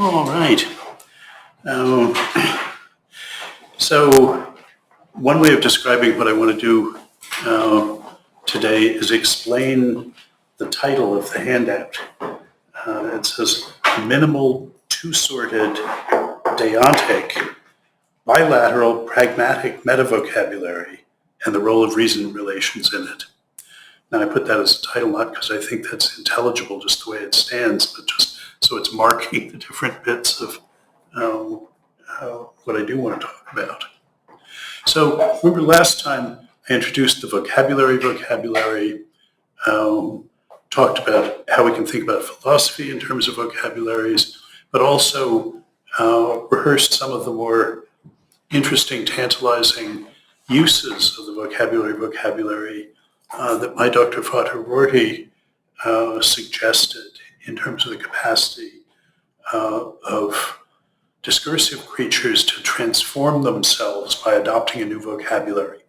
All right. So one way of describing what I want to do today is explain the title of the handout. It says Minimal Two-Sorted Deontic Bilateral Pragmatic Metavocabulary and the Role of Reason Relations in It. Now I put that as a title not because I think that's intelligible just the way it stands, but just so it's marking the different bits of what I do want to talk about. So remember last time I introduced the vocabulary, talked about how we can think about philosophy in terms of vocabularies, but also rehearsed some of the more interesting, tantalizing uses of the vocabulary that my Dr. Father Rorty suggested in terms of the capacity of discursive creatures to transform themselves by adopting a new vocabulary,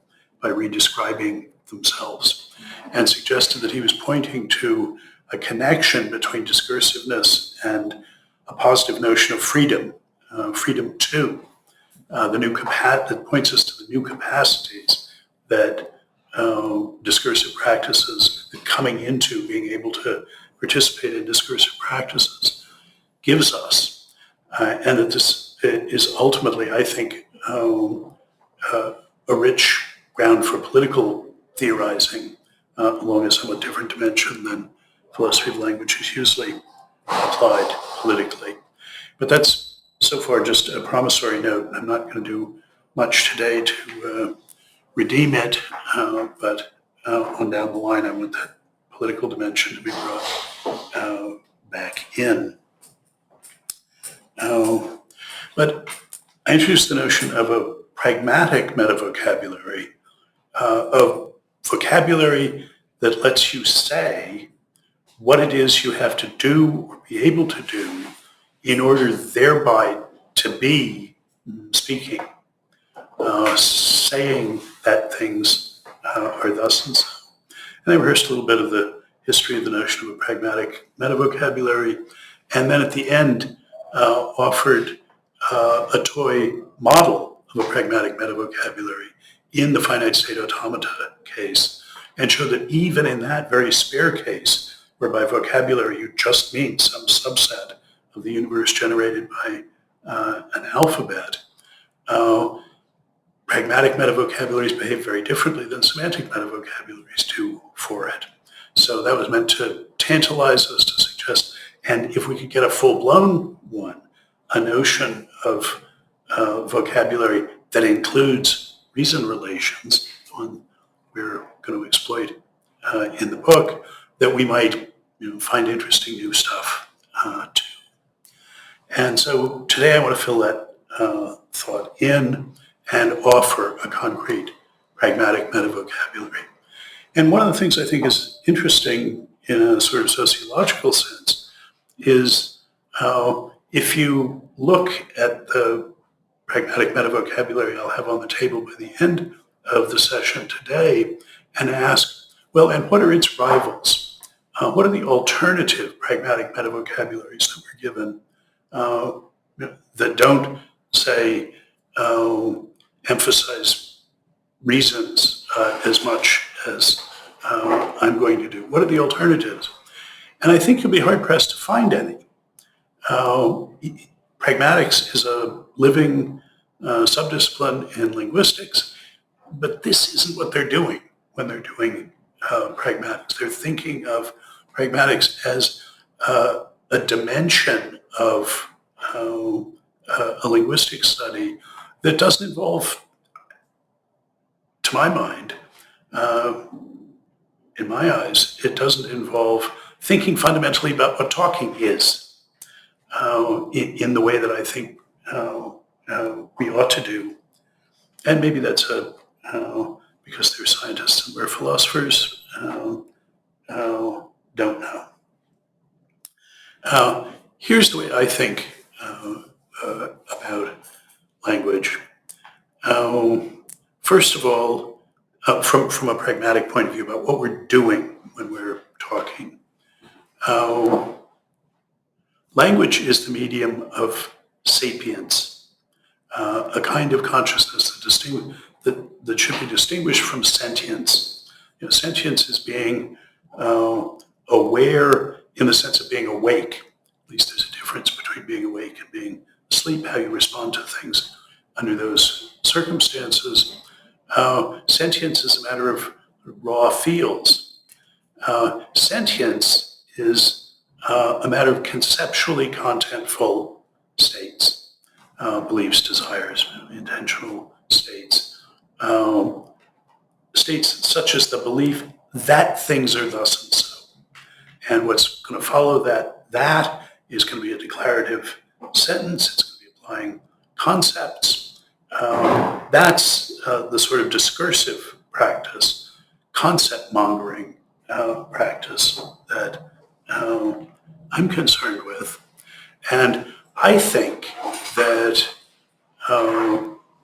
by redescribing themselves, and suggested that he was pointing to a connection between discursiveness and a positive notion of freedom, freedom to, that points us to the new capacities that discursive practices, that coming into being able to participate in discursive practices gives us. And that this is ultimately, I think, a rich ground for political theorizing along a somewhat different dimension than philosophy of language is usually applied politically. But that's so far just a promissory note. I'm not going to do much today to redeem it, but on down the line, I want that political dimension to be brought back in. But I introduced the notion of a pragmatic metavocabulary, of vocabulary that lets you say what it is you have to do or be able to do in order thereby to be speaking, saying that things are thus and so. And I rehearsed a little bit of the history of the notion of a pragmatic metavocabulary, and then at the end offered a toy model of a pragmatic metavocabulary in the finite state automata case, and showed that even in that very spare case, where by vocabulary you just mean some subset of the universe generated by an alphabet, pragmatic metavocabularies behave very differently than semantic metavocabularies do for it. So that was meant to tantalize us, to suggest, and if we could get a full-blown one, a notion of vocabulary that includes reason relations, the one we're going to exploit in the book, that we might find interesting new stuff too. And so today I want to fill that thought in and offer a concrete pragmatic metavocabulary. And one of the things I think is interesting in a sort of sociological sense is how if you look at the pragmatic metavocabulary I'll have on the table by the end of the session today and ask, well, and what are its rivals? What are the alternative pragmatic metavocabularies that we're given that don't, say, emphasize reasons as much as I'm going to do? What are the alternatives? And I think you'll be hard-pressed to find any. Pragmatics is a living subdiscipline in linguistics, but this isn't what they're doing when they're doing pragmatics. They're thinking of pragmatics as a dimension of a linguistic study that doesn't involve, to my mind, in my eyes, it doesn't involve thinking fundamentally about what talking is in the way that I think we ought to do. And maybe that's because they're scientists and we're philosophers, don't know. Here's the way I think about language. First of all, from a pragmatic point of view about what we're doing when we're talking. language is the medium of sapience, a kind of consciousness that should be distinguished from sentience. Sentience is being aware in the sense of being awake. At least there's a difference between being awake and being asleep, how you respond to things under those circumstances. Sentience is a matter of raw feels. Sentience is a matter of conceptually contentful states, beliefs, desires, intentional states. States such as the belief that things are thus and so. And what's going to follow that is going to be a declarative sentence. It's going to be applying concepts. That's the sort of discursive practice, concept mongering practice that I'm concerned with. And I think that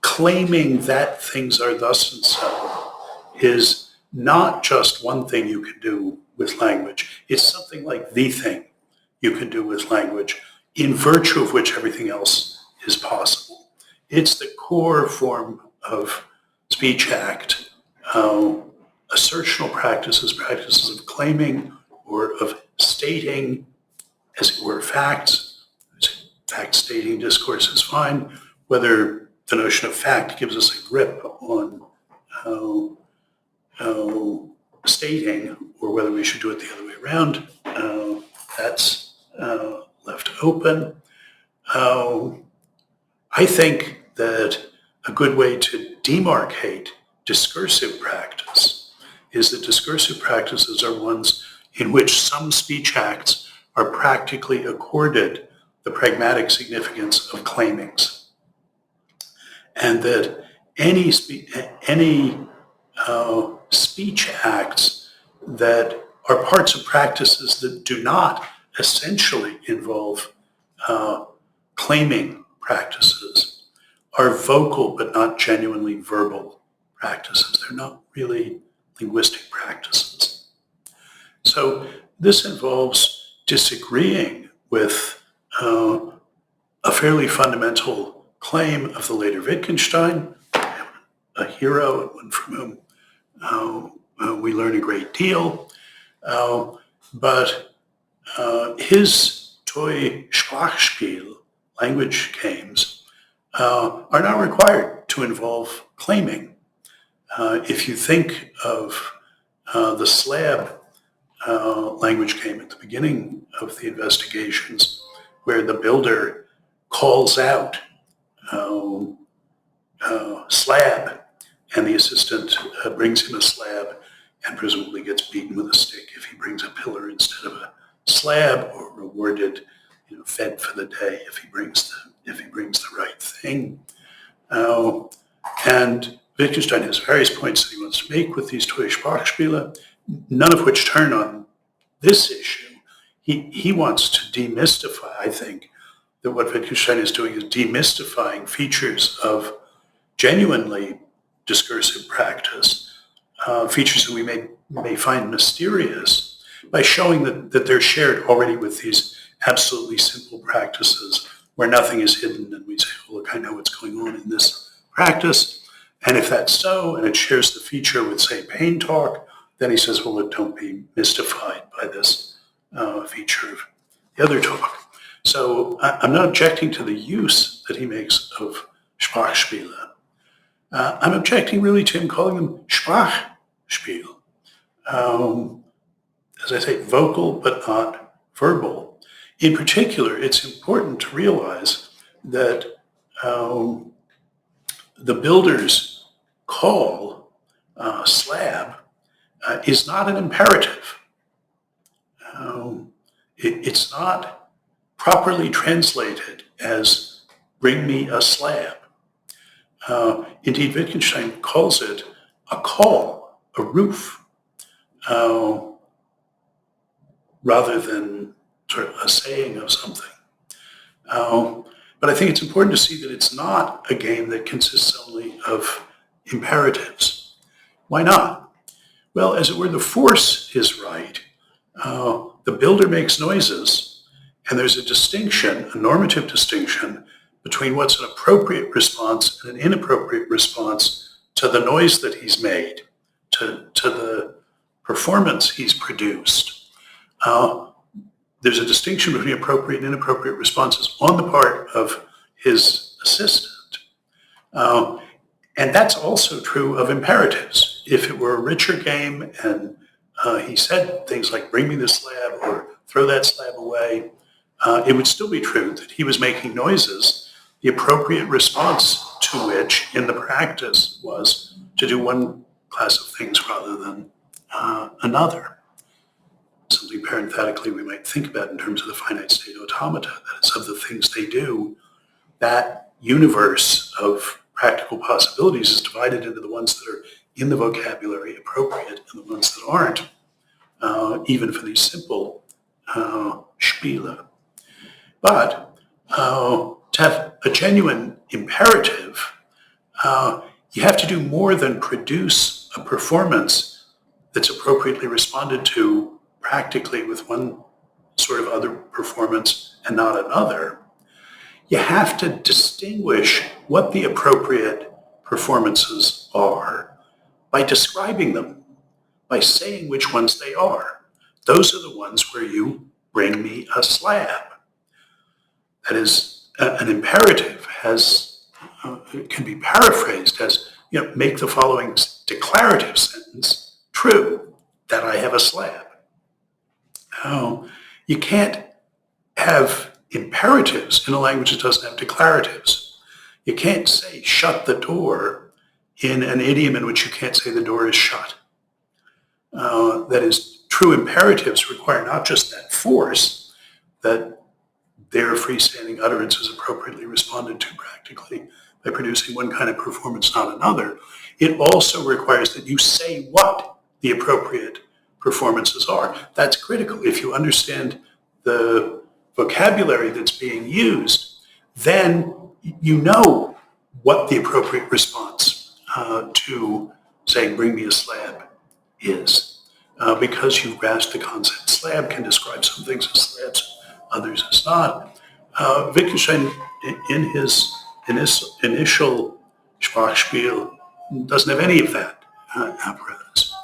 claiming that things are thus and so is not just one thing you can do with language. It's something like the thing you can do with language, in virtue of which everything else is possible. It's the core form of speech act, assertional practices of claiming or of stating, as it were, facts. Fact-stating discourse is fine. Whether the notion of fact gives us a grip on stating, or whether we should do it the other way around, that's left open. I think that a good way to demarcate discursive practice is that discursive practices are ones in which some speech acts are practically accorded the pragmatic significance of claimings, and that any speech acts that are parts of practices that do not essentially involve claiming practices are vocal but not genuinely verbal practices. They're not really linguistic practices. So this involves disagreeing with a fairly fundamental claim of the later Wittgenstein, a hero and one from whom we learn a great deal. But his toy Sprachspiel, language games, are not required to involve claiming. If you think of the slab language game at the beginning of the investigations, where the builder calls out slab, and the assistant brings him a slab and presumably gets beaten with a stick if he brings a pillar instead of a slab, or rewarded, fed for the day if he brings the right thing. And Wittgenstein has various points that he wants to make with these toy Sprachspiele, none of which turn on this issue. He wants to demystify, I think, that what Wittgenstein is doing is demystifying features of genuinely discursive practice, features that we may find mysterious, by showing that they're shared already with these absolutely simple practices where nothing is hidden, and we say, oh, look, I know what's going on in this practice. And if that's so, and it shares the feature with, say, pain talk, then he says, well, look, don't be mystified by this feature of the other talk. So I'm not objecting to the use that he makes of Sprachspiele. I'm objecting really to him calling them Sprachspiel. As I say, vocal but not verbal. In particular, it's important to realize that the builder's call, slab, is not an imperative. It's not properly translated as bring me a slab. Indeed, Wittgenstein calls it a call, a roof, rather than sort of a saying of something. But I think it's important to see that it's not a game that consists only of imperatives. Why not? Well, as it were, the force is right. The builder makes noises, And there's a distinction, a normative distinction, between what's an appropriate response and an inappropriate response to the noise that he's made, to the performance he's produced. There's a distinction between appropriate and inappropriate responses on the part of his assistant. And that's also true of imperatives. If it were a richer game and he said things like, bring me the slab or throw that slab away, it would still be true that he was making noises, the appropriate response to which in the practice was to do one class of things rather than another. Something parenthetically we might think about in terms of the finite state automata, that is, of the things they do, that universe of practical possibilities is divided into the ones that are in the vocabulary appropriate and the ones that aren't, even for these simple Spiele. But to have a genuine imperative, you have to do more than produce a performance that's appropriately responded to practically with one sort of other performance and not another. You have to distinguish what the appropriate performances are by describing them, by saying which ones they are. Those are the ones where you bring me a slab. That is, an imperative can be paraphrased as, make the following declarative sentence true, that I have a slab. You can't have imperatives in a language that doesn't have declaratives. You can't say shut the door in an idiom in which you can't say the door is shut. That is, true imperatives require not just that force, that their freestanding utterance is appropriately responded to practically by producing one kind of performance, not another. It also requires that you say what the appropriate performances are. That's critical. If you understand the vocabulary that's being used, then you know what the appropriate response to saying, bring me a slab is. Because you've grasped the concept. Slab can describe some things as slabs, others as not. Wittgenstein, in his initial Sprachspiel, doesn't have any of that apparatus.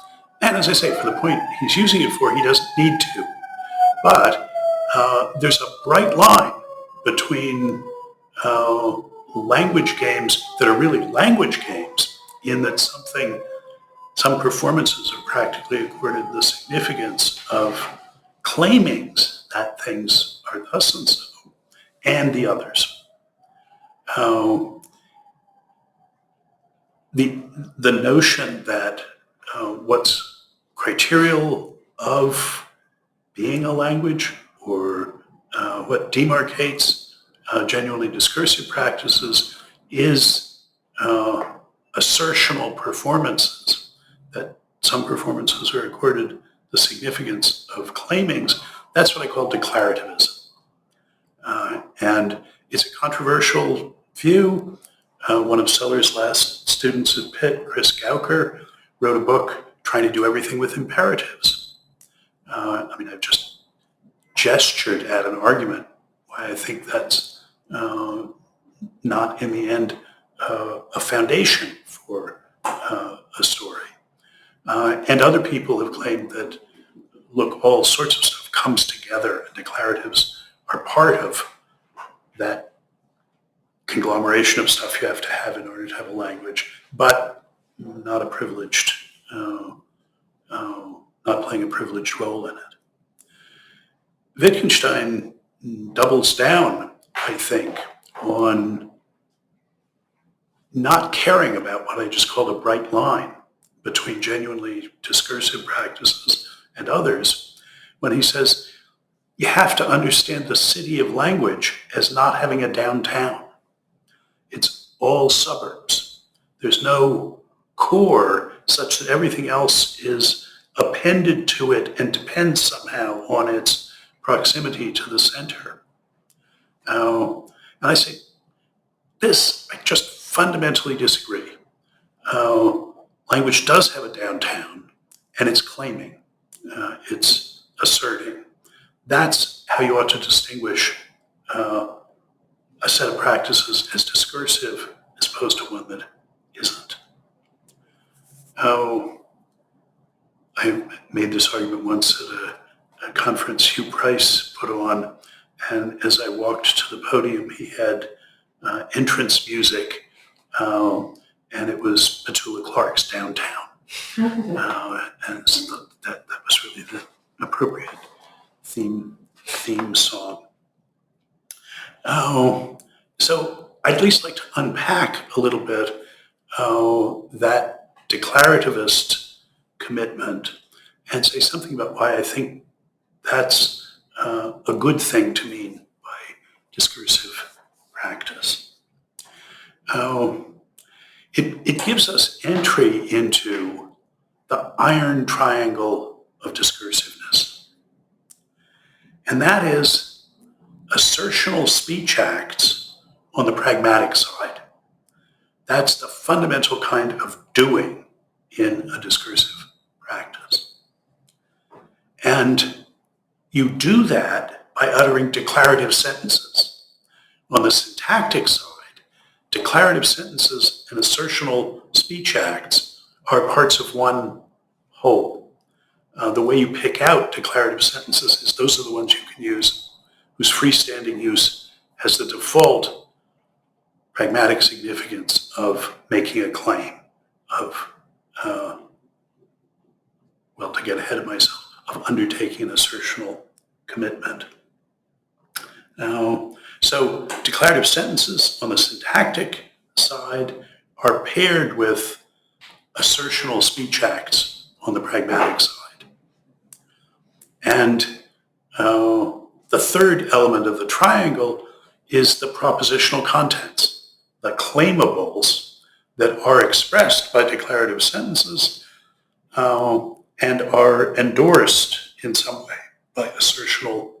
And as I say, for the point he's using it for, he doesn't need to. But there's a bright line between language games that are really language games, in that some performances are practically accorded the significance of claimings that things are thus and so, and the others. The notion that what's criterial of being a language, or what demarcates genuinely discursive practices, is assertional performances, that some performances are accorded the significance of claimings. That's what I call declarativism. And it's a controversial view. One of Seller's last students at Pitt, Chris Gauker, wrote a book trying to do everything with imperatives. I've just gestured at an argument why I think that's not, in the end, a foundation for a story. And other people have claimed that, look, all sorts of stuff comes together, and declaratives are part of that conglomeration of stuff you have to have in order to have a language, but not a privileged, not playing a privileged role in it. Wittgenstein doubles down, I think, on not caring about what I just called a bright line between genuinely discursive practices and others, when he says you have to understand the city of language as not having a downtown. It's all suburbs. There's no core such that everything else is appended to it and depends somehow on its proximity to the center. And I say, this, I just fundamentally disagree. Language does have a downtown, and it's claiming, it's asserting. that's how you ought to distinguish a set of practices as discursive as opposed to one that isn't. I made this argument once at a conference Hugh Price put on, and as I walked to the podium, he had entrance music, and it was Petula Clark's Downtown. And so that was really the appropriate theme song. So I'd at least like to unpack a little bit that declarativist commitment and say something about why I think that's a good thing to mean by discursive practice. It gives us entry into the iron triangle of discursiveness. And that is assertional speech acts on the pragmatic side. That's the fundamental kind of doing in a discursive practice. And you do that by uttering declarative sentences. On the syntactic side, declarative sentences and assertional speech acts are parts of one whole. The way you pick out declarative sentences is those are the ones you can use whose freestanding use has the default pragmatic significance of making a claim, of, to get ahead of myself, of undertaking an assertional commitment. So declarative sentences on the syntactic side are paired with assertional speech acts on the pragmatic side. And the third element of the triangle is the propositional contents, the claimables that are expressed by declarative sentences and are endorsed in some way by assertional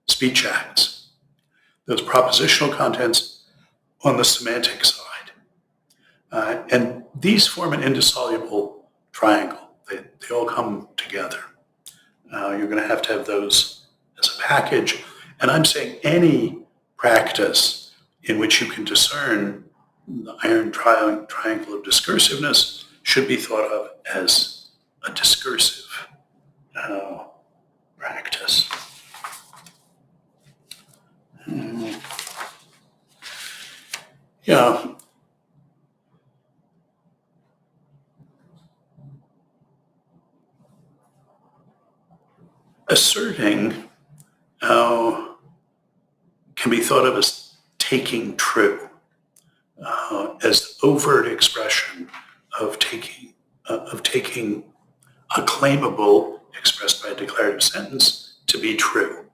speech acts. Those propositional contents on the semantic side. And these form an indissoluble triangle. They all come together. You're going to have those as a package. And I'm saying any practice in which you can discern the iron triangle of discursiveness should be thought of as a discursive practice. Yeah. Asserting can be thought of as taking true, as the overt expression of taking a claimable expressed by a declarative sentence to be true.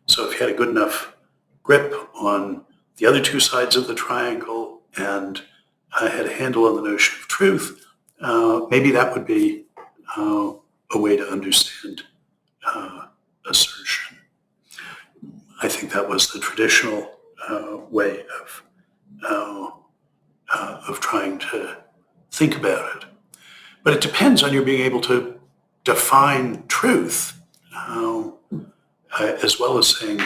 So if you had a good enough grip on the other two sides of the triangle and had a handle on the notion of truth, maybe that would be a way to understand assertion. I think that was the traditional way of trying to think about it. But it depends on your being able to define truth, as well as saying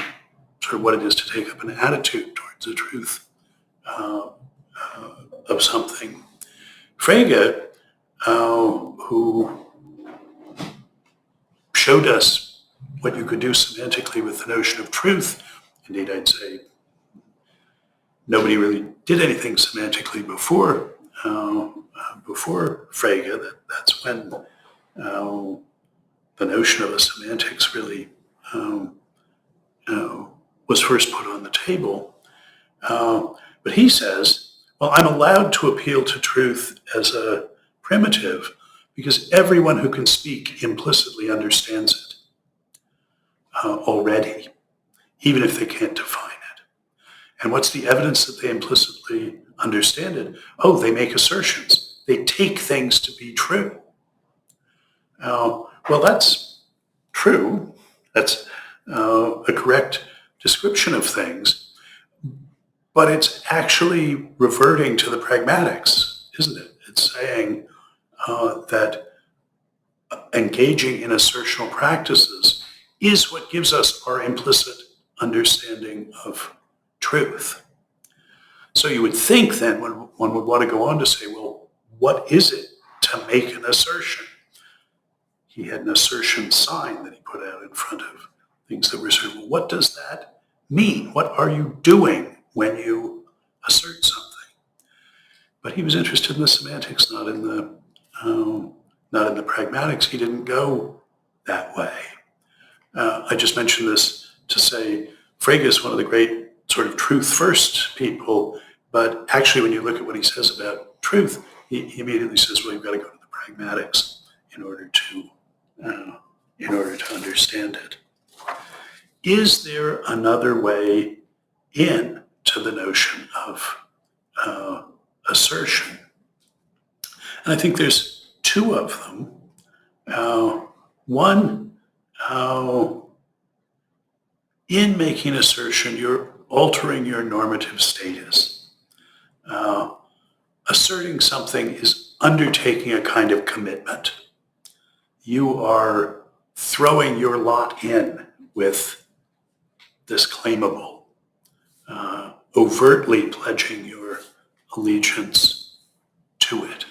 sort of what it is to take up an attitude towards the truth of something. Frege, who showed us what you could do semantically with the notion of truth. Indeed, I'd say nobody really did anything semantically before Frege. That's when the notion of a semantics really was first put on the table. But he says, well, I'm allowed to appeal to truth as a primitive because everyone who can speak implicitly understands it already, even if they can't define it. And what's the evidence that they implicitly understand it? Oh, they make assertions. They take things to be true. Well, that's true. That's a correct description of things, but it's actually reverting to the pragmatics, isn't it? It's saying that engaging in assertional practices is what gives us our implicit understanding of truth. So you would think then one would want to go on to say, well, what is it to make an assertion? He had an assertion sign that he put out in front of things that were sort of, well, what does that mean? What are you doing when you assert something? But he was interested in the semantics, not in the pragmatics. He didn't go that way. I just mentioned this to say Frege is one of the great sort of truth-first people, but actually when you look at what he says about truth, he immediately says, well, you've got to go to the pragmatics in order to understand it. Is there another way in to the notion of assertion? And I think there's two of them. One, in making assertion, you're altering your normative status. Asserting something is undertaking a kind of commitment. You are throwing your lot in with this claimable, overtly pledging your allegiance to it.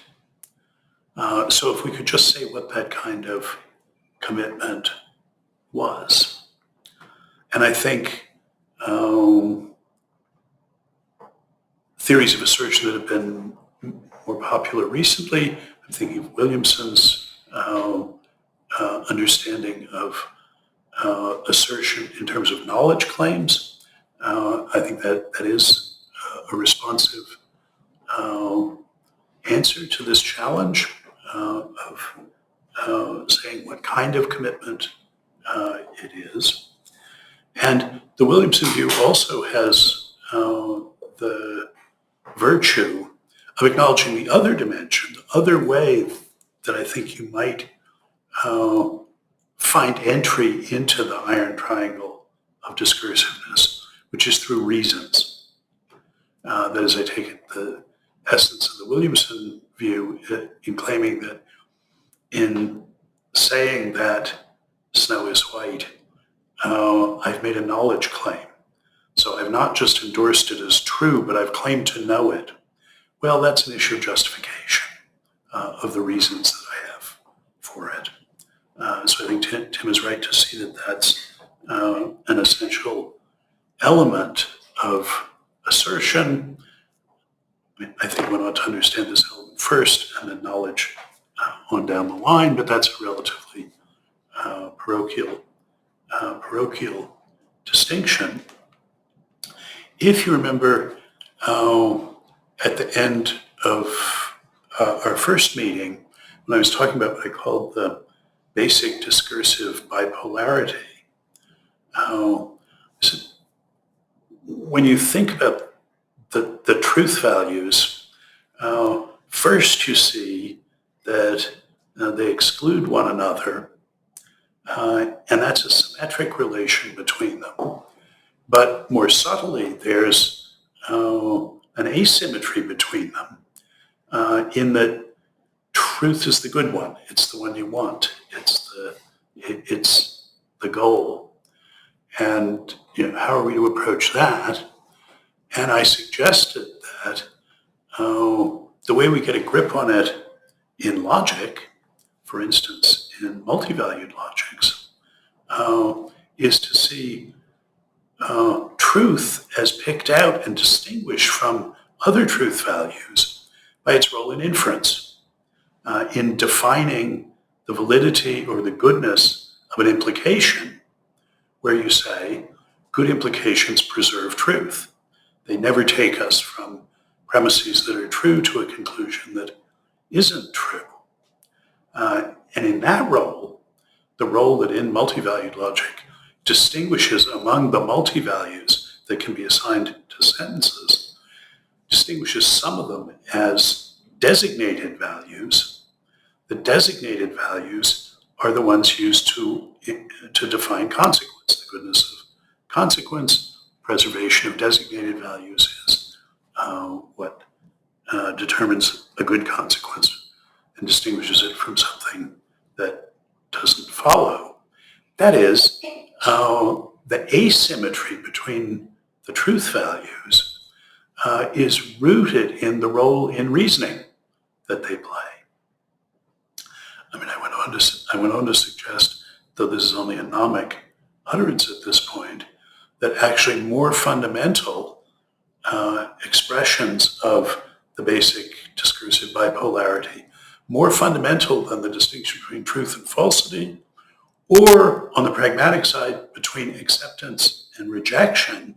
So if we could just say what that kind of commitment was. And I think theories of assertion that have been more popular recently, I'm thinking of Williamson's understanding of assertion in terms of knowledge claims. I think that is a responsive answer to this challenge of saying what kind of commitment it is. And the Williamson view also has the virtue of acknowledging the other dimension, the other way that I think you might find entry into the iron triangle of discursiveness, which is through reasons. That is, I take it, the essence of the Williamson view in claiming that in saying that snow is white, I've made a knowledge claim. So I've not just endorsed it as true, but I've claimed to know it. Well, that's an issue of justification of the reasons that I have for it. So I think Tim is right to see that that's an essential element of assertion. I think one ought to understand this element first and then knowledge on down the line, but that's a relatively parochial distinction. If you remember, at the end of our first meeting, when I was talking about what I called the basic discursive bipolarity, when you think about the truth values, first you see that they exclude one another, and that's a symmetric relation between them. But more subtly, there's an asymmetry between them, in that truth is the good one. It's the one you want. It's the goal. And how are we to approach that? And I suggested that the way we get a grip on it in logic, for instance, in multi-valued logics, is to see truth as picked out and distinguished from other truth values by its role in inference, in defining the validity or the goodness of an implication, where you say, good implications preserve truth. They never take us from premises that are true to a conclusion that isn't true. And in that role, the role that in multi-valued logic distinguishes among the multi-values that can be assigned to sentences, distinguishes some of them as designated values. The designated values are the ones used to define consequence, the goodness of consequence. Preservation of designated values is what determines a good consequence and distinguishes it from something that doesn't follow. That is, the asymmetry between the truth values is rooted in the role in reasoning that they play. I mean, I went on to suggest, though this is only a gnomic utterance at this point, that actually more fundamental expressions of the basic discursive bipolarity, more fundamental than the distinction between truth and falsity, or on the pragmatic side, between acceptance and rejection,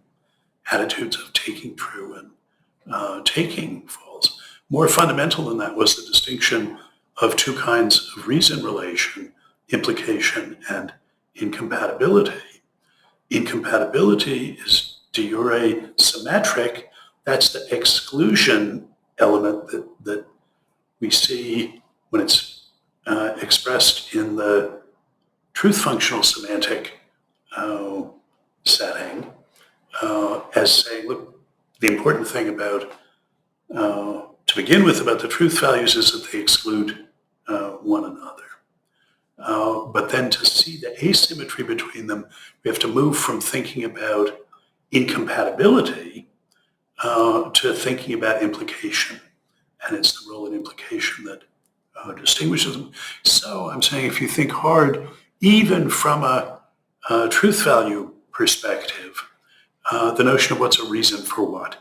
attitudes of taking true and taking false. More fundamental than that was the distinction of two kinds of reason relation, implication and incompatibility. Incompatibility is de jure symmetric. That's the exclusion element that we see when it's expressed in the truth functional semantic setting as saying, look, the important thing about, to begin with, about the truth values is that they exclude one another. But then to see the asymmetry between them, we have to move from thinking about incompatibility to thinking about implication. And it's the role in implication that distinguishes them. So I'm saying if you think hard, even from a truth value perspective, the notion of what's a reason for what,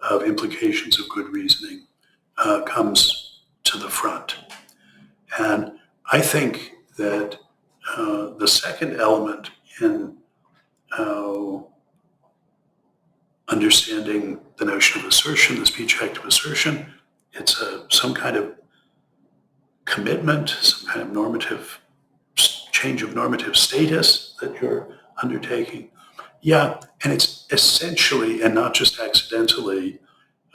of implications of good reasoning, comes to the front. And I think that the second element in understanding the notion of assertion, the speech act of assertion, it's some kind of commitment, some kind of normative change of normative status that you're undertaking. Yeah, and it's essentially, and not just accidentally,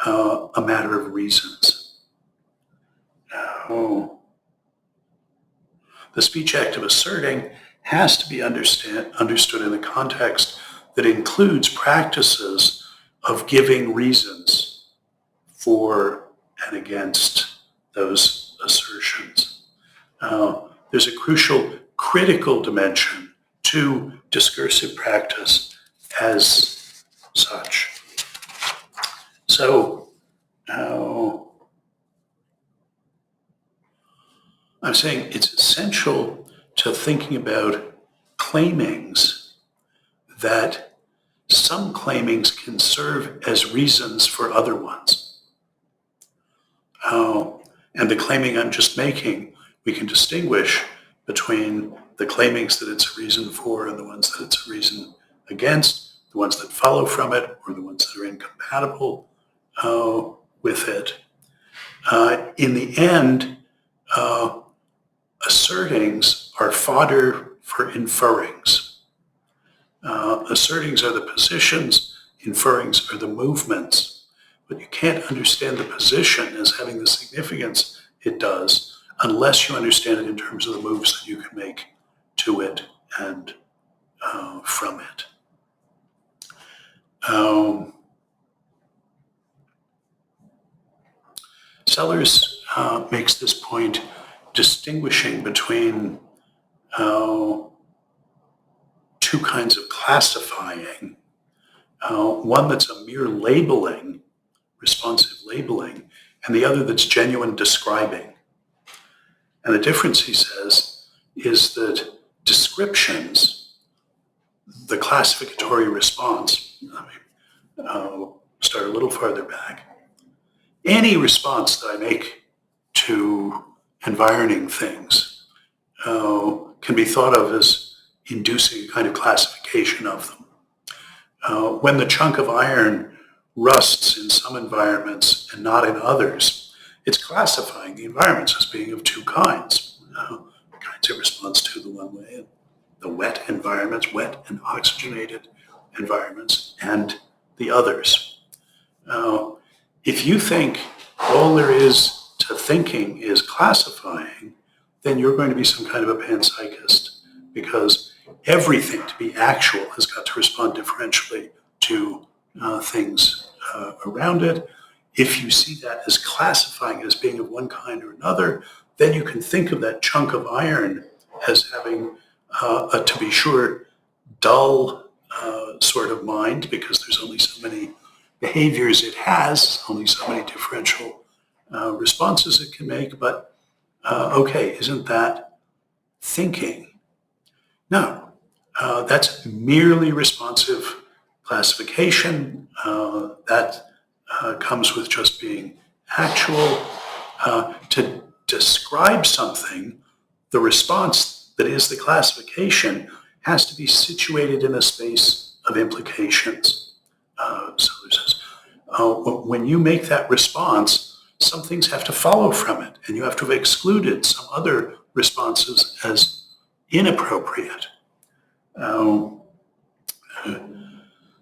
a matter of reasons. The speech act of asserting has to be understood in the context that includes practices of giving reasons for and against those assertions. There's a crucial critical dimension to discursive practice as such. So I'm saying it's essential to thinking about claimings that some claimings can serve as reasons for other ones. And the claiming I'm just making, we can distinguish between the claimings that it's a reason for and the ones that it's a reason against, the ones that follow from it or the ones that are incompatible with it. In the end, assertings are fodder for inferrings. Assertings are the positions, inferrings are the movements, but you can't understand the position as having the significance it does unless you understand it in terms of the moves that you can make to it and from it. Sellers makes this point distinguishing between two kinds of classifying. One that's a mere labeling, responsive labeling, and the other that's genuine describing. And the difference, he says, is that descriptions, the classificatory response, I'll start a little farther back. Any response that I make to environing things can be thought of as inducing a kind of classification of them. When the chunk of iron rusts in some environments and not in others, it's classifying the environments as being of two kinds. The kinds it responds to the one way, the wet environments, wet and oxygenated environments, and the others. If you think all there is to thinking is classifying, then you're going to be some kind of a panpsychist, because everything to be actual has got to respond differentially to things around it. If you see that as classifying as being of one kind or another, then you can think of that chunk of iron as having to be sure, dull sort of mind, because there's only so many behaviors it has, only so many differential responses it can make. But okay, isn't that thinking? No, that's merely responsive classification. That comes with just being actual. To describe something, the response that is the classification has to be situated in a space of implications. So there's when you make that response, some things have to follow from it, and you have to have excluded some other responses as inappropriate.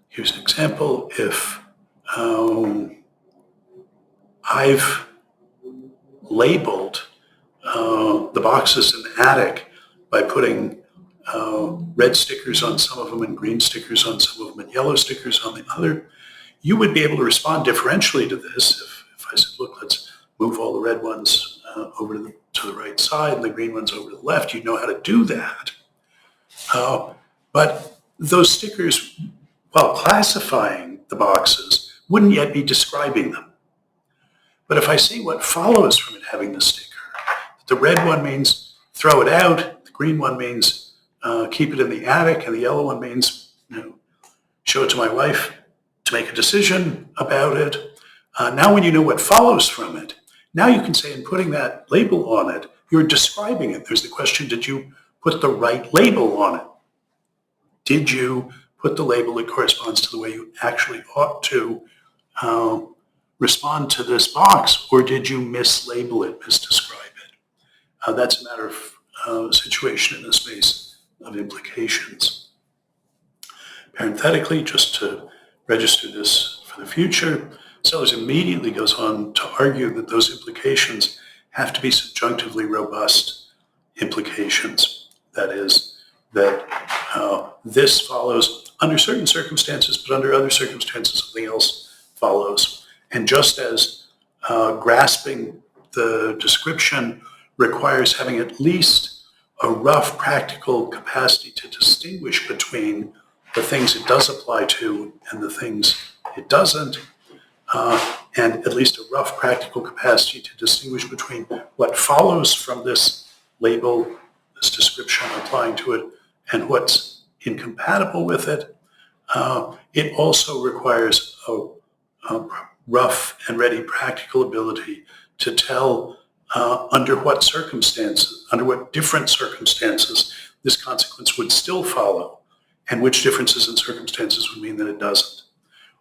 Here's an example. If I've labeled the boxes in the attic by putting red stickers on some of them and green stickers on some of them and yellow stickers on the other, you would be able to respond differentially to this if I said, look, let's move all the red ones over to the right side and the green ones over to the left. You know how to do that. But those stickers, while classifying the boxes, wouldn't yet be describing them. But if I see what follows from it having the sticker, the red one means throw it out, the green one means keep it in the attic, and the yellow one means show it to my wife to make a decision about it. Now when you know what follows from it, now you can say in putting that label on it, you're describing it. There's the question, did you put the right label on it? Did you put the label that corresponds to the way you actually ought to respond to this box, or did you mislabel it, misdescribe it? That's a matter of situation in the space of implications. Parenthetically, just to register this for the future, Sellers immediately goes on to argue that those implications have to be subjunctively robust implications. That is, that this follows under certain circumstances, but under other circumstances, something else follows. And just as grasping the description requires having at least a rough practical capacity to distinguish between the things it does apply to and the things it doesn't, and at least a rough practical capacity to distinguish between what follows from this label, this description applying to it, and what's incompatible with it. It also requires a rough and ready practical ability to tell under what circumstances, under what different circumstances this consequence would still follow, and which differences in circumstances would mean that it doesn't.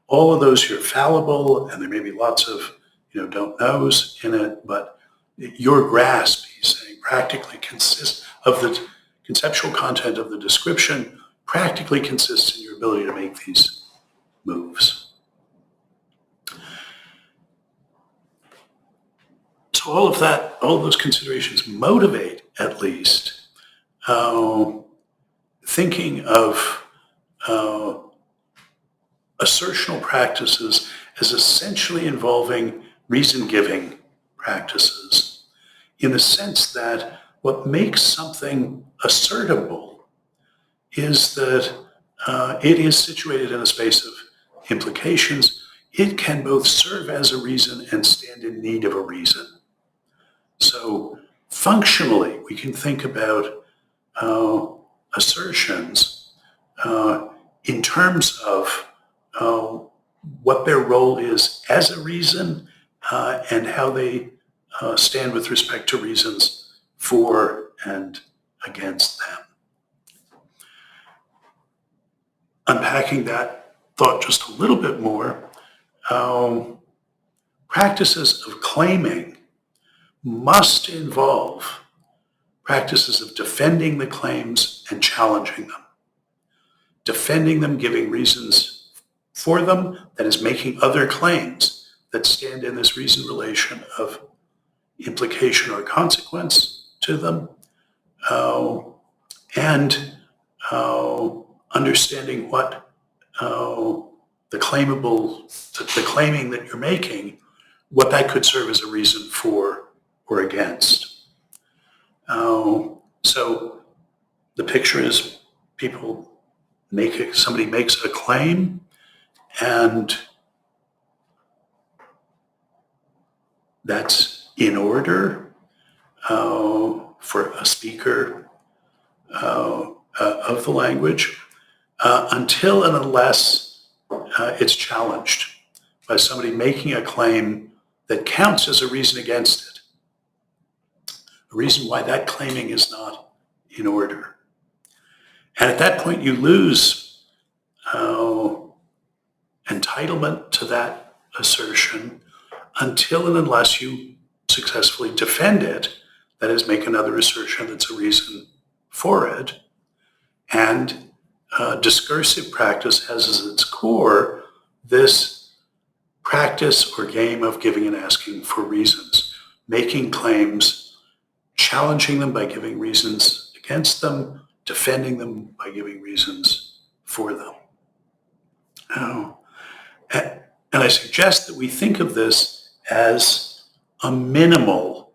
All of those here are fallible, and there may be lots of don't knows in it, but your grasp, he's saying, practically consists of the conceptual content of the description, practically consists in your ability to make these moves. So all of that, all of those considerations motivate, at least, thinking of assertional practices as essentially involving reason-giving practices, in the sense that what makes something assertable is that it is situated in a space of implications. It can both serve as a reason and stand in need of a reason. So functionally, we can think about assertions in terms of what their role is as a reason and how they stand with respect to reasons for and against them. Unpacking that thought just a little bit more, practices of claiming must involve practices of defending the claims and challenging them. Defending them, giving reasons for them, that is, making other claims that stand in this reason relation of implication or consequence to them, and understanding what the claiming that you're making, what that could serve as a reason for or against. So the picture is somebody makes a claim, and that's in order for a speaker of the language until and unless it's challenged by somebody making a claim that counts as a reason against it, a reason why that claiming is not in order. And at that point, you lose entitlement to that assertion until and unless you successfully defend it, that is, make another assertion that's a reason for it. And discursive practice has as its core this practice or game of giving and asking for reasons, making claims, challenging them by giving reasons against them, defending them by giving reasons for them. And I suggest that we think of this as a minimal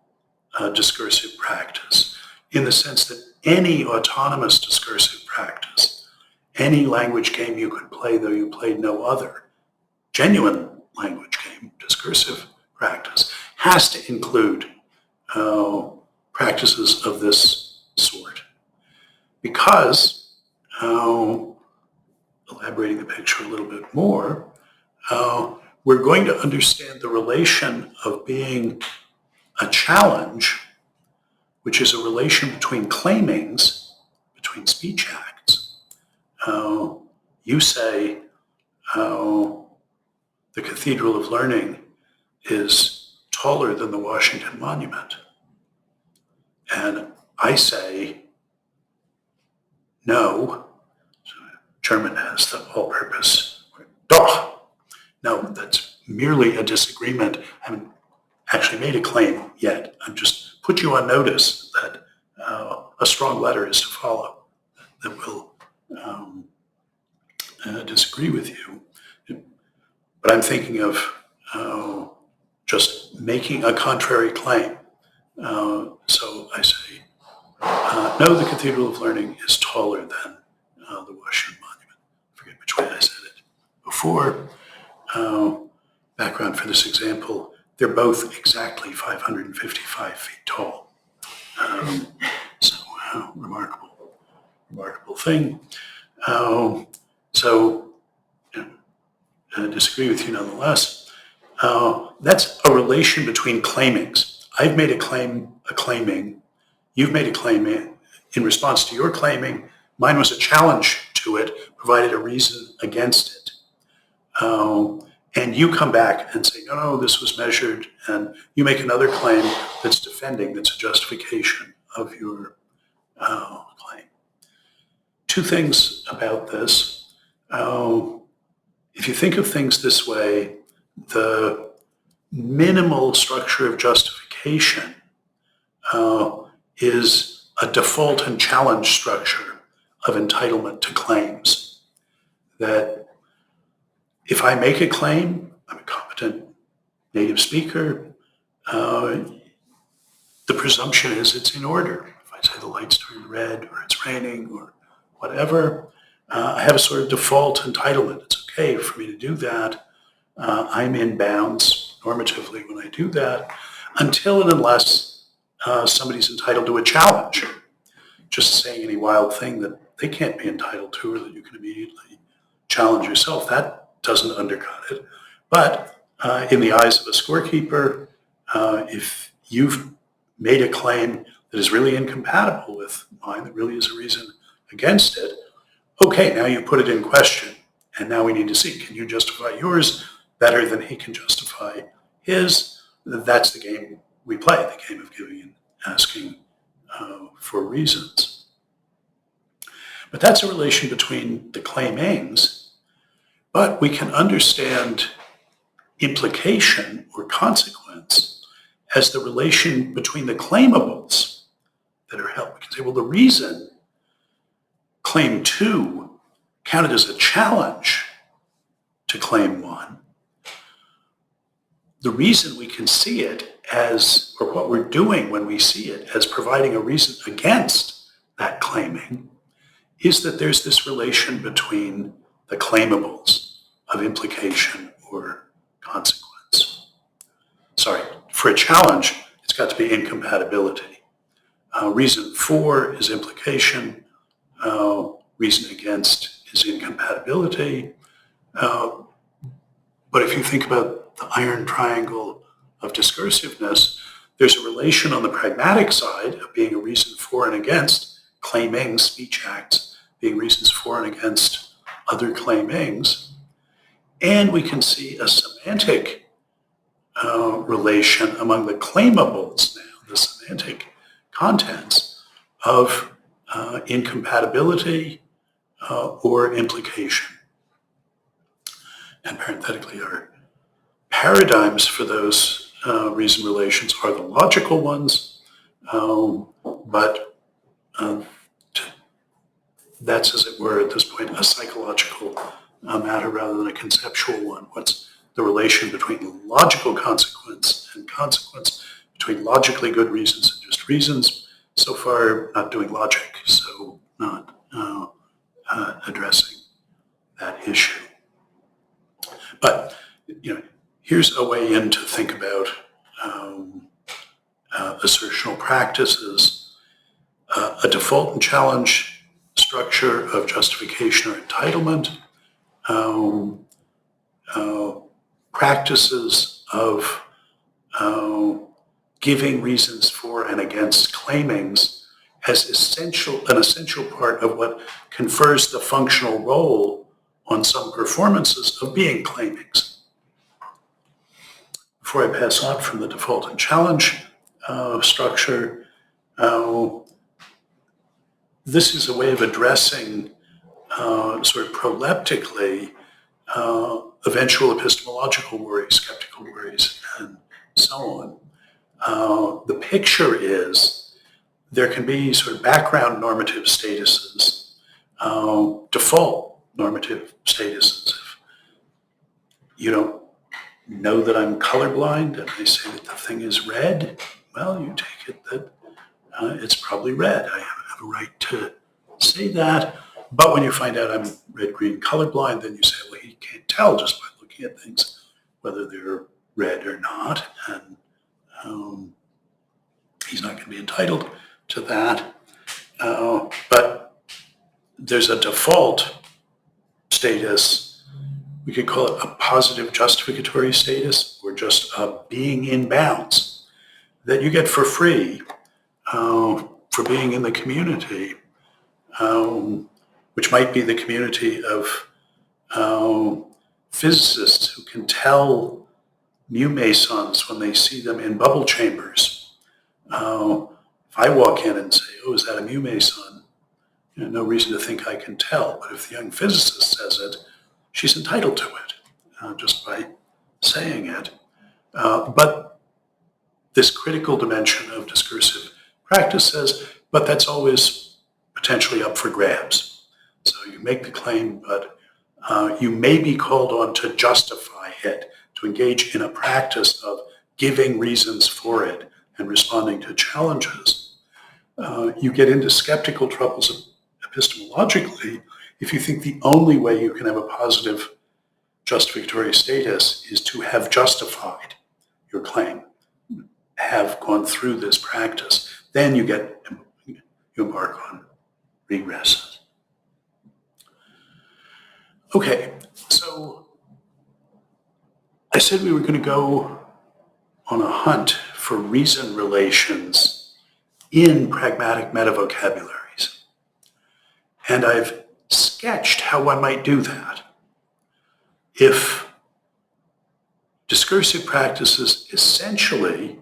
discursive practice, in the sense that any autonomous discursive practice, any language game you could play, though you played no other, genuine language game, discursive practice, has to include practices of this sort. Because, elaborating the picture a little bit more, we're going to understand the relation of being a challenge, which is a relation between claimings, between speech acts. You say the Cathedral of Learning is taller than the Washington Monument. And I say, no. German has the all-purpose word, doch. No, that's merely a disagreement. I haven't actually made a claim yet. I've just put you on notice that a strong letter is to follow that will disagree with you. But I'm thinking of just making a contrary claim. So I say, no, the Cathedral of Learning is taller than the Washington Monument. I forget which way I said it before. Background for this example, they're both exactly 555 feet tall. So remarkable thing. I disagree with you nonetheless. That's a relation between claimings. I've made a claiming. You've made a claim in response to your claiming. Mine was a challenge to it, provided a reason against it. And you come back and say, no, this was measured, and you make another claim that's defending, that's a justification of your claim. Two things about this. If you think of things this way, the minimal structure of justification is a default and challenge structure of entitlement to claims. That if I make a claim, I'm a competent native speaker, the presumption is it's in order. If I say the lights turned red, or it's raining, or whatever, I have a sort of default entitlement. It's okay for me to do that. I'm in bounds normatively when I do that, until and unless somebody's entitled to a challenge. Just saying any wild thing that they can't be entitled to, or that you can immediately challenge yourself, that doesn't undercut it. But in the eyes of a scorekeeper, if you've made a claim that is really incompatible with mine, that really is a reason against it, okay, now you put it in question, and now we need to see, can you justify yours better than he can justify his? That's the game we play, the game of giving and asking for reasons. But that's a relation between the claimings. But we can understand implication or consequence as the relation between the claimables that are held. We can say, well, the reason claim 2 counted as a challenge to claim 1, the reason we can see it as, or what we're doing when we see it as providing a reason against that claiming is that there's this relation between the claimables of implication or consequence. Sorry, for a challenge, it's got to be incompatibility. Reason for is implication. Reason against is incompatibility. But if you think about the iron triangle of discursiveness, there's a relation on the pragmatic side of being a reason for and against, claiming speech acts being reasons for and against other claimings. And we can see a semantic relation among the claimables now, the semantic contents of incompatibility or implication. And parenthetically, our paradigms for those reason relations are the logical ones, but that's, as it were, at this point, a psychological matter rather than a conceptual one. What's the relation between logical consequence and consequence, between logically good reasons and just reasons? So far, not doing logic, so not addressing that issue. But here's a way in to think about assertional practices. A default and challenge structure of justification or entitlement, practices of giving reasons for and against claimings as an essential part of what confers the functional role on some performances of being claimings. Before I pass on from the default and challenge structure, this is a way of addressing sort of proleptically eventual epistemological worries, skeptical worries, and so on. The picture is there can be sort of background normative statuses, default normative statuses. If you don't know that I'm colorblind and I say that the thing is red, well, you take it that it's probably red. I have a right to say that. But when you find out I'm red-green colorblind, then you say, well, he can't tell just by looking at things whether they're red or not. And he's not going to be entitled to that. But there's a default status. We could call it a positive justificatory status or just a being in bounds that you get for free for being in the community, which might be the community of physicists who can tell mu mesons when they see them in bubble chambers. If I walk in and say, oh, is that a mu meson? No reason to think I can tell. But if the young physicist says it, she's entitled to it just by saying it. But this critical dimension of discursive practice says, but that's always potentially up for grabs. So you make the claim, but you may be called on to justify it, to engage in a practice of giving reasons for it and responding to challenges. You get into skeptical troubles epistemologically if you think the only way you can have a positive justificatory status is to have justified your claim, have gone through this practice. Then you embark on regress. Okay, so I said we were going to go on a hunt for reason relations in pragmatic metavocabularies. And I've sketched how one might do that. If discursive practices essentially,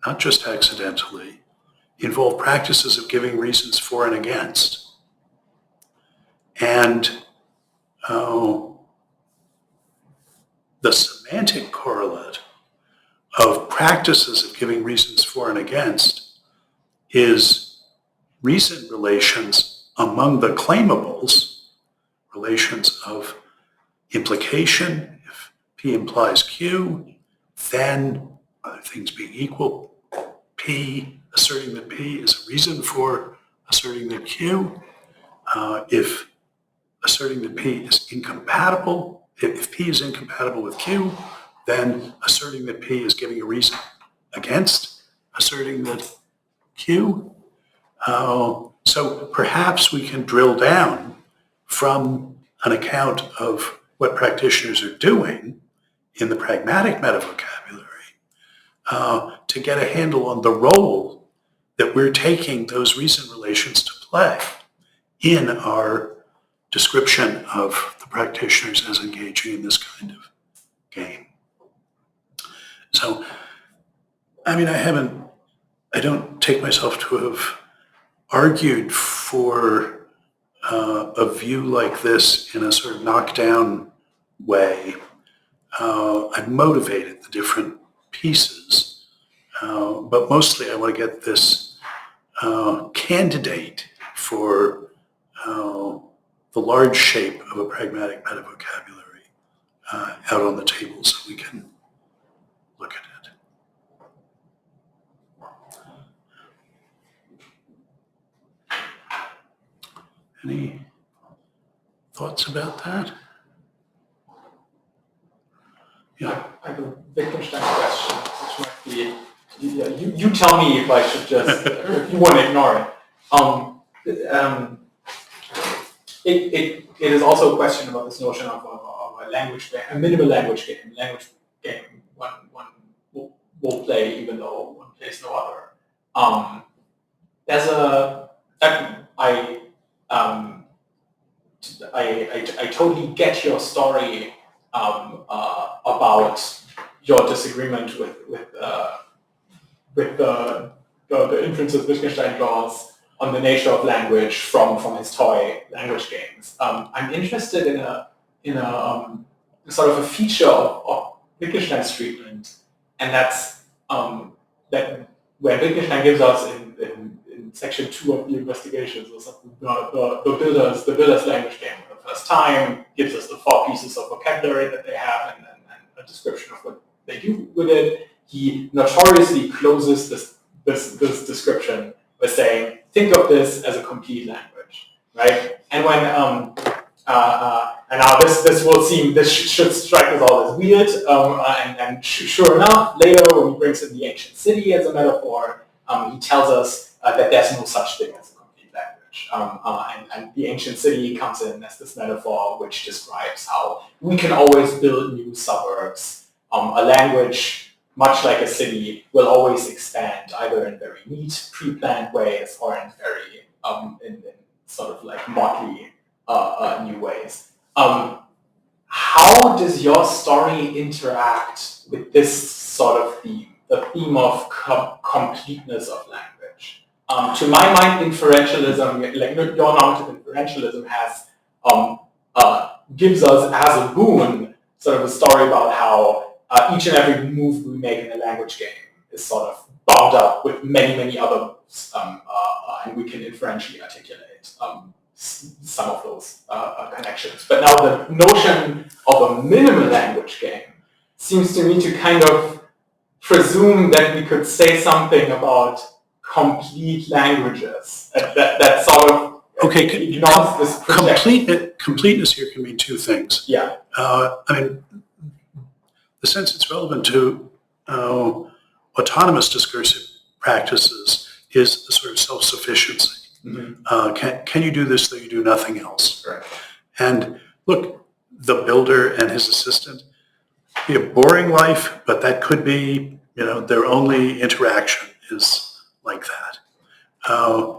not just accidentally, involve practices of giving reasons for and against, and the semantic correlate of practices of giving reasons for and against is reason relations among the claimables, relations of implication. If P implies Q, then, other things being equal, P, asserting that P is a reason for asserting that Q, if asserting that P is incompatible, if P is incompatible with Q, then asserting that P is giving a reason against asserting that Q. So perhaps we can drill down from an account of what practitioners are doing in the pragmatic metavocabulary to get a handle on the role that we're taking those reason relations to play in our description of the practitioners as engaging in this kind of game. So, I mean, I don't take myself to have argued for a view like this in a sort of knockdown way. I've motivated the different pieces, but mostly I want to get this candidate for the large shape of a pragmatic metavocabulary out on the table so we can look at it. Any thoughts about that? Yeah. I have a Wittgenstein question, which might be, you tell me if I should just, if you want to ignore it. It is also a question about this notion of a language game, a minimal language game, one will play even though one plays no other. I totally get your story about your disagreement with the inferences Wittgenstein draws on the nature of language from his toy language games. I'm interested in a sort of a feature of Wittgenstein's treatment, and that's that where Wittgenstein gives us in section 2 of the investigations or something, the builder's language game for the first time, gives us the 4 pieces of vocabulary that they have and a description of what they do with it. He notoriously closes this description by saying, think of this as a complete language, right? And when and now this should strike us all as weird, and sure enough, later when he brings in the ancient city as a metaphor, he tells us that there's no such thing as a complete language. And the ancient city comes in as this metaphor which describes how we can always build new suburbs. A language, much like a city, will always expand either in very neat, pre-planned ways or in very in sort of like motley new ways. How does your story interact with this sort of theme, the theme of completeness of language? To my mind, inferentialism, like your normative inferentialism, has gives us as a boon sort of a story about how each and every move we make in a language game is sort of bound up with many other moves, and we can inferentially articulate some of those connections. But now the notion of a minimal language game seems to me to kind of presume that we could say something about complete languages that sort of ignores this projection. Completeness here can mean 2 things. Yeah. I mean, the sense it's relevant to autonomous discursive practices is a sort of self-sufficiency. Mm-hmm. Can you do this though you do nothing else? Right. And look, the builder and his assistant, be a boring life, but that could be, their only interaction is like that.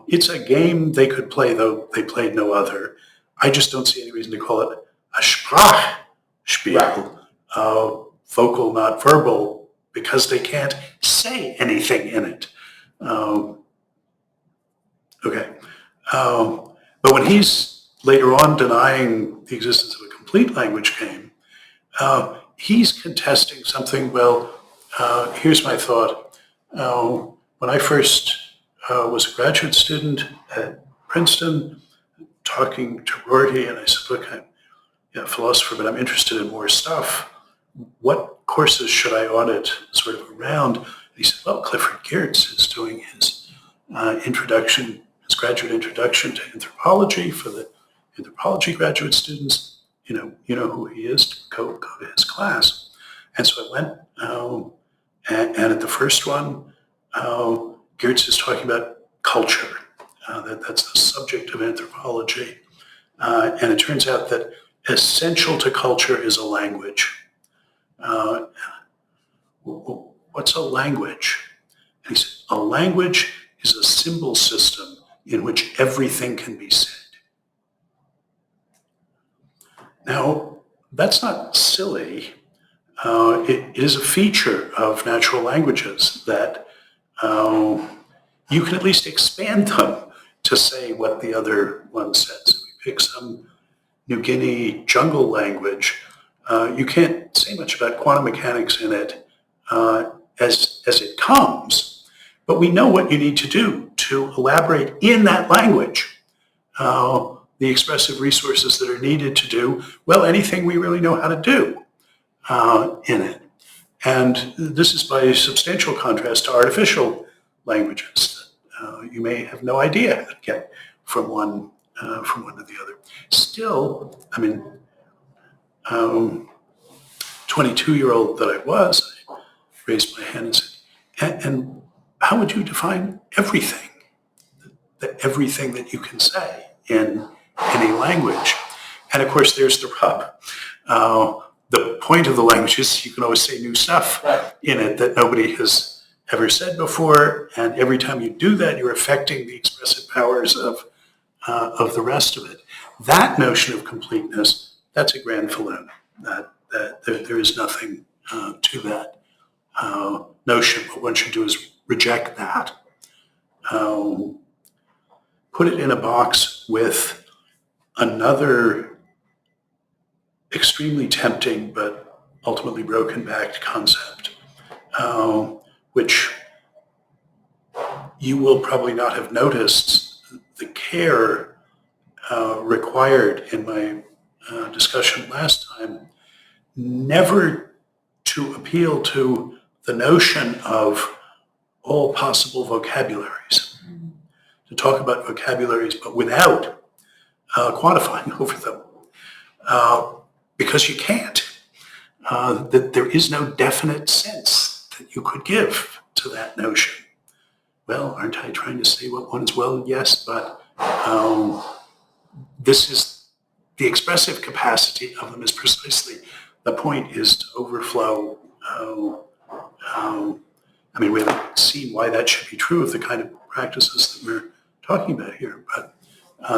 It's a game they could play, though they played no other. I just don't see any reason to call it a Sprachspiel, right. Vocal, not verbal, because they can't say anything in it. But when he's later on denying the existence of a complete language game, he's contesting something. Well, here's my thought. When I first was a graduate student at Princeton, talking to Rorty, and I said, look, I'm a philosopher, but I'm interested in more stuff. What courses should I audit sort of around? And he said, well, Clifford Geertz is doing his introduction his graduate introduction to anthropology for the anthropology graduate students. You know who he is, go to his class. And so I went, and at the first one, Geertz is talking about culture. That's the subject of anthropology. And it turns out that essential to culture is a language. What's a language? And he said, a language is a symbol system in which everything can be said. Now, that's not silly. It is a feature of natural languages that you can at least expand them to say what the other one says. We pick some New Guinea jungle language. You can't say much about quantum mechanics in it as it comes, but we know what you need to do to elaborate in that language the expressive resources that are needed to do, well, anything we really know how to do in it. And this is by substantial contrast to artificial languages that you may have no idea how to get from one to the other. Still, I mean, 22-year-old that I was, I raised my hand and said, and how would you define everything? Everything that you can say in any language. And of course, there's the rub. The point of the language is you can always say new stuff in it that nobody has ever said before. And every time you do that, you're affecting the expressive powers of the rest of it. That notion of completeness, that's a grand falloon. That there is nothing to that notion. What one should do is reject that. Put it in a box with another extremely tempting but ultimately broken-backed concept, which you will probably not have noticed the care required in my discussion last time, never to appeal to the notion of all possible vocabularies, to talk about vocabularies but without quantifying over them, because you can't. That there is no definite sense that you could give to that notion. Well, aren't I trying to say what one is? Well, yes, but this is the expressive capacity of them is precisely the point, is to overflow. I mean, we haven't seen why that should be true of the kind of practices that we're talking about here, but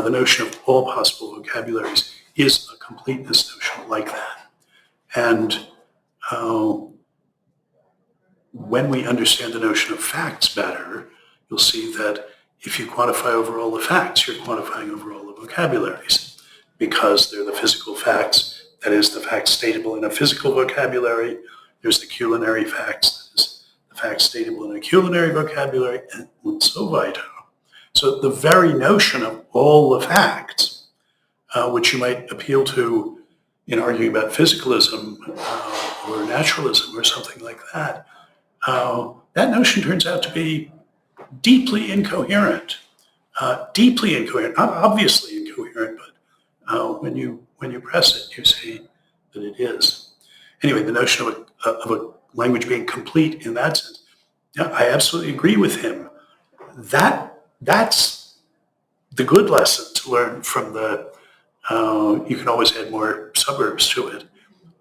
the notion of all possible vocabularies is a completeness notion like that. And when we understand the notion of facts better, you'll see that if you quantify over all the facts, you're quantifying over all the vocabularies, because they're the physical facts, that is, the facts statable in a physical vocabulary. There's the culinary facts, that is, the facts statable in a culinary vocabulary, and so weiter. So the very notion of all the facts, which you might appeal to in arguing about physicalism or naturalism or something like that, that notion turns out to be deeply incoherent, not obviously incoherent, but when you press it, you see that it is. Anyway, the notion of a language being complete in that sense, yeah, I absolutely agree with him. That's the good lesson to learn from the, you can always add more suburbs to it,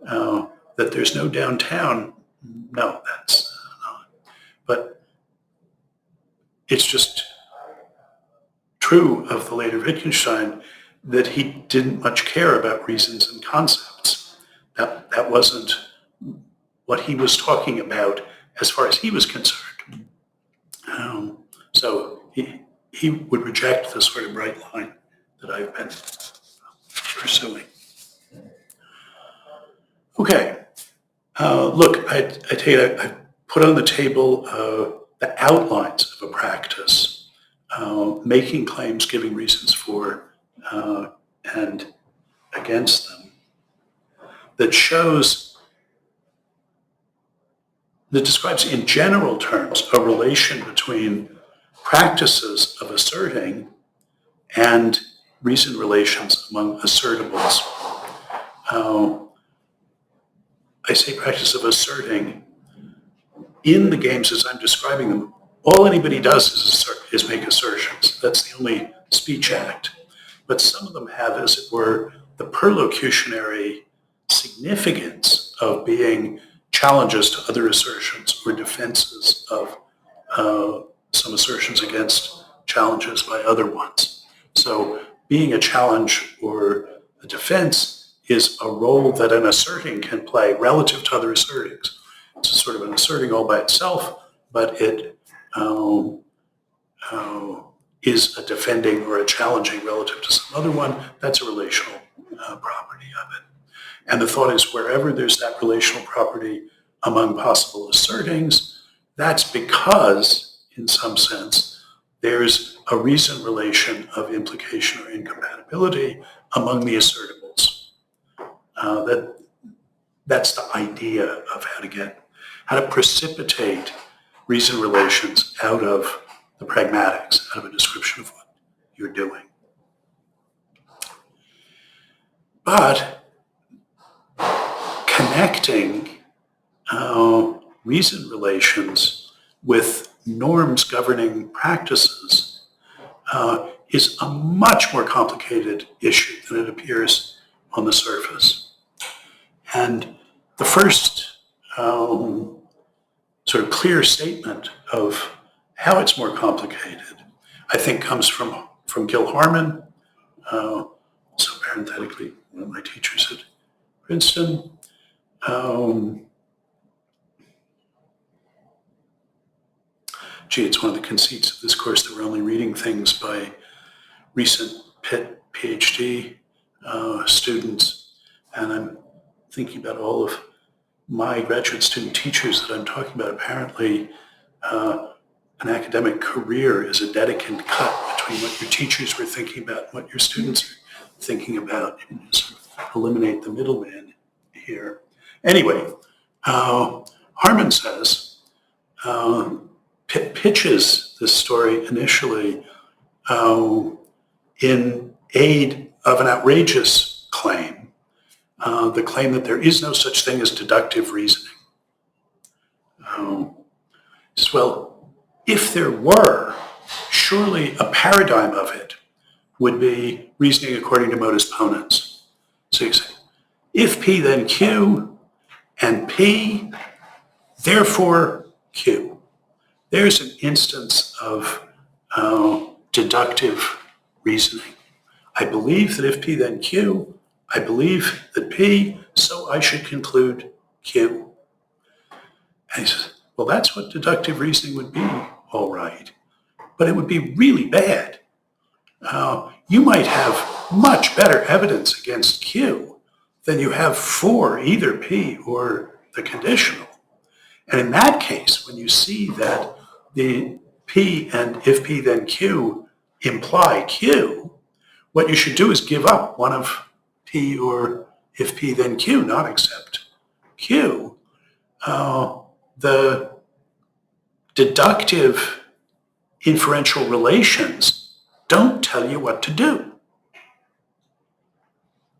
that there's no downtown. No, that's not. But it's just true of the later Wittgenstein that he didn't much care about reasons and concepts. That wasn't what he was talking about as far as he was concerned. So he would reject the sort of bright line that I've been pursuing. Okay, look, I tell you, I put on the table the outlines of a practice, making claims, giving reasons for and against them, that describes in general terms a relation between practices of asserting and reason relations among assertables. I say practice of asserting. In the games as I'm describing them, all anybody does is make assertions. That's the only speech act. But some of them have, as it were, the perlocutionary significance of being challenges to other assertions or defenses of some assertions against challenges by other ones. So being a challenge or a defense is a role that an asserting can play relative to other assertings. It's a sort of an asserting all by itself, but it is a defending or a challenging relative to some other one. That's a relational property of it. And the thought is wherever there's that relational property among possible assertings, that's because, in some sense, there's a reason relation of implication or incompatibility among the assertables. That's the idea of how to precipitate reason relations out of the pragmatics, out of a description of what you're doing. But connecting reason relations with norms governing practices is a much more complicated issue than it appears on the surface. And the first sort of clear statement of how it's more complicated, I think, comes from Gil Harman, also parenthetically one of my teachers at Princeton. It's one of the conceits of this course that we're only reading things by recent Ph.D. Students, and I'm thinking about all of my graduate student teachers that I'm talking about. Apparently, an academic career is a dedicant cut between what your teachers were thinking about and what your students are thinking about. You sort of eliminate the middleman here. Anyway, Harman says, pitches this story initially in aid of an outrageous claim, the claim that there is no such thing as deductive reasoning. Well, if there were, surely a paradigm of it would be reasoning according to modus ponens. So you say, if P then Q, and P, therefore Q. There's an instance of deductive reasoning. I believe that if P then Q, I believe that P, so I should conclude Q. And he says, well, that's what deductive reasoning would be, all right, but it would be really bad. You might have much better evidence against Q than you have for either P or the conditional. And in that case, when you see that the P and if P then Q imply Q, what you should do is give up one of P or if P then Q, not accept Q. The deductive inferential relations don't tell you what to do.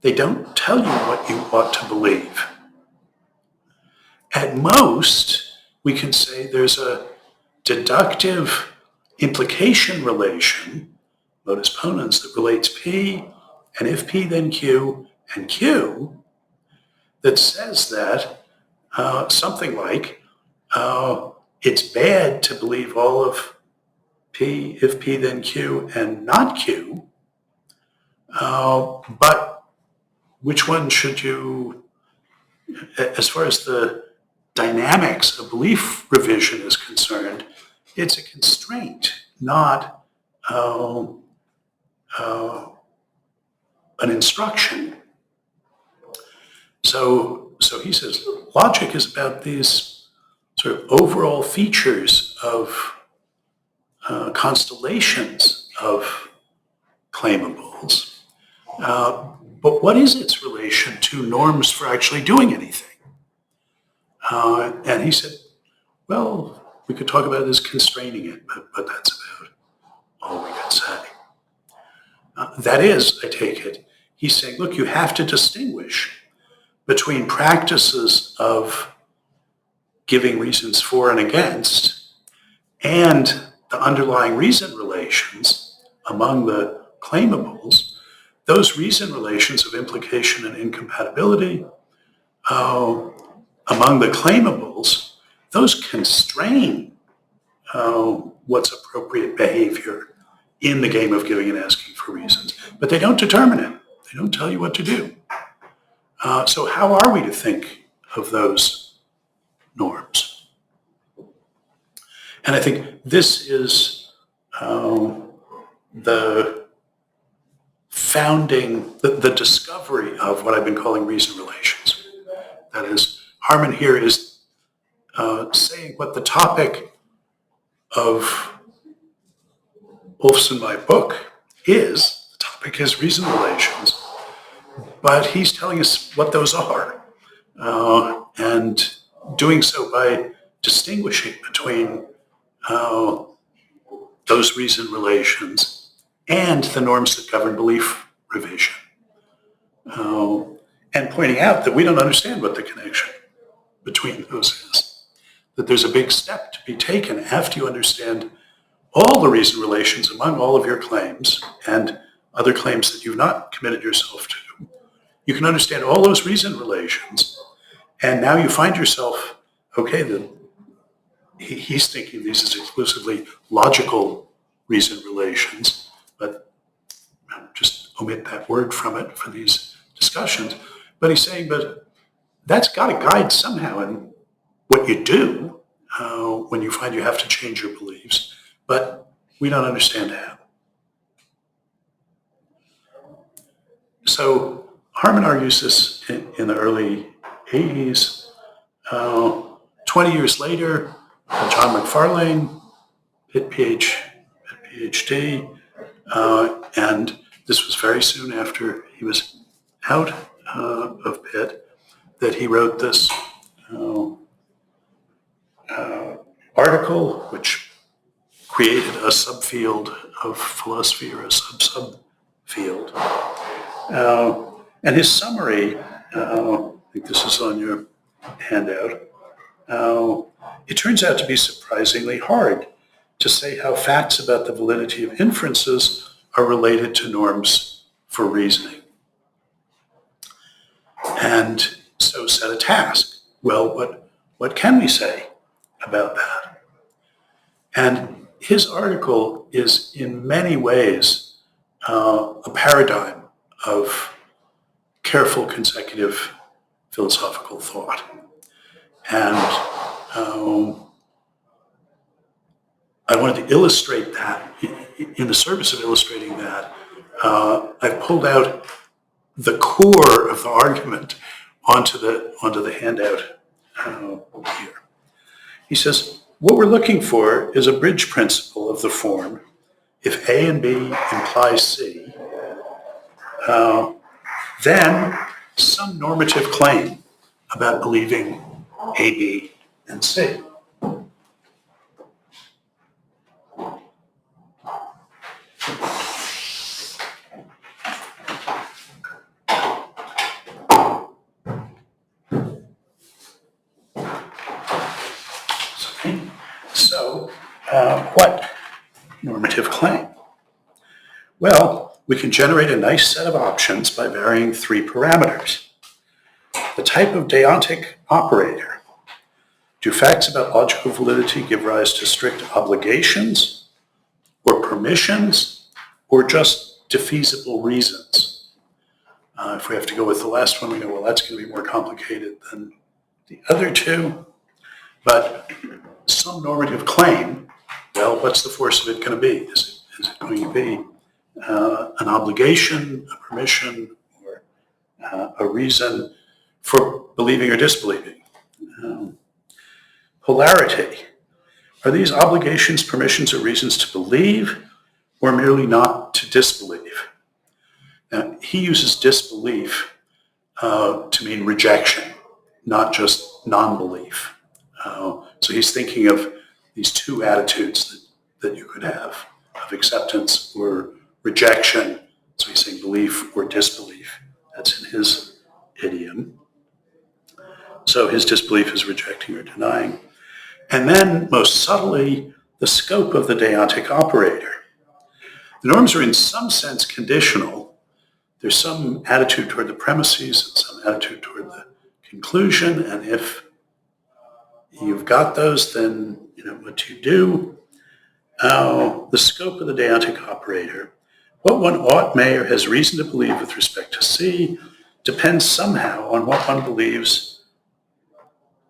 They don't tell you what you ought to believe. At most, we can say there's a deductive implication relation, modus ponens, that relates P and if P then Q and Q, that says that something like it's bad to believe all of P, if P then Q and not Q, but which one should you, as far as the dynamics of belief revision is concerned, it's a constraint, not an instruction. So he says, logic is about these sort of overall features of constellations of claimables. But what is its relation to norms for actually doing anything? And he said, well, we could talk about it as constraining it, but that's about all we could say. That is, I take it, he's saying, look, you have to distinguish between practices of giving reasons for and against and the underlying reason relations among the claimables, those reason relations of implication and incompatibility among the claimables, those constrain what's appropriate behavior in the game of giving and asking for reasons, but they don't determine it. They don't tell you what to do. So how are we to think of those norms? And I think this is the founding, the discovery of what I've been calling reason relations. That is, Harman here is saying what the topic of Wolf's and my book is. The topic is reason relations, but he's telling us what those are, and doing so by distinguishing between those reason relations and the norms that govern belief revision, and pointing out that we don't understand what the connection between those is, that there's a big step to be taken after you understand all the reason relations among all of your claims and other claims that you've not committed yourself to. You can understand all those reason relations, and now you find yourself, okay, he's thinking these as exclusively logical reason relations, but just omit that word from it for these discussions. But he's saying, but that's got to guide somehow in what you do when you find you have to change your beliefs, but we don't understand how. So Harman argues this in the early 80s. 20 years later, John McFarlane, Ph.D., and this was very soon after he was out of Pitt, that he wrote this article, which created a subfield of philosophy, or a sub-subfield. And his summary, I think this is on your handout, it turns out to be surprisingly hard to say how facts about the validity of inferences are related to norms for reasoning. And so set a task. Well, what can we say about that? And his article is in many ways a paradigm of careful consecutive philosophical thought. And I wanted to illustrate that. In the service of illustrating that, I've pulled out the core of the argument onto the handout here. He says, what we're looking for is a bridge principle of the form. If A and B imply C, then some normative claim about believing A, B, and C. So, what normative claim? Well, we can generate a nice set of options by varying three parameters. The type of Deontic operator. Do facts about logical validity give rise to strict obligations or permissions or just defeasible reasons? If we have to go with the last one, we go, well, that's going to be more complicated than the other two. But some normative claim, well, what's the force of it going to be? Is it going to be an obligation, a permission, or a reason for believing or disbelieving? Polarity. Are these obligations, permissions, or reasons to believe or merely not to disbelieve? Now, he uses disbelief to mean rejection, not just non-belief. So he's thinking of these two attitudes that you could have, of acceptance or rejection, So he's saying belief or disbelief. That's in his idiom. So his disbelief is rejecting or denying. And then, most subtly, the scope of the deontic operator. The norms are in some sense conditional. There's some attitude toward the premises and some attitude toward the conclusion. And if you've got those, then you know what you do. The scope of the deontic operator. What one ought, may, or has reason to believe with respect to C depends somehow on what one believes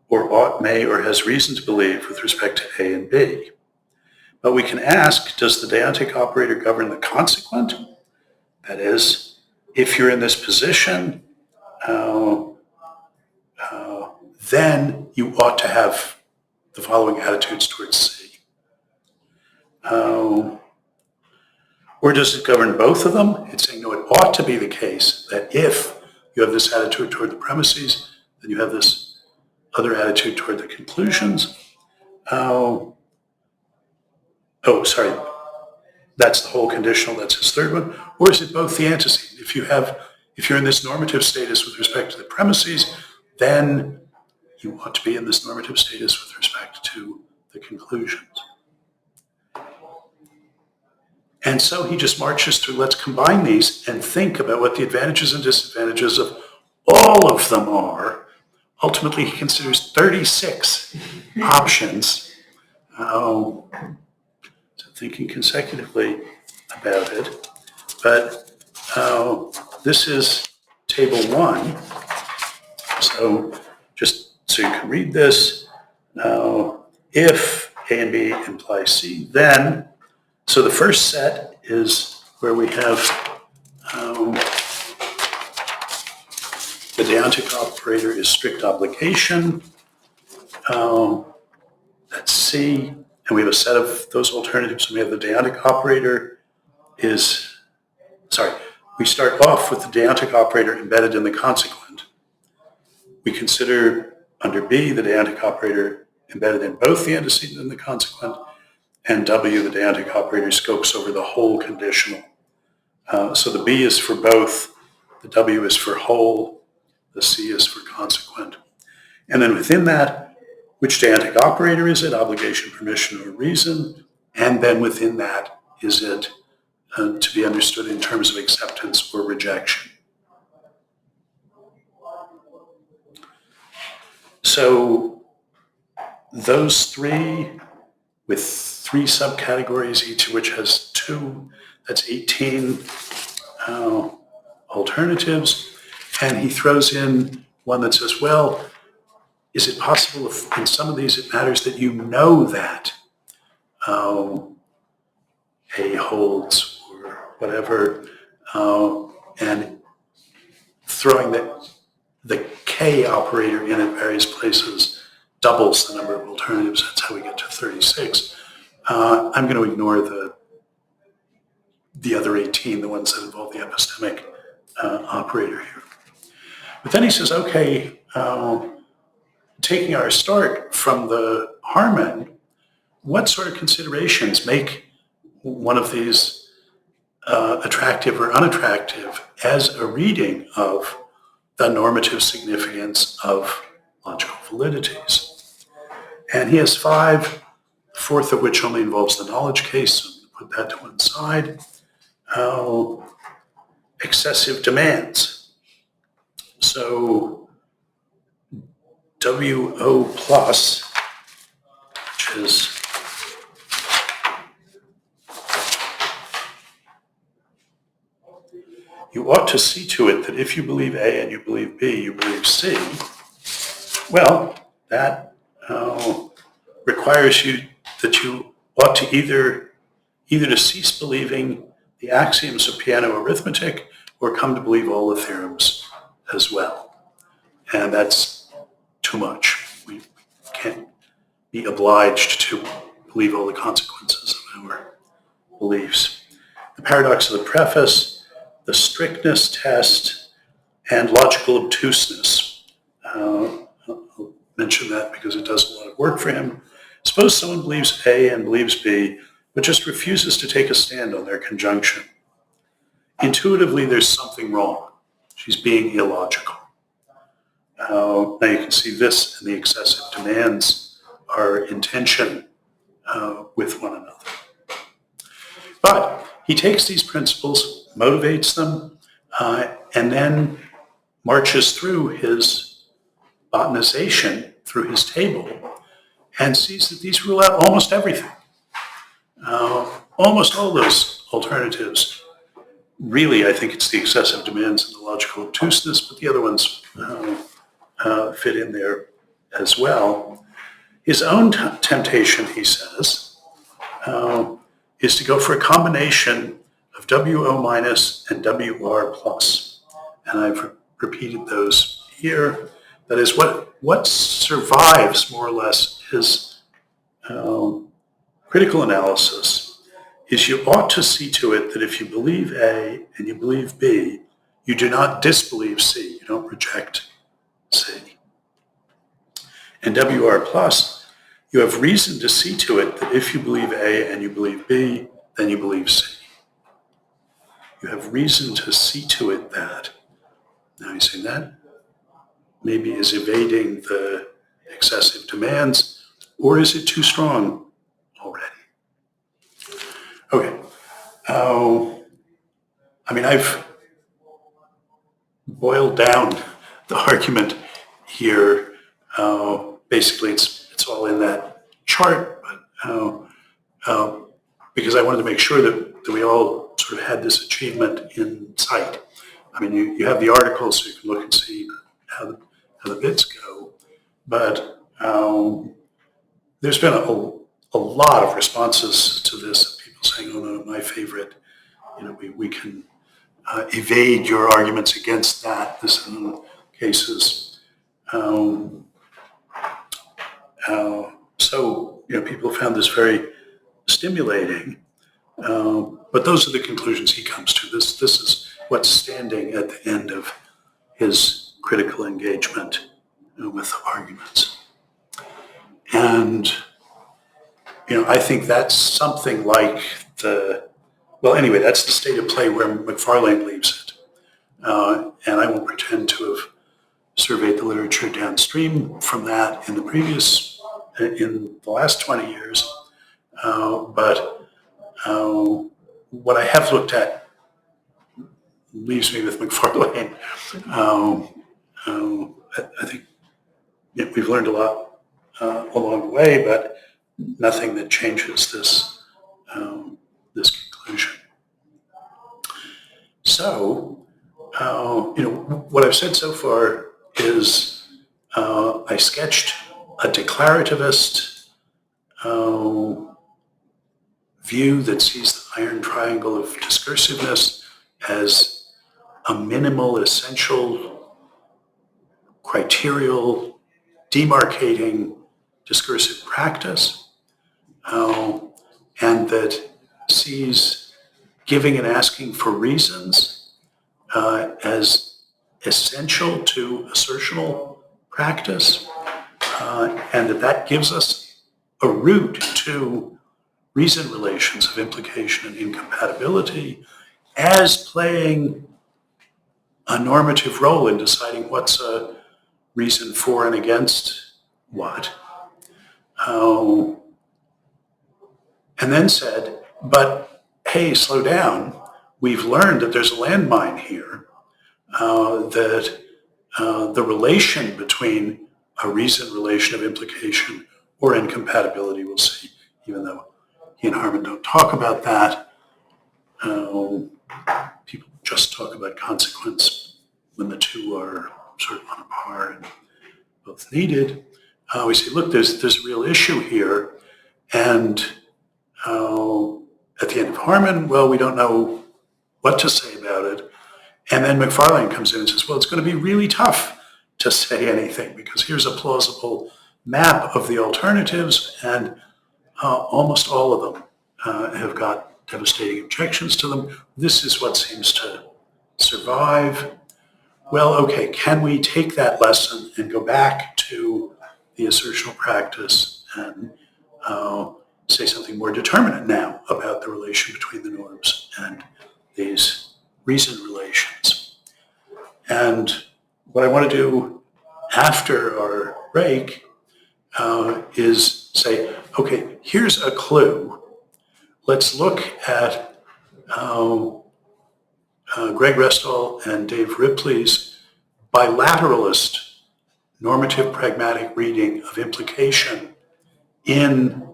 or ought, may, or has reason to believe with respect to A and B. But we can ask, does the deontic operator govern the consequent? That is, if you're in this position, then you ought to have the following attitudes towards C. Or does it govern both of them? It's saying, no, it ought to be the case that if you have this attitude toward the premises, then you have this other attitude toward the conclusions. That's the whole conditional, that's his third one. Or is it both the antecedent? If you're in this normative status with respect to the premises, then you ought to be in this normative status with respect to the conclusions. And so he just marches through, let's combine these and think about what the advantages and disadvantages of all of them are. Ultimately, he considers 36 options. So thinking consecutively about it. But this is table 1. So just so you can read this, if A and B imply C, then, so the first set is where we have the deontic operator is strict obligation. That's C. And we have a set of those alternatives. And we have the deontic operator we start off with the deontic operator embedded in the consequent. We consider under B the deontic operator embedded in both the antecedent and the consequent. And W, the deontic operator, scopes over the whole conditional. So the B is for both, the W is for whole, the C is for consequent. And then within that, which deontic operator is it? Obligation, permission, or reason. And then within that, is it to be understood in terms of acceptance or rejection? So those three, with 3 subcategories, each of which has 2, that's 18 alternatives. And he throws in one that says, well, is it possible if in some of these it matters that you know that A holds or whatever, and throwing the K operator in at various places doubles the number of alternatives. That's how we get to 36. I'm going to ignore the other 18, the ones that involve the epistemic operator here. But then he says, okay, taking our start from the Harman, what sort of considerations make one of these attractive or unattractive as a reading of the normative significance of logical validities? And he has 5, the fourth of which only involves the knowledge case, so I'm going to put that to one side. Excessive demands. So WO plus, which is you ought to see to it that if you believe A and you believe B, you believe C. Well, that requires you that you ought to either to cease believing the axioms of piano arithmetic or come to believe all the theorems as well. And that's too much. We can't be obliged to believe all the consequences of our beliefs. The paradox of the preface, the strictness test, and logical obtuseness. I'll mention that because it does a lot of work for him. Suppose someone believes A and believes B, but just refuses to take a stand on their conjunction. intuitively there's something wrong. She's being illogical. Now you can see this and the excessive demands are in tension with one another. But he takes these principles, motivates them, and then marches through his botanization, through his table, and sees that these rule out almost everything. Almost all those alternatives. Really, I think it's the excessive demands and the logical obtuseness, but the other ones fit in there as well. His own temptation, he says, is to go for a combination of WO minus and WR plus. And I've repeated those here. That is what survives more or less his critical analysis is you ought to see to it that if you believe A and you believe B, you do not disbelieve C. You don't reject C. And WR plus, you have reason to see to it that if you believe A and you believe B, then you believe C. You have reason to see to it that. Now you see that maybe is evading the excessive demands, or is it too strong already? Okay. I've boiled down the argument here. Basically, it's all in that chart, but because I wanted to make sure that we all sort of had this achievement in sight. You have the article, so you can look and see how the bits go, but there's been a lot of responses to this. People saying, "Oh no, my favorite. We can evade your arguments against that." This in cases. So people found this very stimulating. But those are the conclusions he comes to. This is what's standing at the end of his critical engagement with arguments. And I think that's something like that's the state of play where Macfarlane leaves it. And I won't pretend to have surveyed the literature downstream from that in the last 20 years. But what I have looked at leaves me with Macfarlane. I think we've learned a lot along the way, but nothing that changes this conclusion. So, what I've said so far is I sketched a declarativist view that sees the iron triangle of discursiveness as a minimal, essential, criterial, demarcating discursive practice, and that sees giving and asking for reasons as essential to assertional practice, and that gives us a route to reason relations of implication and incompatibility as playing a normative role in deciding what's a reason for and against what. And then said, but hey, slow down. We've learned that there's a landmine here, that the relation between a reason relation of implication or incompatibility, we'll see, even though he and Harman don't talk about that. People just talk about consequence when the two are sort of on a par and both needed. We say, look, there's a real issue here. And at the end of Harman, well, we don't know what to say about it. And then Macfarlane comes in and says, well, it's going to be really tough to say anything because here's a plausible map of the alternatives, and almost all of them have got devastating objections to them. This is what seems to survive. Well, okay, can we take that lesson and go back to the assertional practice and say something more determinate now about the relation between the norms and these reason relations. And what I want to do after our break is say, okay, here's a clue. Let's look at Greg Restall and Dave Ripley's bilateralist normative pragmatic reading of implication in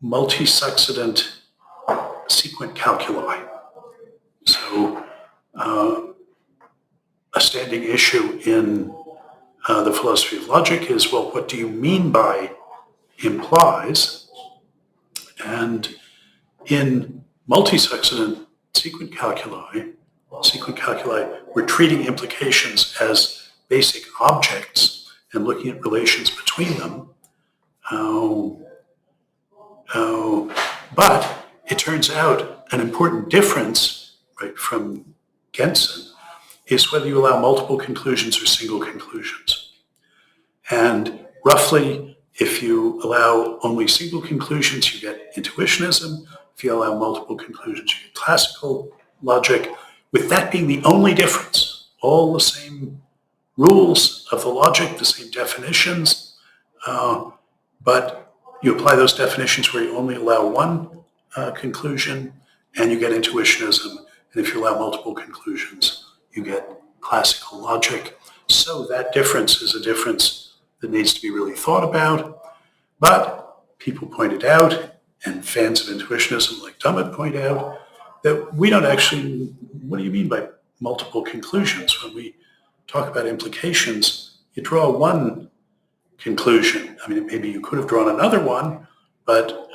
multi-succedent sequent calculi. So a standing issue in the philosophy of logic is, well, what do you mean by implies? And in multi-succedent sequent calculi, we're treating implications as basic objects and looking at relations between them. But it turns out an important difference, right, from Gensen is whether you allow multiple conclusions or single conclusions. And roughly, if you allow only single conclusions, you get intuitionism. If you allow multiple conclusions, you get classical logic, with that being the only difference. All the same rules of the logic, the same definitions, but you apply those definitions where you only allow one conclusion, and you get intuitionism. And if you allow multiple conclusions, you get classical logic. So that difference is a difference that needs to be really thought about. But people pointed out, and fans of intuitionism like Dummett point out, that we don't actually, what do you mean by multiple conclusions? When we talk about implications, you draw one conclusion. I mean, maybe you could have drawn another one, but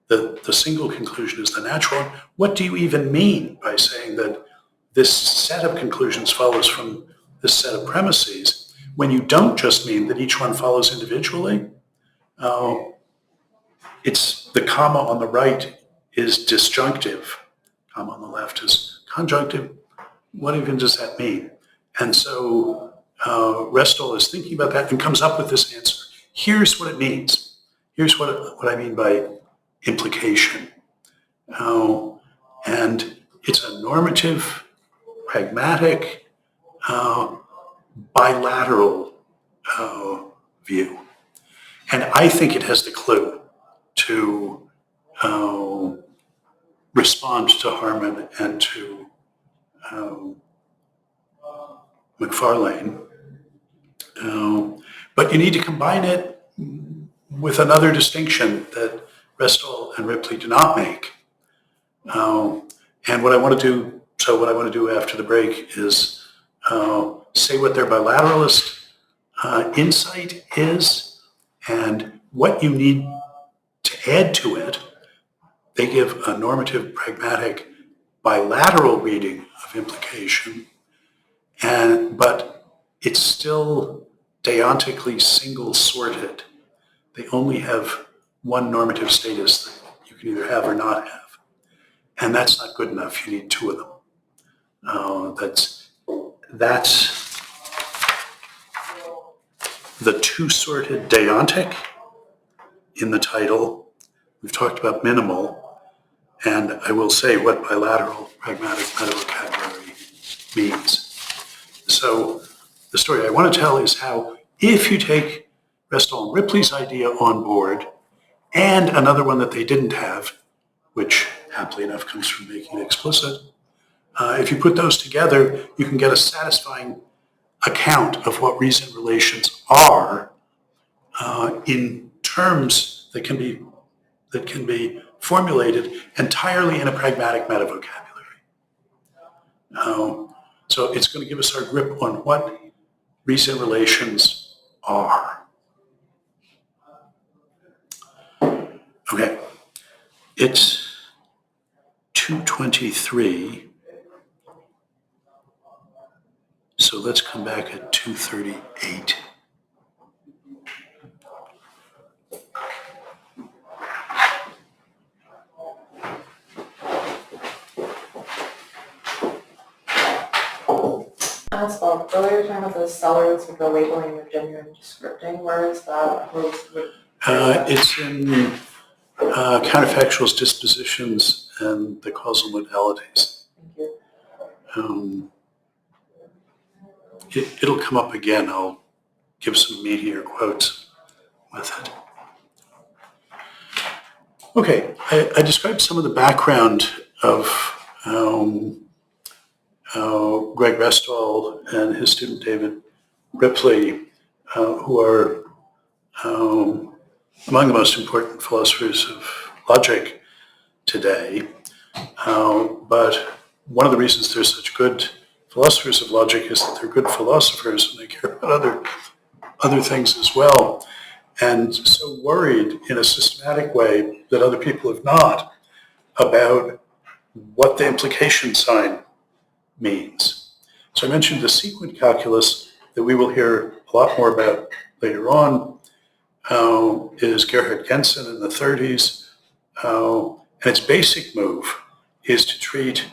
the single conclusion is the natural one. What do you even mean by saying that this set of conclusions follows from this set of premises when you don't just mean that each one follows individually? It's the comma on the right is disjunctive, comma on the left is conjunctive. What even does that mean? And so Restall is thinking about that and comes up with this answer. Here's what it means. Here's what I mean by implication. And it's a normative, pragmatic, bilateral view. And I think it has the clue to respond to Harman and to McFarlane. But you need to combine it with another distinction that Restall and Ripley do not make. And what I want to do after the break is say what their bilateralist insight is and what you need to add to it. They give a normative, pragmatic, bilateral reading of implication, but it's still deontically single-sorted. They only have one normative status that you can either have or not have. And that's not good enough. You need two of them. That's the two-sorted deontic in the title. We've talked about minimal, and I will say what bilateral pragmatic metavocabulary means. So the story I want to tell is how if you take Restall and Ripley's idea on board and another one that they didn't have, which happily enough comes from making it explicit, if you put those together, you can get a satisfying account of what reason relations are in terms that can be formulated entirely in a pragmatic metavocabulary. So it's going to give us our grip on what reason relations are. Okay, it's 2:23. So let's come back at 2:38. Bob, earlier you were talking about the sellers with the labeling of genuine descripting. Where is that? It's in counterfactuals, dispositions, and the causal modalities. Thank you. It'll come up again. I'll give some meatier quotes with it. Okay, I described some of the background of Greg Restall and his student David Ripley, who are among the most important philosophers of logic today. But one of the reasons they're such good philosophers of logic is that they're good philosophers and they care about other things as well. And so worried in a systematic way that other people have not about what the implication sign means. So I mentioned the sequent calculus that we will hear a lot more about later on is Gerhard Gensen in the 30s. And its basic move is to treat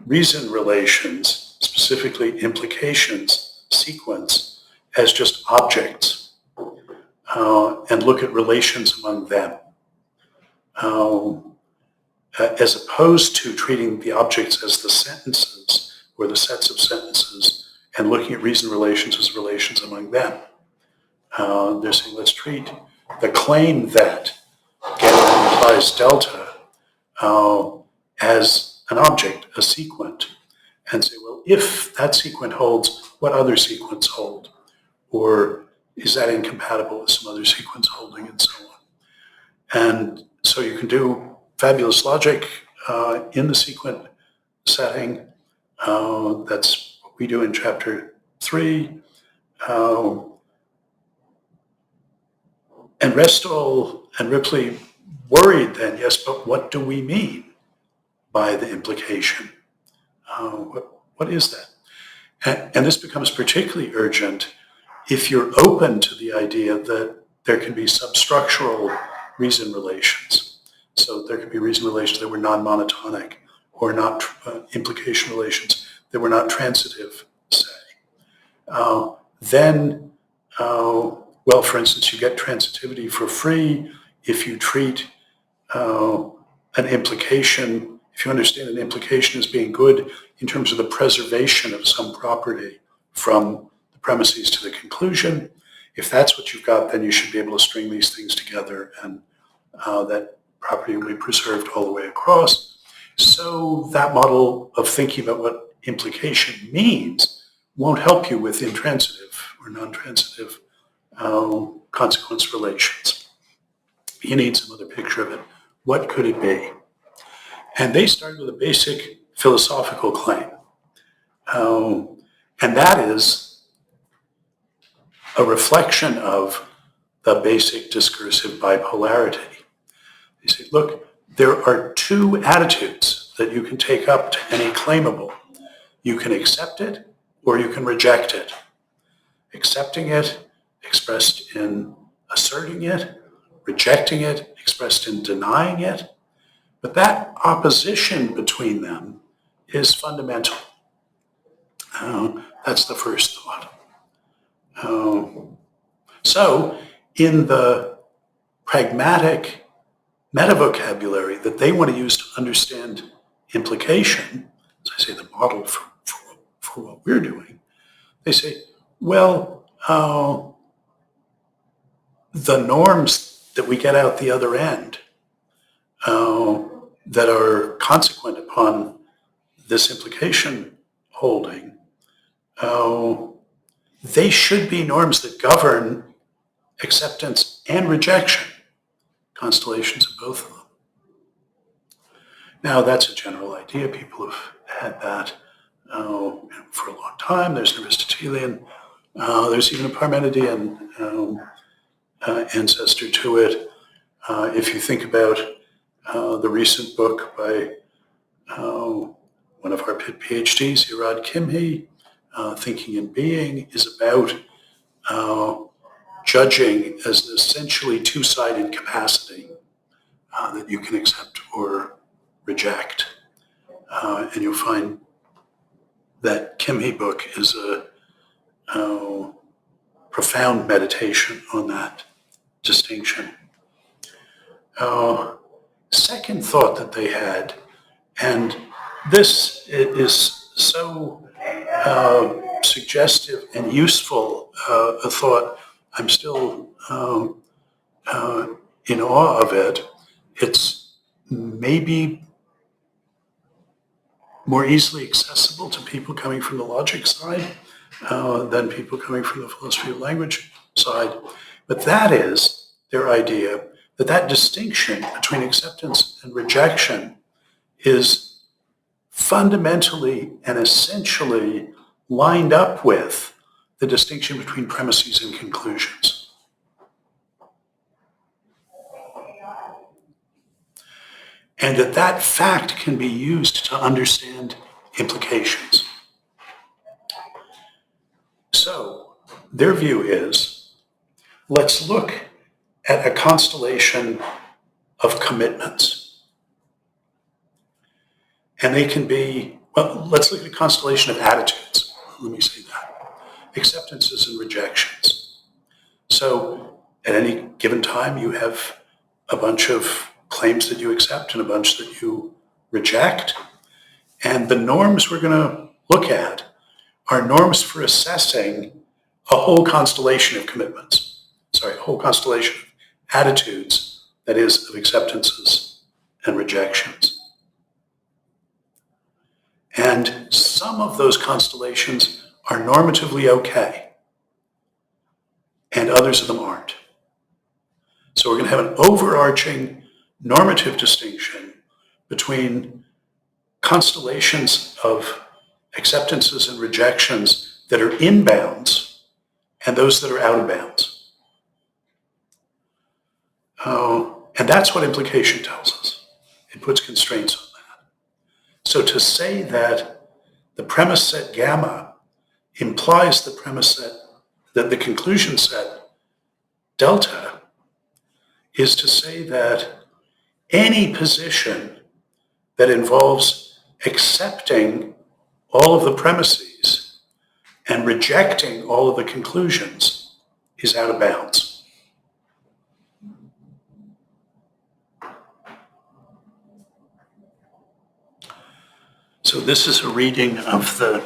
reason relations, specifically implications, sequence, as just objects. And look at relations among them, as opposed to treating the objects as the sentences or the sets of sentences and looking at reason relations as relations among them. They're saying, let's treat the claim that gamma implies delta as an object, a sequent, and say, well, if that sequent holds, what other sequence hold? Or is that incompatible with some other sequence holding, and so on? And so you can do fabulous logic in the sequent setting. That's what we do in chapter 3. And Restall and Ripley worried then, yes, but what do we mean by the implication? What is that? And this becomes particularly urgent if you're open to the idea that there can be substructural reason relations. So there can be reason relations that were non-monotonic or not implication relations that were not transitive, say. Well, for instance, you get transitivity for free if you treat an implication, if you understand an implication as being good in terms of the preservation of some property from the premises to the conclusion. If that's what you've got, then you should be able to string these things together and that property will be preserved all the way across. So that model of thinking about what implication means won't help you with intransitive or non-transitive consequence relations. You need some other picture of it. What could it be? And they started with a basic philosophical claim. And that is a reflection of the basic discursive bipolarity. They say, look, there are two attitudes that you can take up to any claimable. You can accept it or you can reject it. Accepting it expressed in asserting it, rejecting it expressed in denying it. But that opposition between them is fundamental. That's the first thought. So in the pragmatic metavocabulary that they want to use to understand implication, as I say, the model for what we're doing, they say, well, the norms that we get out the other end that are consequent upon this implication holding, they should be norms that govern acceptance and rejection, constellations of both of them. Now, that's a general idea. People have had that for a long time. There's an Aristotelian, there's even a Parmenidean ancestor to it. If you think about the recent book by one of our Ph.D.s, Irad Kimhi, Thinking and Being, is about judging as an essentially two-sided capacity that you can accept or reject. And you'll find that Kimhi book is a profound meditation on that distinction. Second thought that they had, and this is so suggestive and useful a thought, I'm still in awe of it. It's maybe more easily accessible to people coming from the logic side than people coming from the philosophy of language side. But that is their idea, that distinction between acceptance and rejection is fundamentally and essentially lined up with the distinction between premises and conclusions. And that fact can be used to understand implications. So their view is, let's look at a constellation of commitments. And they can be, well, let's look at a constellation of attitudes. Let me say that. Acceptances and rejections. So at any given time, you have a bunch of claims that you accept and a bunch that you reject. And the norms we're going to look at are norms for assessing a whole constellation of commitments. Sorry, a whole constellation of attitudes, that is, of acceptances and rejections. And some of those constellations are normatively okay, and others of them aren't. So we're going to have an overarching normative distinction between constellations of acceptances and rejections that are in bounds and those that are out of bounds. And that's what implication tells us. It puts constraints on that. So to say that the premise set gamma implies the premise set, that the conclusion set delta, is to say that any position that involves accepting all of the premises and rejecting all of the conclusions is out of bounds. So this is a reading of the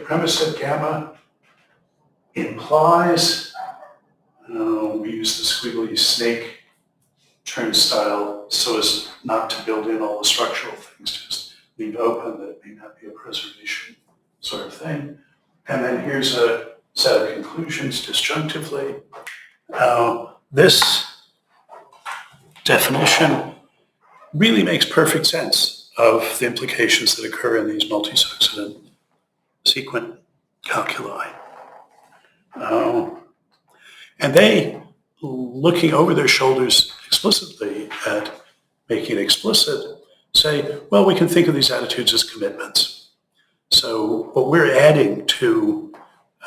premise set gamma implies, we use the squiggly snake turnstile so as not to build in all the structural things, just leave open that it may not be a preservation sort of thing. And then here's a set of conclusions disjunctively. This definition really makes perfect sense of the implications that occur in these multi-succedent sequent calculi. And they, looking over their shoulders explicitly at making it explicit, say, well, we can think of these attitudes as commitments. So what we're adding to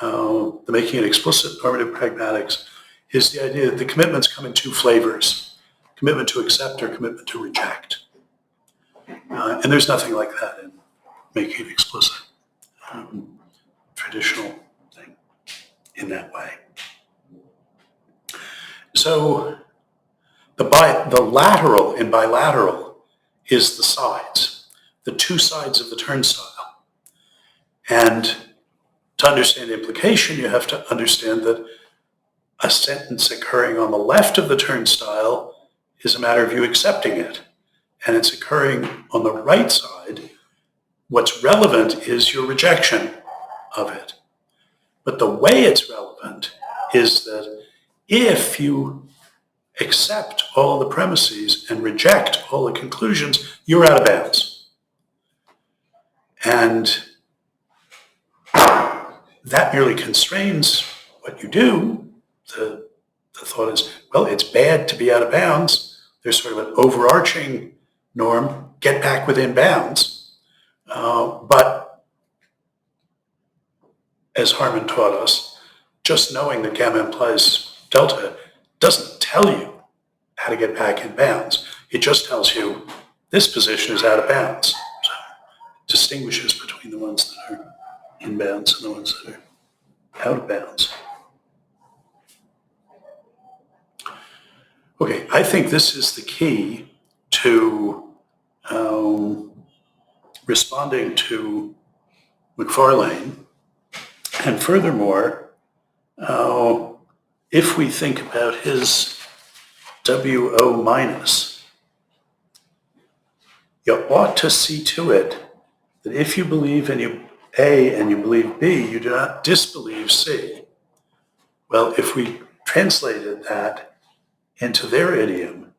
the making it explicit normative pragmatics is the idea that the commitments come in two flavors: commitment to accept or commitment to reject. And there's nothing like that in making it explicit. Traditional thing in that way. So the lateral in bilateral is the sides, the two sides of the turnstile. And to understand implication, you have to understand that a sentence occurring on the left of the turnstile is a matter of you accepting it. And it's occurring on the right side. What's relevant is your rejection of it. But the way it's relevant is that if you accept all the premises and reject all the conclusions, you're out of bounds. And that merely constrains what you do. The thought is, well, it's bad to be out of bounds. There's sort of an overarching norm, get back within bounds. But as Harman taught us, just knowing that gamma implies delta doesn't tell you how to get back in bounds. It just tells you this position is out of bounds. So distinguishes between the ones that are in bounds and the ones that are out of bounds. Okay, I think this is the key to responding to Macfarlane. And furthermore, if we think about his WO minus, you ought to see to it that if you believe in A and you believe B, you do not disbelieve C. Well, if we translated that into their idiom,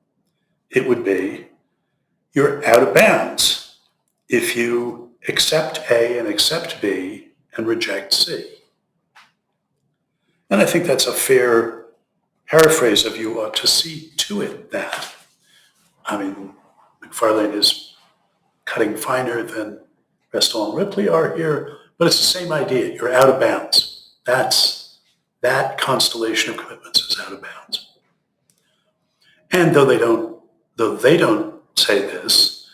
it would be, you're out of bounds if you accept A and accept B and reject C. And I think that's a fair paraphrase of you ought to see to it that. I mean, Macfarlane is cutting finer than Restall and Ripley are here, but it's the same idea. You're out of bounds. That constellation of commitments is out of bounds. And though they don't say this,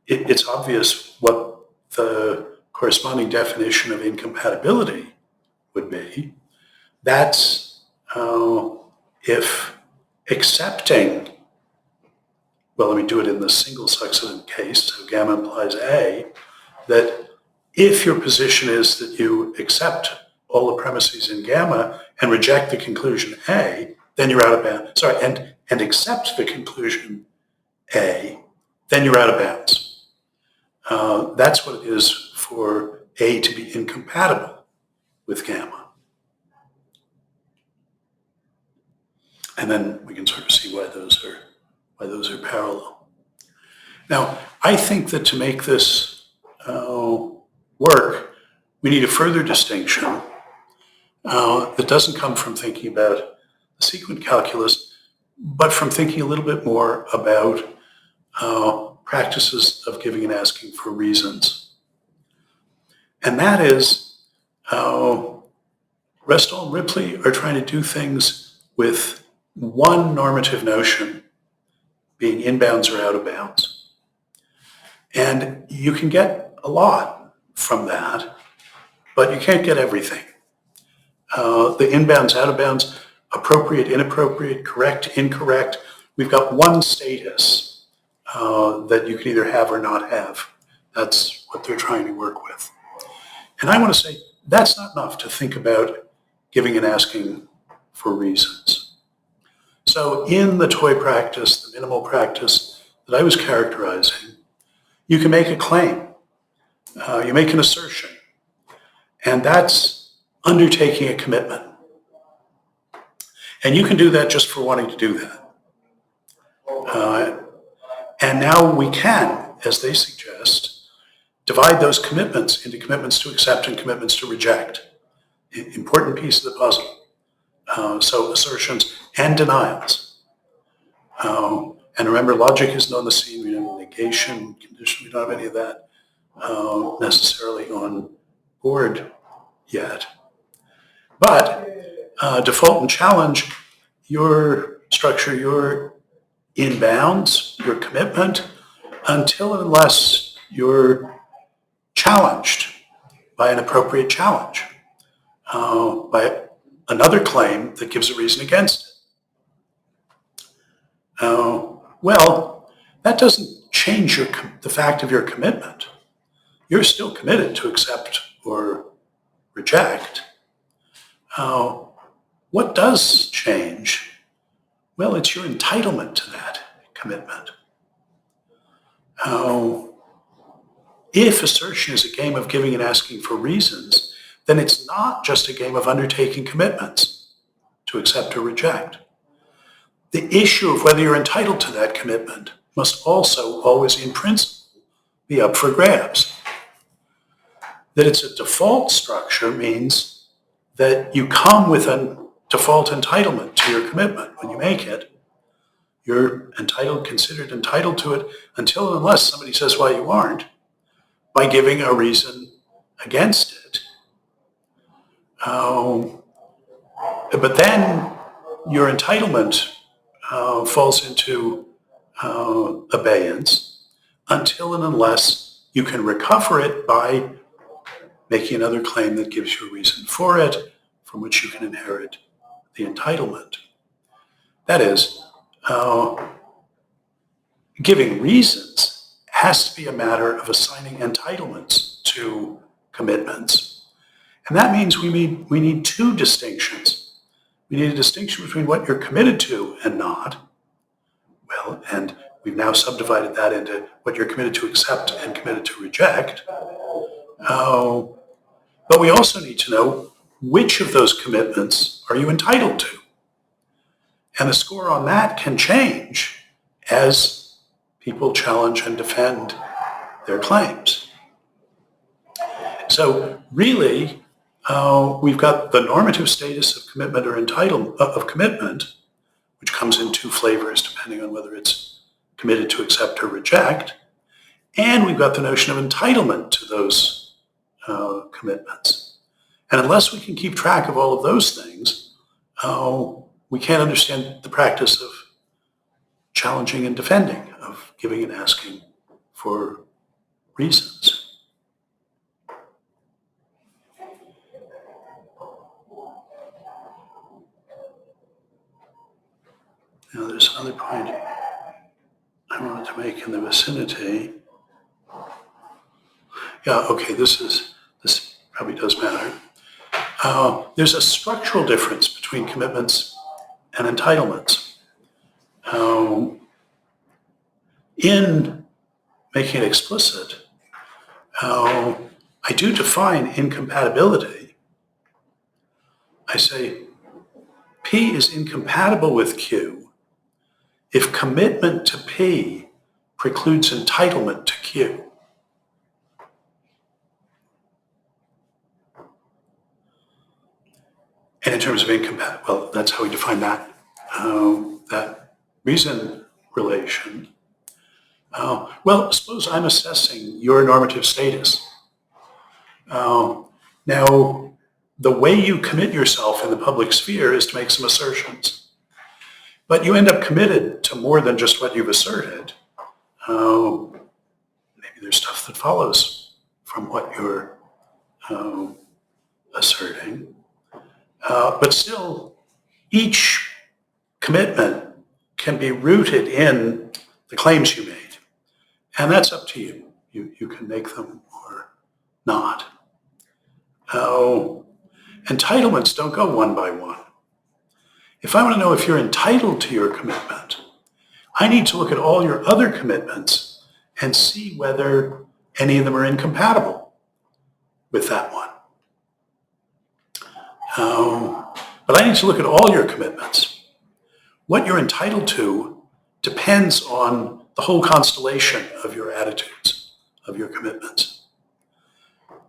it's obvious what the corresponding definition of incompatibility would be. That's if accepting, well, let me do it in the single succedent case, so gamma implies A, that if your position is that you accept all the premises in gamma and reject the conclusion A, then you're out of bounds. Sorry, and accept the conclusion A, then you're out of bounds. That's what it is for A to be incompatible with gamma. And then we can sort of see why those are parallel. Now, I think that to make this work, we need a further distinction that doesn't come from thinking about the sequent calculus, but from thinking a little bit more about practices of giving and asking for reasons. And that is, Restall and Ripley are trying to do things with one normative notion, being in bounds or out of bounds. And you can get a lot from that, but you can't get everything. The in-bounds, out-of-bounds, appropriate, inappropriate, correct, incorrect. We've got one status that you can either have or not have. That's what they're trying to work with. And I want to say that's not enough to think about giving and asking for reasons. So in the toy practice, the minimal practice that I was characterizing, you can make a claim. You make an assertion. And that's undertaking a commitment. And you can do that just for wanting to do that. And now we can, as they suggest, divide those commitments into commitments to accept and commitments to reject. Important piece of the puzzle. So assertions and denials. And remember, logic isn't on the scene. We don't have negation, condition. We don't have any of that necessarily on board yet. But default and challenge, your structure, your in bounds, your commitment, until and unless you're challenged by an appropriate challenge, by another claim that gives a reason against it. Well, that doesn't change the fact of your commitment. You're still committed to accept or reject. What does change? Well, it's your entitlement to that commitment. If assertion is a game of giving and asking for reasons, then it's not just a game of undertaking commitments to accept or reject. The issue of whether you're entitled to that commitment must also always, in principle, be up for grabs. That it's a default structure means that you come with a default entitlement to your commitment when you make it. You're considered entitled to it until and unless somebody says why you aren't, by giving a reason against it. But then your entitlement falls into abeyance until and unless You can recover it by making another claim that gives you a reason for it, from which you can inherit the entitlement. That is, giving reasons has to be a matter of assigning entitlements to commitments. And that means we need two distinctions. We need a distinction between what you're committed to and not. Well, and we've now subdivided that into what you're committed to accept and committed to reject. But we also need to know which of those commitments are you entitled to. And the score on that can change as people challenge and defend their claims. So really, we've got the normative status of commitment or entitlement of commitment, which comes in two flavors depending on whether it's committed to accept or reject. And we've got the notion of entitlement to those commitments. And unless we can keep track of all of those things, we can't understand the practice of challenging and defending, of giving and asking for reasons. Now there's another point I wanted to make in the vicinity. Yeah, okay, this probably does matter. There's a structural difference between commitments and entitlements. In making it explicit, I do define incompatibility. I say P is incompatible with Q if commitment to P precludes entitlement to Q. And in terms of incompatible, well, that's how we define that, that reason relation. Well, suppose I'm assessing your normative status. Now, the way you commit yourself in the public sphere is to make some assertions. But you end up committed to more than just what you've asserted. Maybe there's stuff that follows from what you're asserting. But still, each commitment can be rooted in the claims you made. And that's up to you. You can make them or not. Entitlements don't go one by one. If I want to know if you're entitled to your commitment, I need to look at all your other commitments and see whether any of them are incompatible with that one. But I need to look at all your commitments. What you're entitled to depends on the whole constellation of your attitudes, of your commitments.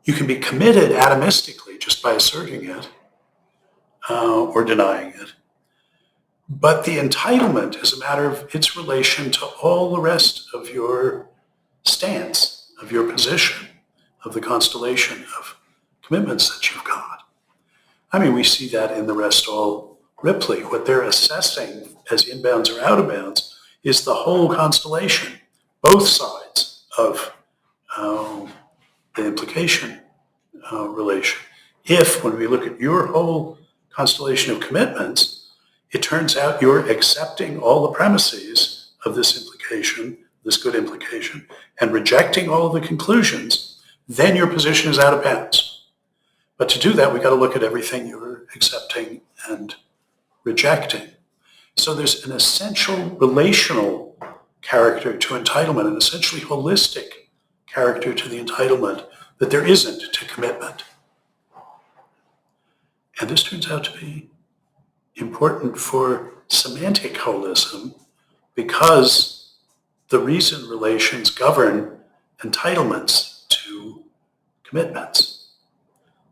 You can be committed atomistically just by asserting it or denying it. But the entitlement is a matter of its relation to all the rest of your stance, of your position, of the constellation of commitments that you've got. I mean, we see that in the rest all Ripley. What they're assessing as inbounds or out of bounds is the whole constellation, both sides of the implication relation. If, when we look at your whole constellation of commitments, it turns out you're accepting all the premises of this implication, this good implication, and rejecting all of the conclusions, then your position is out of bounds. But to do that, we got to look at everything you're accepting and rejecting. So there's an essential relational character to entitlement, an essentially holistic character to the entitlement that there isn't to commitment. And this turns out to be important for semantic holism because the reason relations govern entitlements to commitments.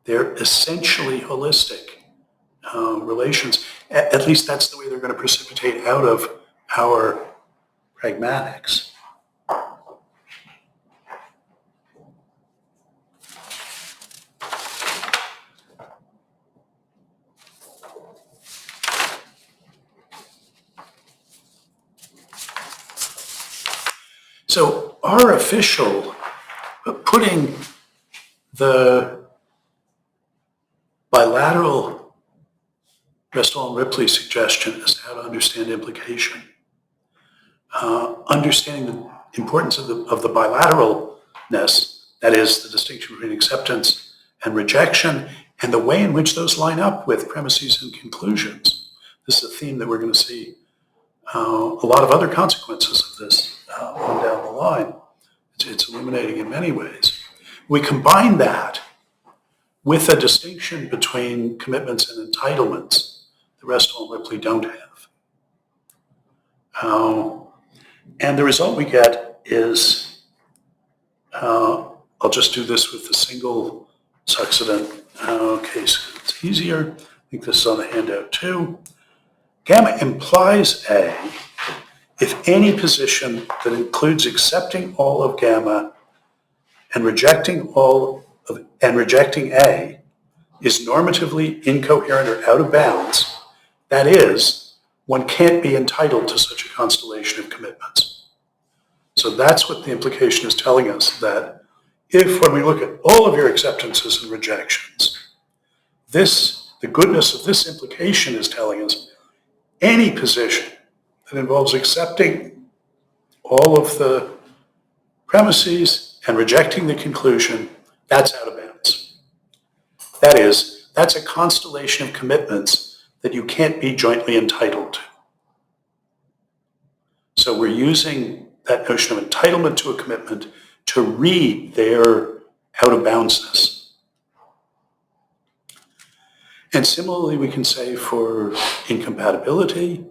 They're essentially holistic relations. At least that's the way they're going to precipitate out of our pragmatics. So our official, putting the bilateral Restall and Ripley suggestion as to how to understand implication. Understanding the importance of the bilateralness, that is, the distinction between acceptance and rejection, and the way in which those line up with premises and conclusions. This is a theme that we're going to see a lot of other consequences of this on down the line. It's illuminating in many ways. We combine that with a distinction between commitments and entitlements the Restall and Ripley don't have. And the result we get is, I'll just do this with the single succedent case. It's easier. I think this is on the handout too. Gamma implies A if any position that includes accepting all of gamma and rejecting A is normatively incoherent or out of bounds. That is, one can't be entitled to such a constellation of commitments. So that's what the implication is telling us, that if, when we look at all of your acceptances and rejections, the goodness of this implication is telling us any position that involves accepting all of the premises and rejecting the conclusion, that's out of bounds. That is, that's a constellation of commitments that you can't be jointly entitled to. So we're using that notion of entitlement to a commitment to read their out-of-boundsness. And similarly, we can say for incompatibility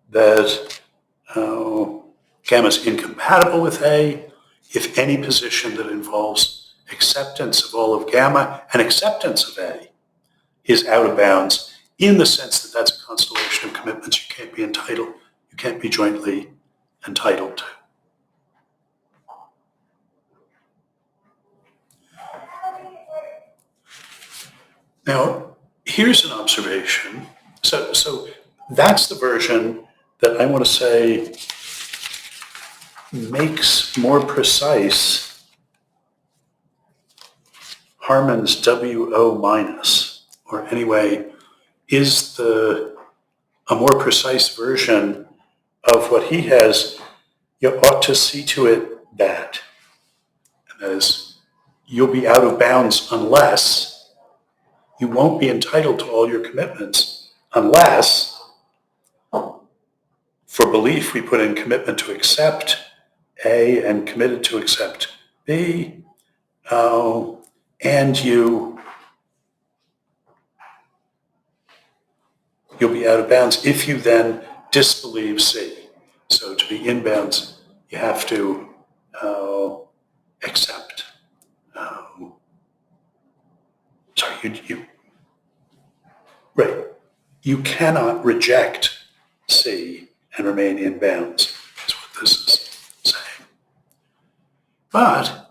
that gamma is incompatible with A if any position that involves acceptance of all of gamma and acceptance of A is out of bounds, in the sense that that's a constellation of commitments you can't be entitled, you can't be jointly entitled to. Now, here's an observation. So that's the version that I want to say makes more precise Harman's WO minus, or anyway, is a more precise version of what he has. You ought to see to it that, and that is, you'll be out of bounds unless you won't be entitled to all your commitments unless, for belief, we put in commitment to accept A and committed to accept B, and you'll be out of bounds if you then disbelieve C. So to be in bounds, you have to accept. You cannot reject C and remain in bounds, is what this is saying. But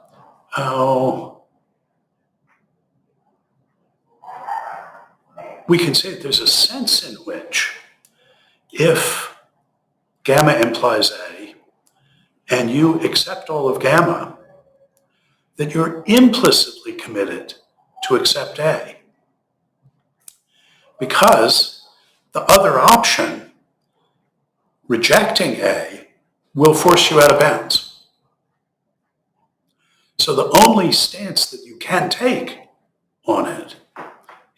we can say that there's a sense in which if gamma implies A and you accept all of gamma, that you're implicitly committed to accept A. Because the other option, rejecting A, will force you out of bounds. So the only stance that you can take on it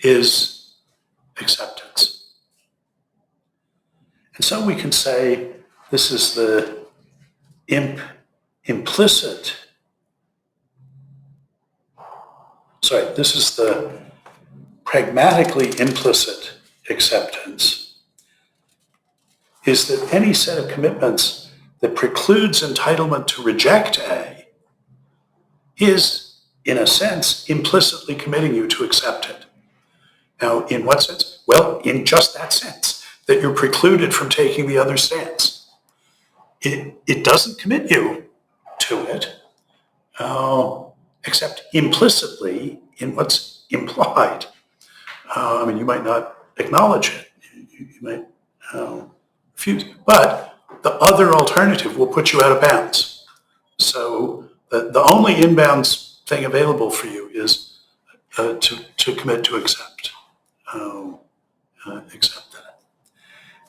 is acceptance. And so we can say this is the this is the pragmatically implicit acceptance, is that any set of commitments that precludes entitlement to reject A is, in a sense, implicitly committing you to accept it. Now, in what sense? Well, in just that sense, that you're precluded from taking the other stance. It doesn't commit you to it, except implicitly in what's implied. You might not acknowledge it. You might refuse. But the other alternative will put you out of bounds. So the only inbounds thing available for you is to commit to accept that.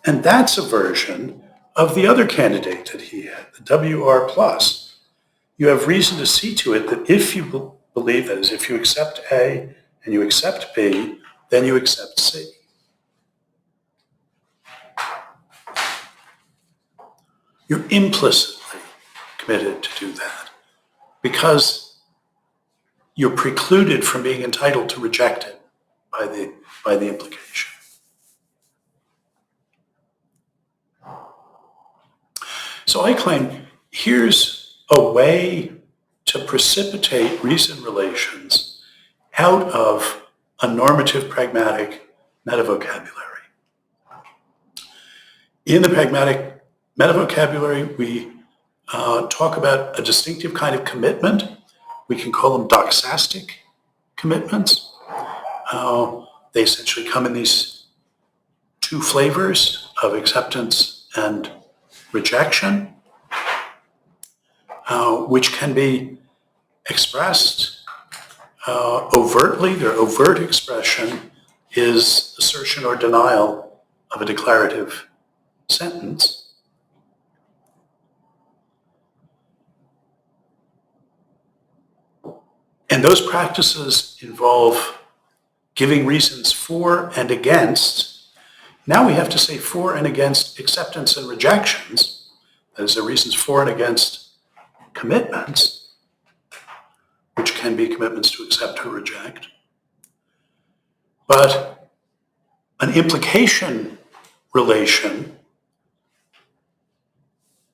And that's a version of the other candidate that he had, the WR plus. You have reason to see to it that if you believe, that is, if you accept A and you accept B, then you accept C. You're implicitly committed to do that because you're precluded from being entitled to reject it by the implication. So I claim here's a way to precipitate reason relations out of a normative pragmatic metavocabulary. In the pragmatic metavocabulary, we talk about a distinctive kind of commitment. We can call them doxastic commitments. They essentially come in these two flavors of acceptance and rejection, which can be expressed overtly. Their overt expression is assertion or denial of a declarative sentence. And those practices involve giving reasons for and against. Now we have to say for and against acceptance and rejections. That is, the reasons for and against commitments, which can be commitments to accept or reject. But an implication relation,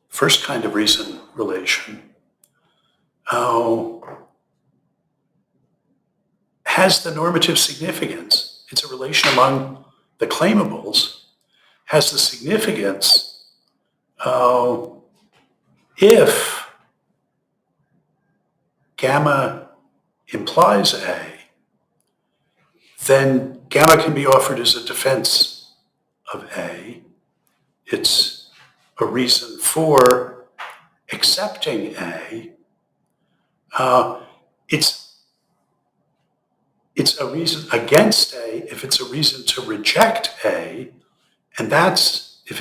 first kind of reason relation, has the normative significance. It's a relation among the claimables, has the significance if gamma implies A, then gamma can be offered as a defense of A. It's a reason for accepting A. It's a reason against A if it's a reason to reject A, and that's if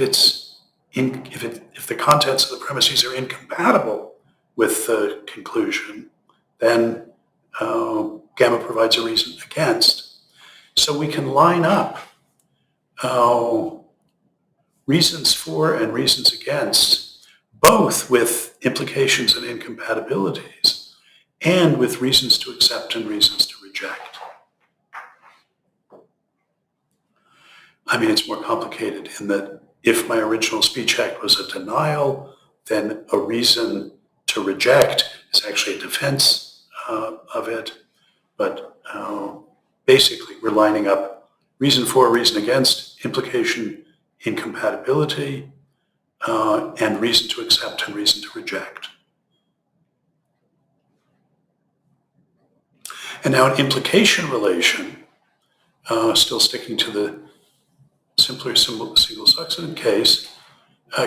the contents of the premises are incompatible with the conclusion, then gamma provides a reason against. So we can line up reasons for and reasons against, both with implications and incompatibilities, and with reasons to accept and reasons to reject. I mean, it's more complicated in that if my original speech act was a denial, then a reason to reject is actually a defense of it. But basically, we're lining up reason for, reason against, implication, incompatibility, and reason to accept and reason to reject. And now an implication relation, still sticking to the simpler single succedent case,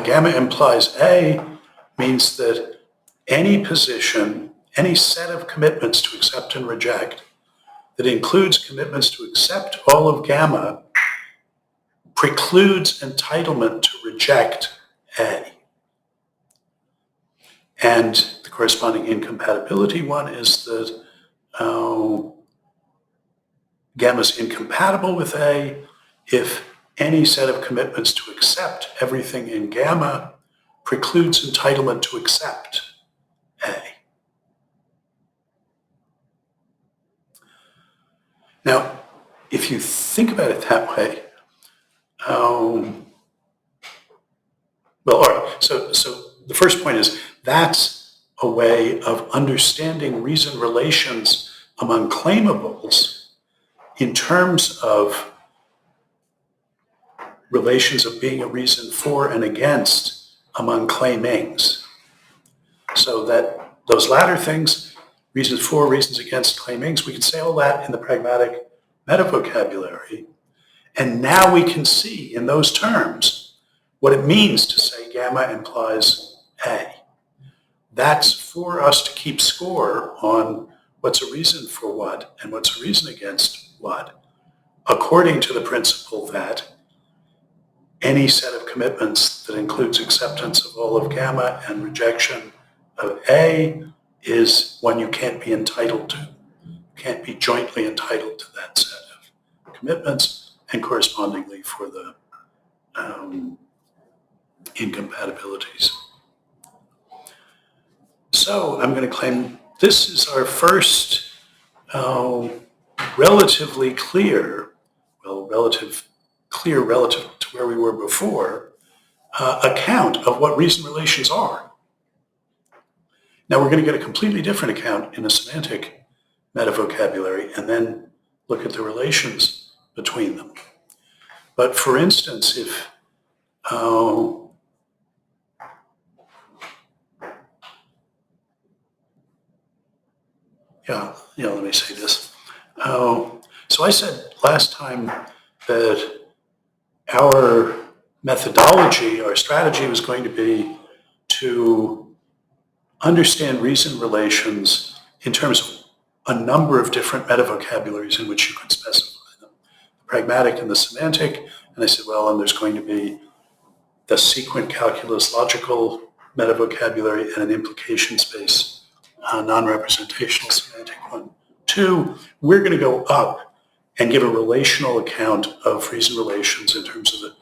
gamma implies A means that any position, any set of commitments to accept and reject that includes commitments to accept all of gamma precludes entitlement to reject A. And the corresponding incompatibility one is that gamma is incompatible with A if any set of commitments to accept everything in gamma precludes entitlement to accept A. Now, if you think about it that way, well, all right, so the first point is that's a way of understanding reason relations among claimables in terms of relations of being a reason for and against among claimings. So that those latter things, reasons for, reasons against claimings, we can say all that in the pragmatic metavocabulary. And now we can see in those terms what it means to say gamma implies A. That's for us to keep score on what's a reason for what and what's a reason against what, according to the principle that any set of commitments that includes acceptance of all of gamma and rejection of A is one you can't be entitled to. You can't be jointly entitled to that set of commitments, and correspondingly for the incompatibilities. So I'm going to claim this is our first relatively clear, relative to where we were before, account of what reason relations are. Now we're going to get a completely different account in a semantic metavocabulary and then look at the relations between them. But for instance, if let me say this. So I said last time that our methodology, our strategy was going to be to understand reason relations in terms of a number of different metavocabularies in which you could specify them. The pragmatic and the semantic, and I said, well, and there's going to be the sequent calculus logical metavocabulary and an implication space non-representational semantic one. 2, we're going to go up and give a relational account of reason relations in terms of the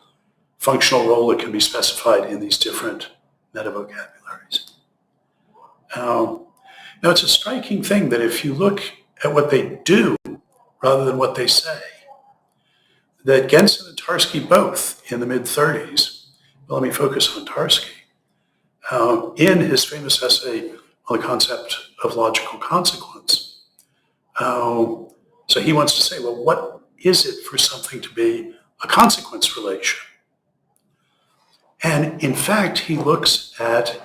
functional role that can be specified in these different metavocabularies. Now, it's a striking thing that if you look at what they do rather than what they say, that Gensen and Taraskian both in the mid-30s, well, let me focus on Taraskian, in his famous essay on the concept of logical consequence. So he wants to say, well, what is it for something to be a consequence relation? And in fact, he looks at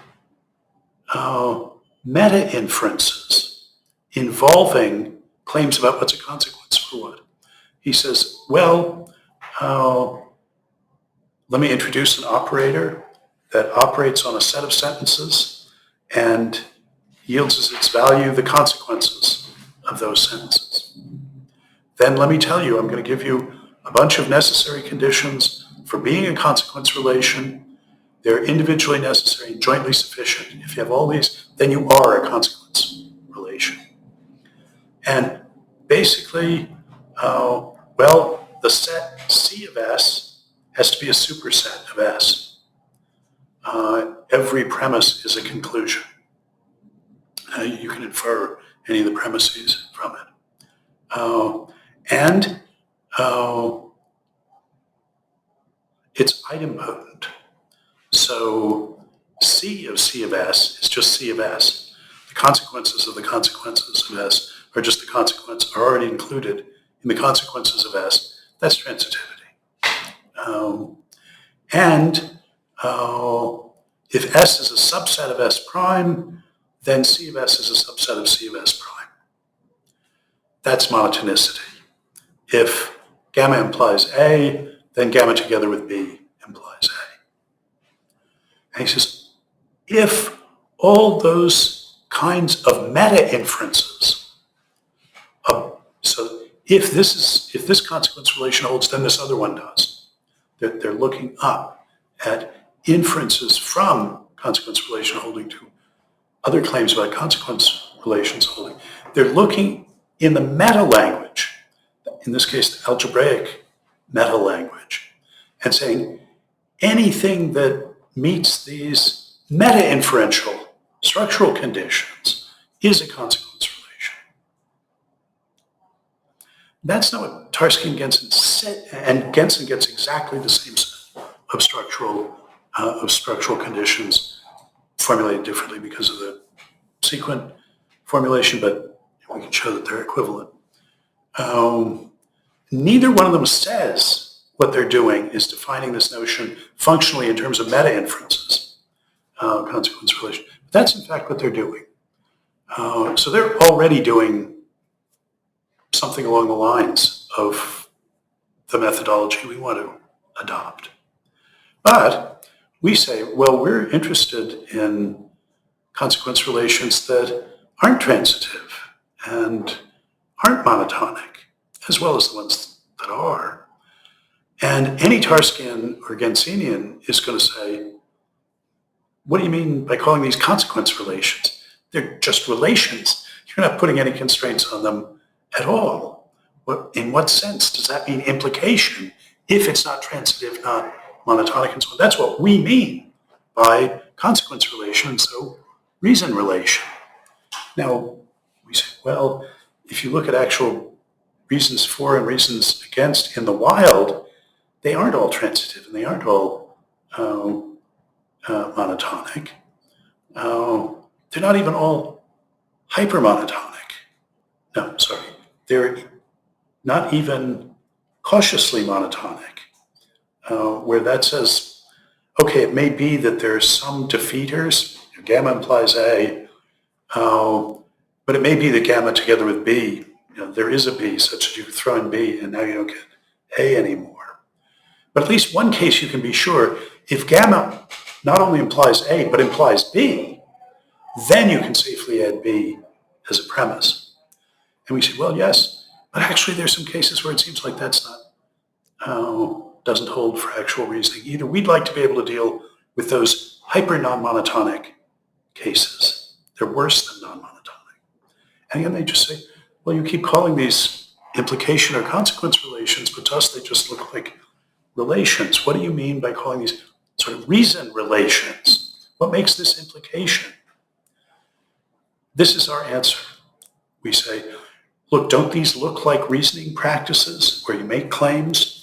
meta-inferences involving claims about what's a consequence for what. He says, well, let me introduce an operator that operates on a set of sentences and yields as its value the consequences of those sentences. Then let me tell you, I'm going to give you a bunch of necessary conditions for being a consequence relation. They're individually necessary and jointly sufficient. If you have all these, then you are a consequence relation. And basically, the set C of S has to be a superset of S. Every premise is a conclusion. You can infer any of the premises from it. And it's idempotent. So C of S is just C of S. The consequences of the consequences of S are just the consequence, are already included in the consequences of S. That's transitivity. If S is a subset of S prime, then C of S is a subset of C of S prime. That's monotonicity. If gamma implies A, then gamma together with B implies A. And he says, if all those kinds of meta-inferences, so if this consequence relation holds, then this other one does. They're looking up at inferences from consequence relation holding to other claims about consequence relations holding. They're looking in the meta-language, in this case, the algebraic meta-language, and saying anything that meets these meta-inferential structural conditions is a consequence relation. That's not what Taraskian and Gensen said, and Gensen gets exactly the same set of structural conditions formulated differently because of the sequent formulation, but we can show that they're equivalent. Neither one of them says what they're doing is defining this notion functionally in terms of meta-inferences, consequence relation. But that's in fact what they're doing. So they're already doing something along the lines of the methodology we want to adopt. But we say, well, we're interested in consequence relations that aren't transitive and aren't monotonic, as well as the ones that are. And any Taraskian or Gensinian is going to say, what do you mean by calling these consequence relations? They're just relations. You're not putting any constraints on them at all. In what sense does that mean implication if it's not transitive, not monotonic, and so on? That's what we mean by consequence relation, so reason relation. Now, we say, well, if you look at actual reasons for and reasons against in the wild, they aren't all transitive and they aren't all monotonic. They're not even all hypermonotonic. No, sorry. They're not even cautiously monotonic, where that says, okay, it may be that there's some defeaters, gamma implies A, but it may be that gamma together with B, there is a B such that you throw in B and now you don't get A anymore. But at least one case you can be sure, if gamma not only implies A but implies B, then you can safely add B as a premise. And we say, well, yes, but actually there's some cases where it seems like that's not, doesn't hold for actual reasoning either. We'd like to be able to deal with those hyper non-monotonic cases. They're worse than non-monotonic. And again, they just say, well, you keep calling these implication or consequence relations, but to us they just look like relations. What do you mean by calling these sort of reason relations? What makes this implication? This is our answer. We say, look, don't these look like reasoning practices where you make claims,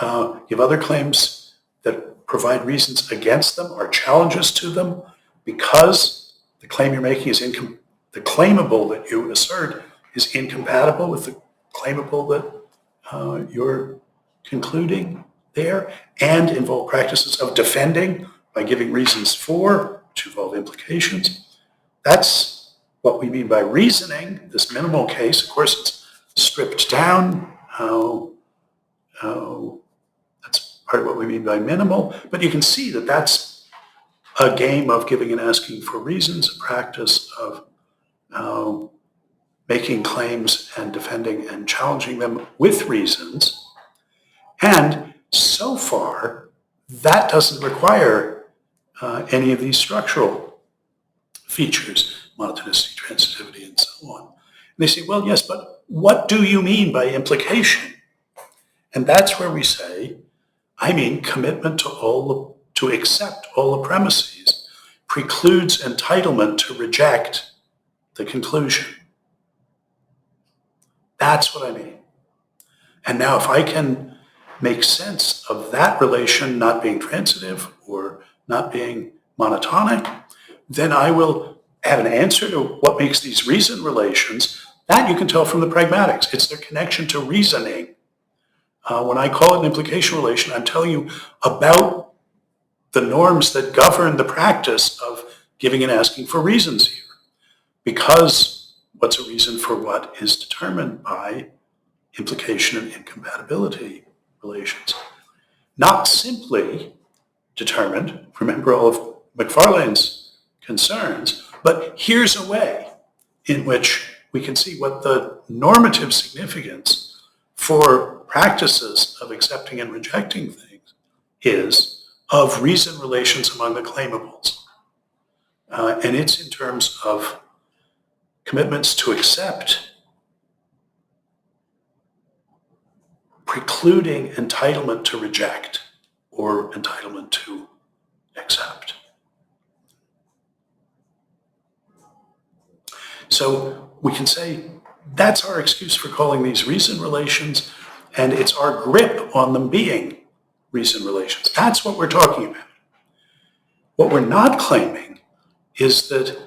you have other claims that provide reasons against them or challenges to them because the claim you're making is the claimable that you assert is incompatible with the claimable that you're concluding there, and involve practices of defending by giving reasons for, which involve implications. That's what we mean by reasoning, this minimal case. Of course, it's stripped down. That's part of what we mean by minimal. But you can see that that's a game of giving and asking for reasons, a practice of making claims and defending and challenging them with reasons. And so far, that doesn't require any of these structural features, monotonicity, transitivity, and so on. And they say, well, yes, but what do you mean by implication? And that's where we say, I mean commitment to accept all the premises precludes entitlement to reject the conclusion. That's what I mean. And now if I can make sense of that relation not being transitive or not being monotonic, then I will have an answer to what makes these reason relations. That you can tell from the pragmatics. It's their connection to reasoning. When I call it an implication relation, I'm telling you about the norms that govern the practice of giving and asking for reasons here. Because what's a reason for what is determined by implication and incompatibility relations. Not simply determined, remember all of Macfarlane's concerns, but here's a way in which we can see what the normative significance for practices of accepting and rejecting things is of reason relations among the claimables. And it's in terms of commitments to accept precluding entitlement to reject or entitlement to accept. So we can say that's our excuse for calling these reason relations, and it's our grip on them being reason relations. That's what we're talking about. What we're not claiming is that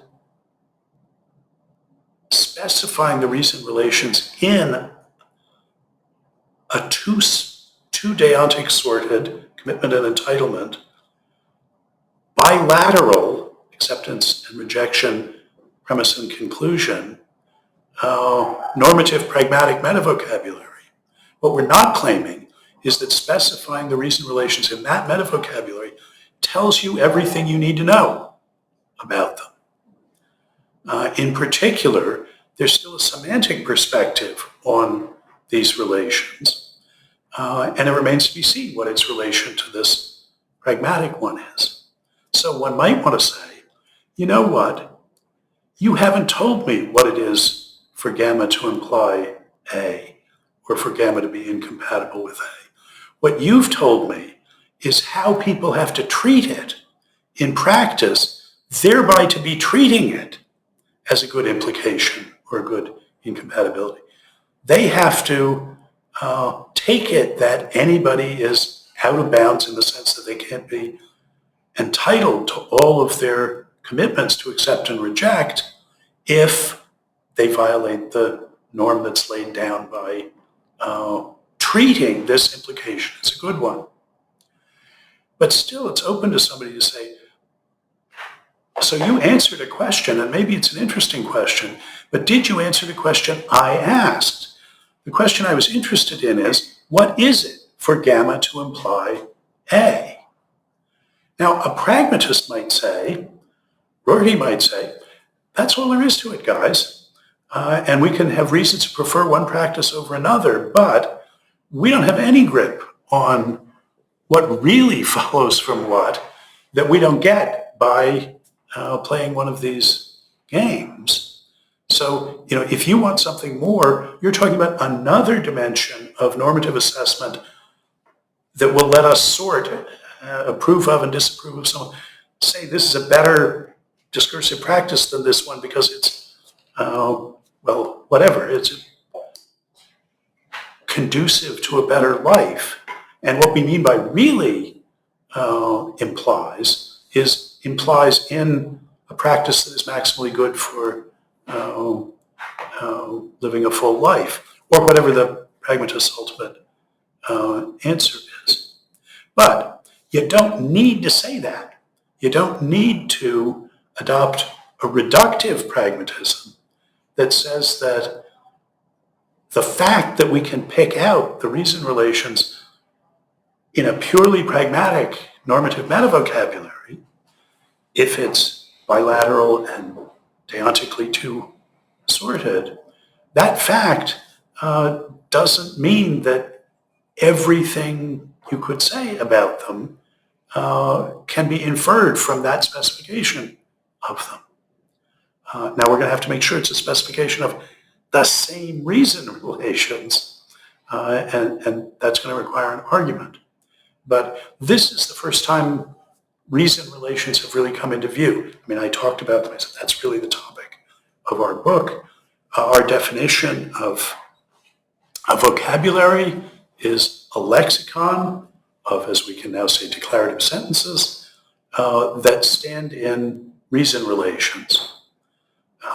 specifying the reason relations in a two deontic sorted commitment and entitlement, bilateral acceptance and rejection, premise and conclusion, normative pragmatic metavocabulary. What we're not claiming is that specifying the reason relations in that metavocabulary tells you everything you need to know about them. In particular, there's still a semantic perspective on these relations, and it remains to be seen what its relation to this pragmatic one is. So one might want to say, you know what? You haven't told me what it is for gamma to imply A, or for gamma to be incompatible with A. What you've told me is how people have to treat it in practice, thereby to be treating it as a good implication or a good incompatibility. They have to take it that anybody is out of bounds in the sense that they can't be entitled to all of their commitments to accept and reject if they violate the norm that's laid down by treating this implication as a good one. But still, it's open to somebody to say, so you answered a question, and maybe it's an interesting question, but did you answer the question I asked? The question I was interested in is, what is it for gamma to imply A? Now, a pragmatist might say, Rorty might say, that's all there is to it, guys. And we can have reasons to prefer one practice over another, but we don't have any grip on what really follows from what that we don't get by playing one of these games. So, if you want something more, you're talking about another dimension of normative assessment that will let us sort, approve of and disapprove of someone, say this is a better discursive practice than this one because it's, whatever, it's conducive to a better life. And what we mean by really implies in a practice that is maximally good for living a full life, or whatever the pragmatist's ultimate answer is. But you don't need to say that. You don't need to adopt a reductive pragmatism that says that the fact that we can pick out the reason relations in a purely pragmatic normative metavocabulary, if it's bilateral and deontically too sorted, that fact doesn't mean that everything you could say about them can be inferred from that specification of them. Now we're going to have to make sure it's a specification of the same reason relations, and that's going to require an argument. But this is the first time reason relations have really come into view. I mean, I talked about them. I said that's really the topic of our book. Our definition of a vocabulary is a lexicon of, as we can now say, declarative sentences that stand in reason relations.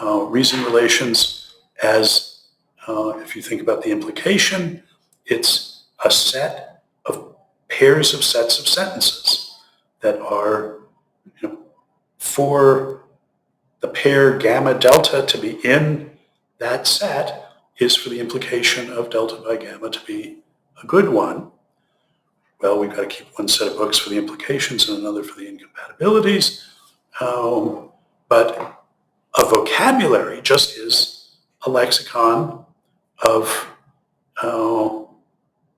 Reason relations as, if you think about the implication, it's a set of pairs of sets of sentences that are, for the pair gamma delta to be in that set is for the implication of delta by gamma to be a good one. Well, we've got to keep one set of books for the implications and another for the incompatibilities. But a vocabulary just is a lexicon of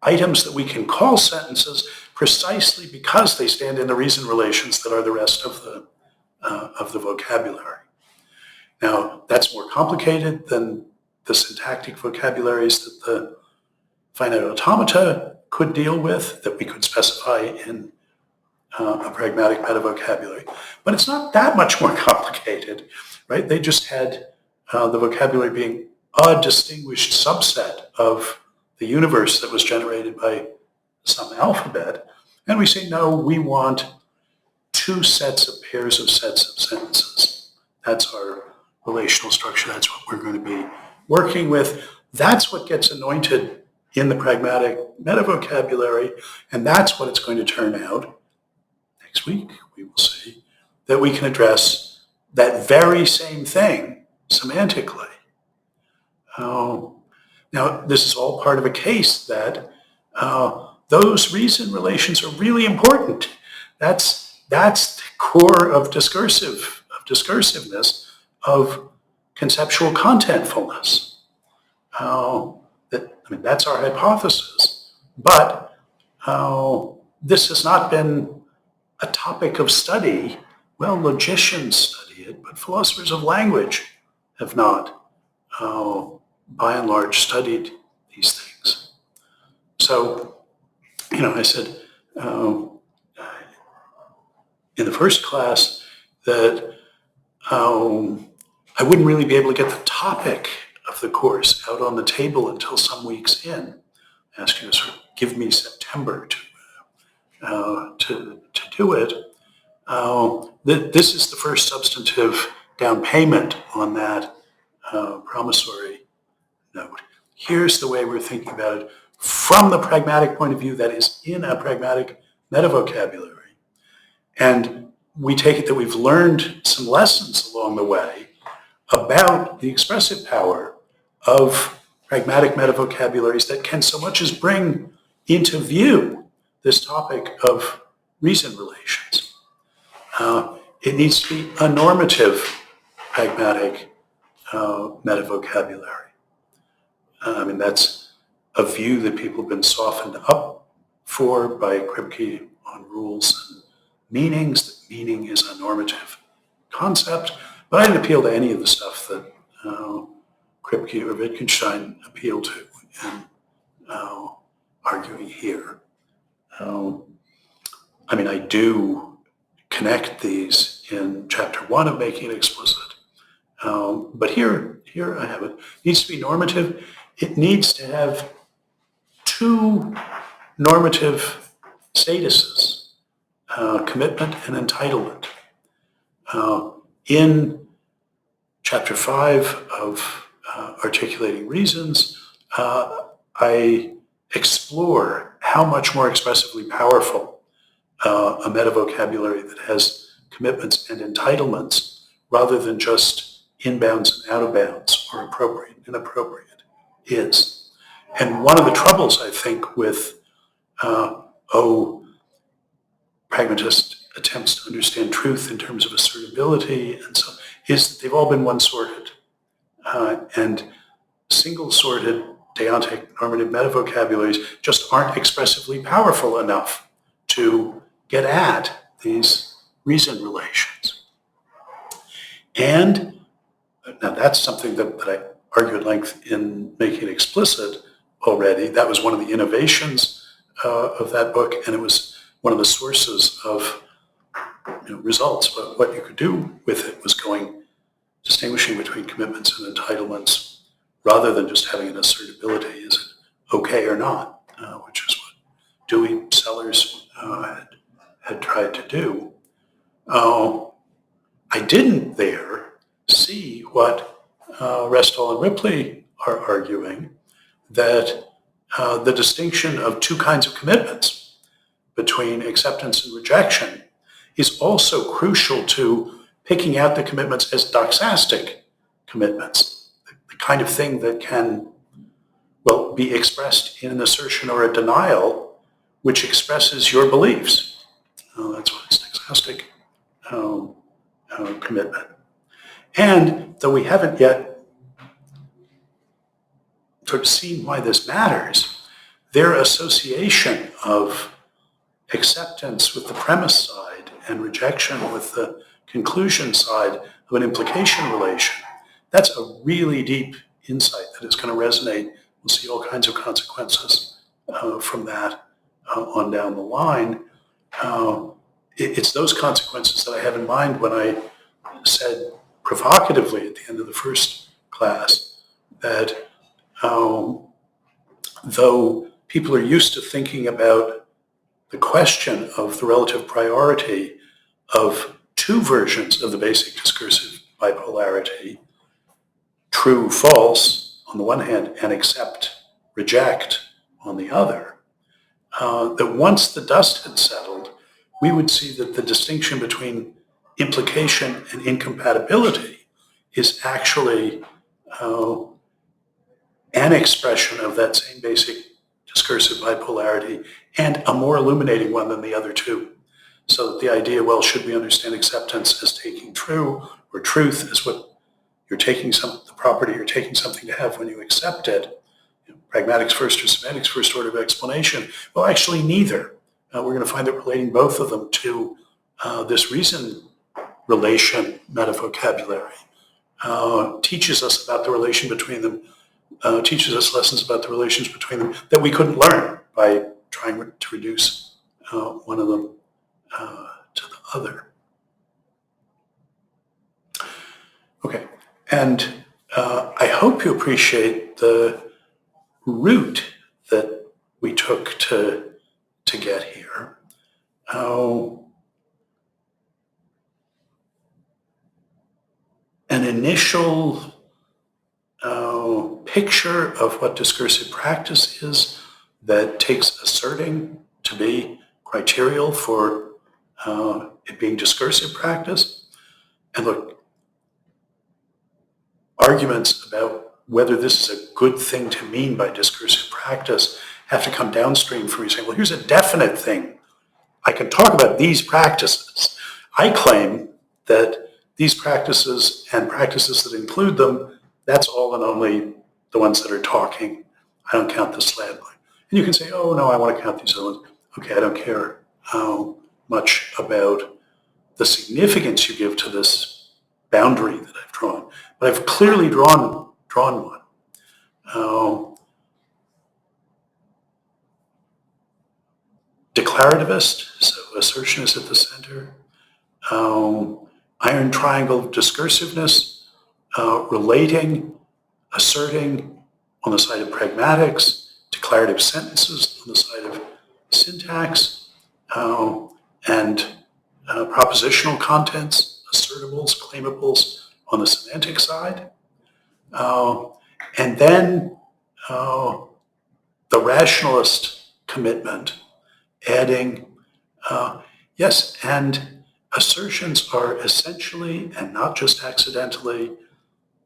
items that we can call sentences precisely because they stand in the reason relations that are the rest of the vocabulary. Now, that's more complicated than the syntactic vocabularies that the finite automata could deal with, that we could specify in a pragmatic metavocabulary. But it's not that much more complicated, right? They just had the vocabulary being a distinguished subset of the universe that was generated by some alphabet. And we say, no, we want two sets of pairs of sets of sentences. That's our relational structure. That's what we're going to be working with. That's what gets anointed in the pragmatic metavocabulary, and that's what it's going to turn out. Next week, we will see that we can address that very same thing semantically. Now, this is all part of a case that those reason relations are really important. That's the core of discursiveness, of conceptual contentfulness. That's our hypothesis, but this has not been a topic of study. Well, logicians study it, but philosophers of language have not, by and large, studied these things. So, I said in the first class that I wouldn't really be able to get the topic of the course out on the table until some weeks in. I asked you to sort of give me September to do it. This is the first substantive down payment on that promissory note. Here's the way we're thinking about it from the pragmatic point of view that is in a pragmatic metavocabulary. And we take it that we've learned some lessons along the way about the expressive power of pragmatic metavocabularies that can so much as bring into view this topic of reason relations. It needs to be a normative pragmatic metavocabulary. That's a view that people have been softened up for by Kripke on rules and meanings, that meaning is a normative concept, but I didn't appeal to any of the stuff that Kripke or Wittgenstein appeal to in arguing here. I do connect these in chapter 1 of Making It Explicit, but here I have it. It needs to be normative. It needs to have two normative statuses, commitment and entitlement. In chapter 5 of Articulating Reasons, I explore how much more expressively powerful a metavocabulary that has commitments and entitlements rather than just inbounds and out of bounds or appropriate and inappropriate is. And one of the troubles, I think, with pragmatist attempts to understand truth in terms of assertability and so is that they've all been one-sorted. And single-sorted Deontic normative metavocabularies just aren't expressively powerful enough to get at these reason relations. And now that's something that I argue at length in Making It Explicit already. That was one of the innovations of that book, and it was one of the sources of results. But what you could do with it was distinguishing between commitments and entitlements rather than just having an assertability. Is it okay or not? Which is what Dewey Sellers had tried to do. I didn't there see what Restall and Ripley are arguing, that the distinction of two kinds of commitments between acceptance and rejection is also crucial to picking out the commitments as doxastic commitments, the kind of thing that can, be expressed in an assertion or a denial, which expresses your beliefs. That's what is doxastic commitment. And though we haven't yet sort of seen why this matters, their association of acceptance with the premise side and rejection with the conclusion side of an implication relation, that's a really deep insight that is going to resonate. We'll see all kinds of consequences from that on down the line. It's those consequences that I have in mind when I said provocatively at the end of the first class that though people are used to thinking about the question of the relative priority of two versions of the basic discursive bipolarity, true, false on the one hand, and accept, reject on the other, that once the dust had settled, we would see that the distinction between implication and incompatibility is actually an expression of that same basic discursive bipolarity and a more illuminating one than the other two. So that the idea, should we understand acceptance as taking true or truth as what you're taking the property, you're taking something to have when you accept it. Pragmatics first or semantics first order of explanation. Well, actually neither. We're going to find that relating both of them to this reason relation metavocabulary teaches us about the relation between them, teaches us lessons about the relations between them that we couldn't learn by trying to reduce one of them to the other. Okay, and I hope you appreciate the route that we took to get here. An initial picture of what discursive practice is that takes asserting to be criterial for it being discursive practice. And look, arguments about whether this is a good thing to mean by discursive practice have to come downstream from you saying, well, here's a definite thing. I can talk about these practices. I claim that these practices and practices that include them, that's all and only the ones that are talking. I don't count the slant line. And you can say, oh, no, I want to count these other ones. Okay, I don't care how much about the significance you give to this boundary that I've drawn. But I've clearly drawn one. Declarativist, so assertion is at the center. Iron triangle of discursiveness, relating, asserting on the side of pragmatics, declarative sentences on the side of syntax, and propositional contents, assertables, claimables on the semantic side. And then the rationalist commitment, adding, yes, and assertions are essentially, and not just accidentally,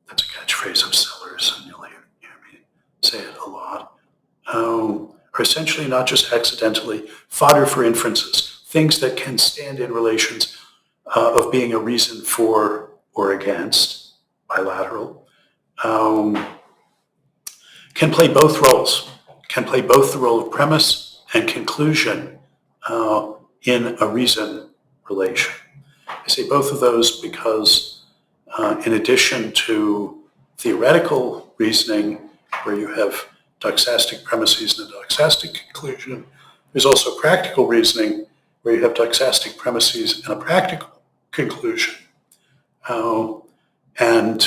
that's a catchphrase of Sellers, and you'll hear me say it a lot, are essentially not just accidentally fodder for inferences, things that can stand in relations of being a reason for or against, bilateral, can play both roles, can play both the role of premise and conclusion in a reason relation. I say both of those because in addition to theoretical reasoning, where you have doxastic premises and a doxastic conclusion, there's also practical reasoning where you have doxastic premises and a practical conclusion. And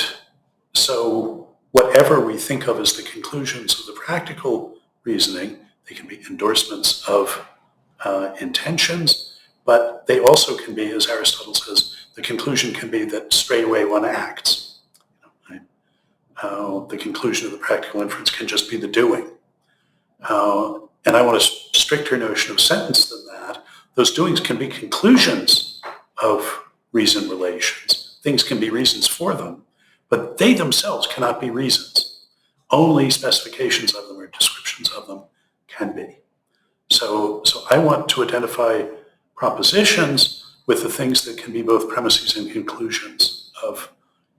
so whatever we think of as the conclusions of the practical reasoning, they can be endorsements of intentions, but they also can be, as Aristotle says, the conclusion can be that straight away one acts. Right? The conclusion of the practical inference can just be the doing. And I want a stricter notion of sentence than that. Those doings can be conclusions of reason relations. Things can be reasons for them, but they themselves cannot be reasons. Only specifications of them or descriptions of them can be. So I want to identify propositions with the things that can be both premises and conclusions of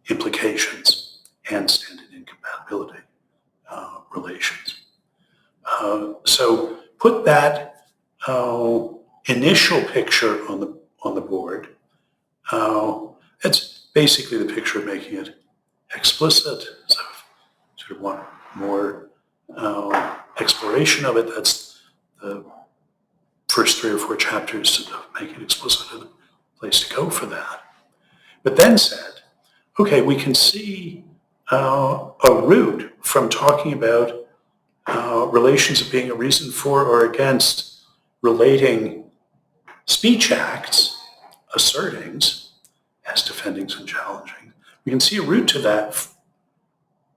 implications and standard incompatibility relations. So put that initial picture on the board. It's basically the picture of making it explicit. So sort of want more exploration of it. That's the first 3 or 4 chapters of making it explicit are the place to go for that. But then said, okay, we can see a route from talking about relations of being a reason for or against relating speech acts, assertings, as defendings and challenging. We can see a route to that,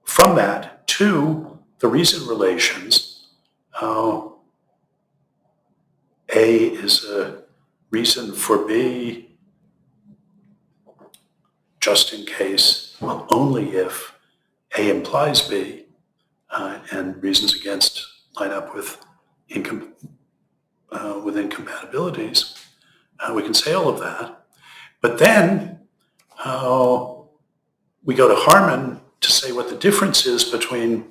from that to the reason relations. A is a reason for B just in case, well, only if A implies B, and reasons against line up with incompatibilities. We can say all of that. But then we go to Harman to say what the difference is between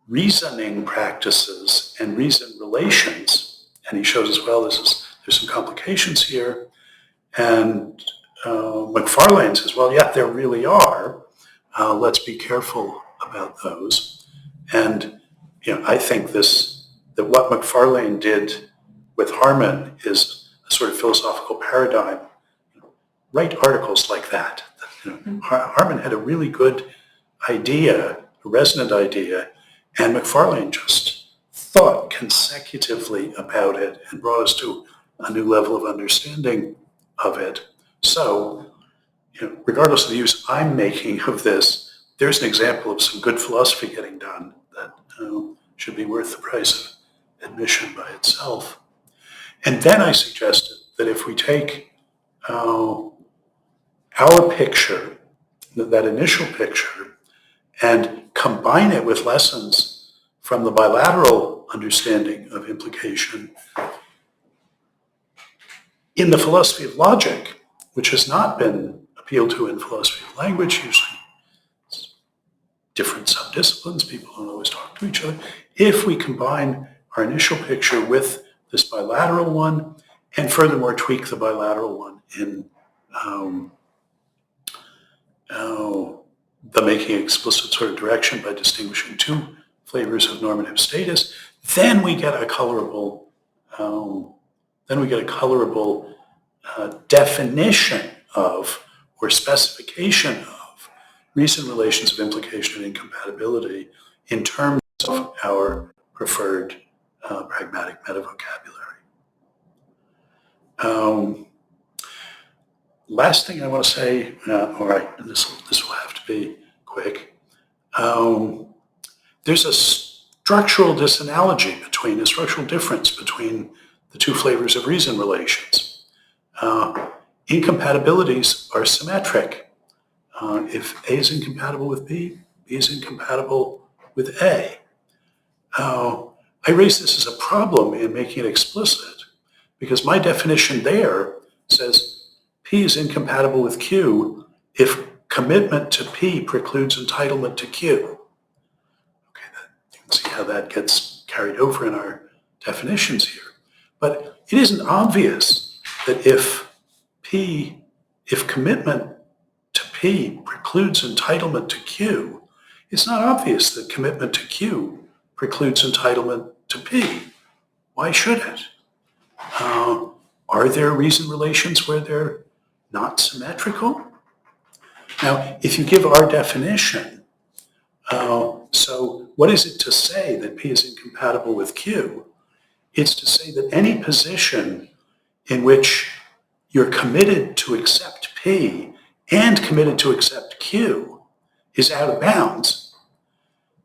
reasoning practices and reason relations. And he shows us, well, there's some complications here. And McFarlane says, well, yeah, there really are. Let's be careful about those. And I think that what McFarlane did with Harman is a sort of philosophical paradigm. Write articles like that. Harman had a really good idea, a resonant idea, and McFarlane just thought consecutively about it and brought us to a new level of understanding of it. So, regardless of the use I'm making of this, there's an example of some good philosophy getting done that should be worth the price of admission by itself. And then I suggested that if we take our picture, that initial picture, and combine it with lessons from the bilateral understanding of implication in the philosophy of logic, which has not been appealed to in philosophy of language, usually it's different subdisciplines, people don't always talk to each other. If we combine our initial picture with this bilateral one, and furthermore tweak the bilateral one in the making explicit sort of direction by distinguishing two flavors of normative status, then we get a colorable definition of or specification of reason relations of implication and incompatibility in terms of our preferred pragmatic metavocabulary. Last thing I want to say, all right, and this will have to be quick. There's a structural disanalogy a structural difference between the two flavors of reason relations. Incompatibilities are symmetric. If A is incompatible with B, B is incompatible with A. I raise this as a problem in making it explicit because my definition there says P is incompatible with Q if commitment to P precludes entitlement to Q. Okay, you can see how that gets carried over in our definitions here. But it isn't obvious that if commitment to P precludes entitlement to Q, it's not obvious that commitment to Q precludes entitlement to P. Why should it? Are there reason relations where they're not symmetrical? Now, if you give our definition, so what is it to say that P is incompatible with Q? It's to say that any position in which you're committed to accept P and committed to accept Q is out of bounds.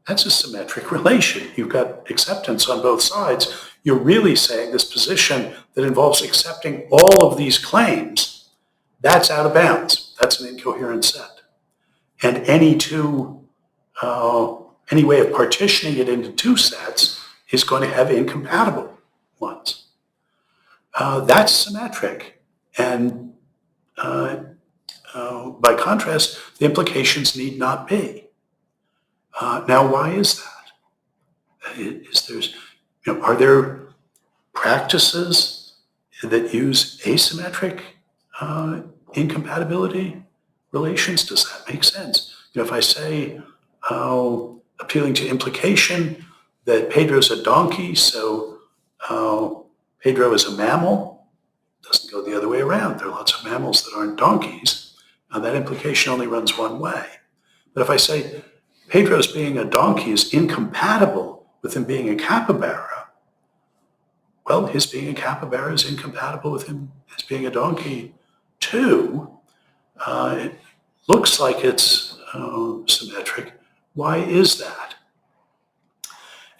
That's a symmetric relation. You've got acceptance on both sides. You're really saying this position that involves accepting all of these claims, that's out of bounds. That's an incoherent set. And any way of partitioning it into two sets is going to have incompatible ones. That's symmetric. And by contrast, the implications need not be. Now, why is that? Are there practices that use asymmetric incompatibility relations? Does that make sense? If I say, appealing to implication, that Pedro's a donkey, so Pedro is a mammal, doesn't go the other way around. There are lots of mammals that aren't donkeys. That implication only runs one way. But if I say Pedro's being a donkey is incompatible with him being a capybara, well, his being a capybara is incompatible with him as being a donkey too. It looks like it's symmetric. Why is that?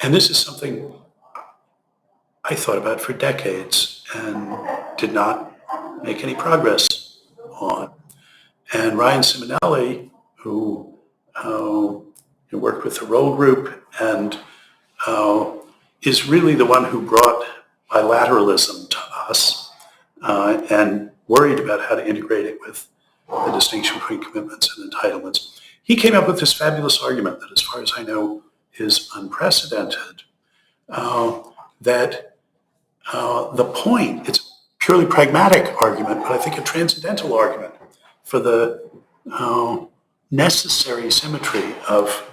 And this is something I thought about for decades and did not make any progress on. And Ryan Simonelli, who worked with the Roll Group and is really the one who brought bilateralism to us and worried about how to integrate it with the distinction between commitments and entitlements, he came up with this fabulous argument that, as far as I know, is unprecedented, that the point, it's a purely pragmatic argument, but I think a transcendental argument for the necessary symmetry of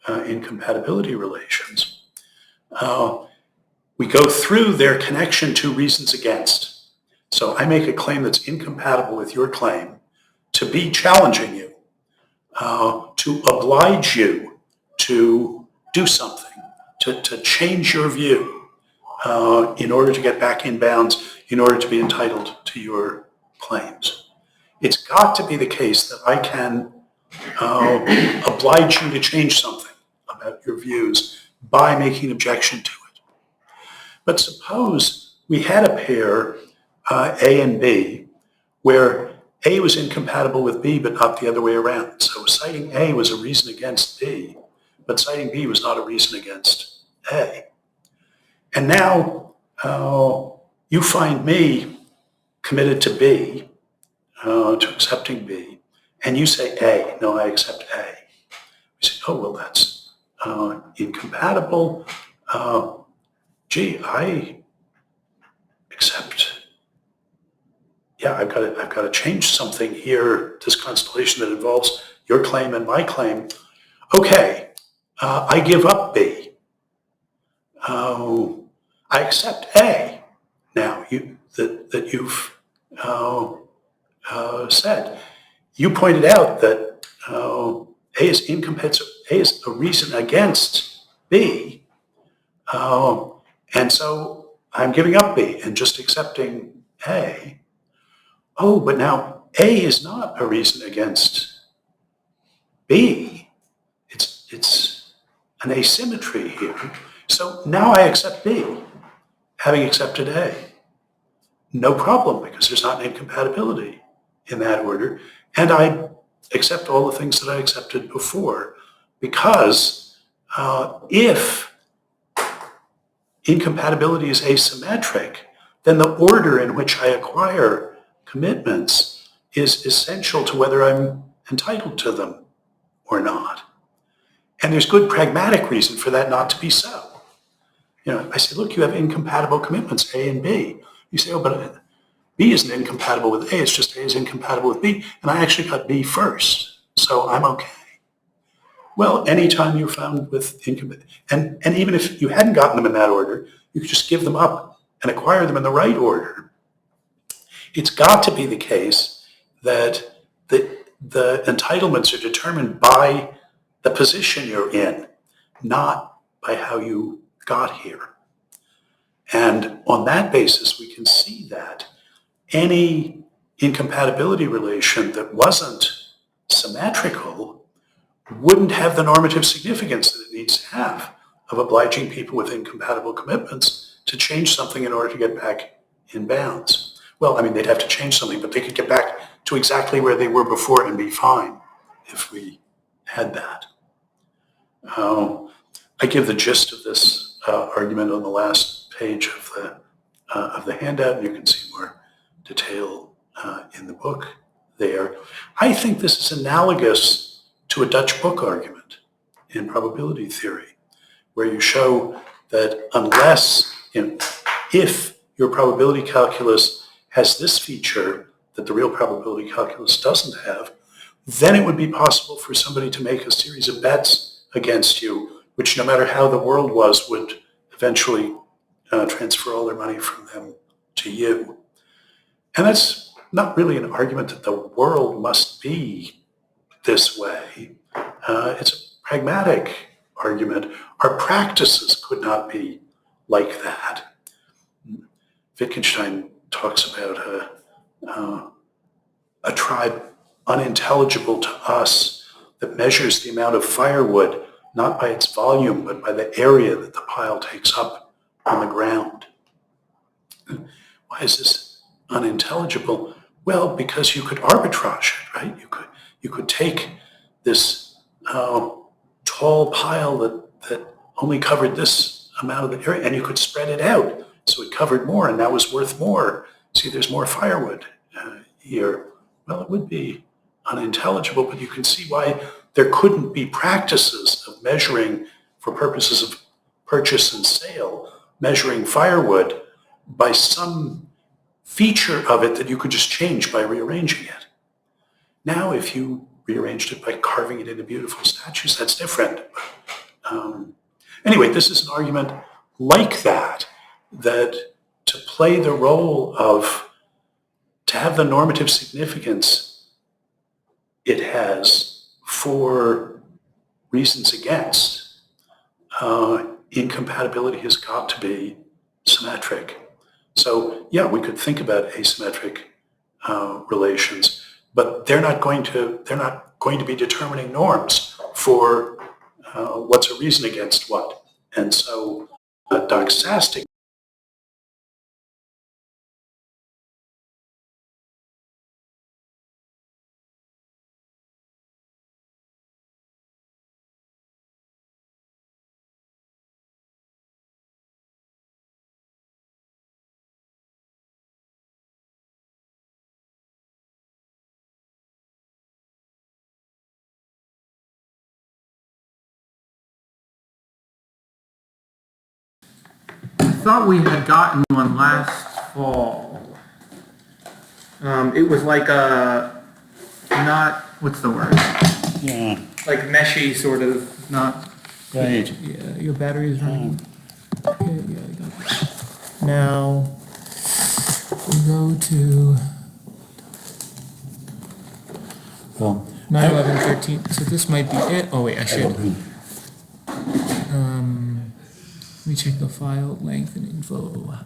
incompatibility relations. We go through their connection to reasons against. So I make a claim that's incompatible with your claim to be challenging you, to oblige you to do something, to change your view in order to get back in bounds, in order to be entitled to your claims. It's got to be the case that I can oblige you to change something about your views by making an objection to it. But suppose we had a pair, A and B, where A was incompatible with B, but not the other way around. So citing A was a reason against B, but citing B was not a reason against A. And now you find me committed to B, to accepting B, and you say A. No, I accept A. We say, oh, well, that's incompatible. Gee, I accept. Yeah, I've got to change something here, this constellation that involves your claim and my claim. Okay, I give up B. I accept A. Now that you've said. You pointed out that A is incompatible. A is a reason against B, and so I'm giving up B and just accepting A. Oh, but now A is not a reason against B. It's an asymmetry here. So now I accept B, having accepted A. No problem, because there's not an incompatibility in that order. And I accept all the things that I accepted before, because if incompatibility is asymmetric, then the order in which I acquire commitments is essential to whether I'm entitled to them or not. And there's good pragmatic reason for that not to be so. You know, I say, look, you have incompatible commitments, A and B. You say, oh, but B isn't incompatible with A, it's just A is incompatible with B, and I actually got B first, so I'm okay. Well, anytime you're found with incompatibility, and even if you hadn't gotten them in that order, you could just give them up and acquire them in the right order. It's got to be the case that the entitlements are determined by the position you're in, not by how you got here. And on that basis, we can see that any incompatibility relation that wasn't symmetrical wouldn't have the normative significance that it needs to have of obliging people with incompatible commitments to change something in order to get back in bounds. Well, I mean, they'd have to change something, but they could get back to exactly where they were before and be fine if we had that. I give the gist of this argument on the last page of the handout, and you can see more detail in the book there. I think this is analogous to a Dutch book argument in probability theory, where you show that unless, if your probability calculus has this feature that the real probability calculus doesn't have, then it would be possible for somebody to make a series of bets against you, which no matter how the world was, would eventually transfer all their money from them to you. And that's not really an argument that the world must be this way. It's a pragmatic argument. Our practices could not be like that. Wittgenstein talks about a tribe unintelligible to us that measures the amount of firewood not by its volume, but by the area that the pile takes up on the ground. Why is this unintelligible? Well, because you could arbitrage it, right? You could take this tall pile that only covered this amount of the area, and you could spread it out so it covered more, and that was worth more. See, there's more firewood here. Well, it would be unintelligible, but you can see why there couldn't be practices of measuring for purposes of purchase and sale, measuring firewood by some feature of it that you could just change by rearranging it. Now, if you rearranged it by carving it into beautiful statues, that's different. Anyway, this is an argument like that to play the role of, to have the normative significance it has for reasons against, incompatibility has got to be symmetric. So yeah, we could think about asymmetric relations, but they're not going to be determining norms for what's a reason against what. And so doxastic I thought we had gotten one last fall. It was like a, not, what's the word? Yeah. Like meshy sort of, not. Right. Yeah, your battery is running. Okay, yeah, I got that. Now, we go to Well, 9/11/13. So this might be it. Oh wait, I should. Let me check the file length and info.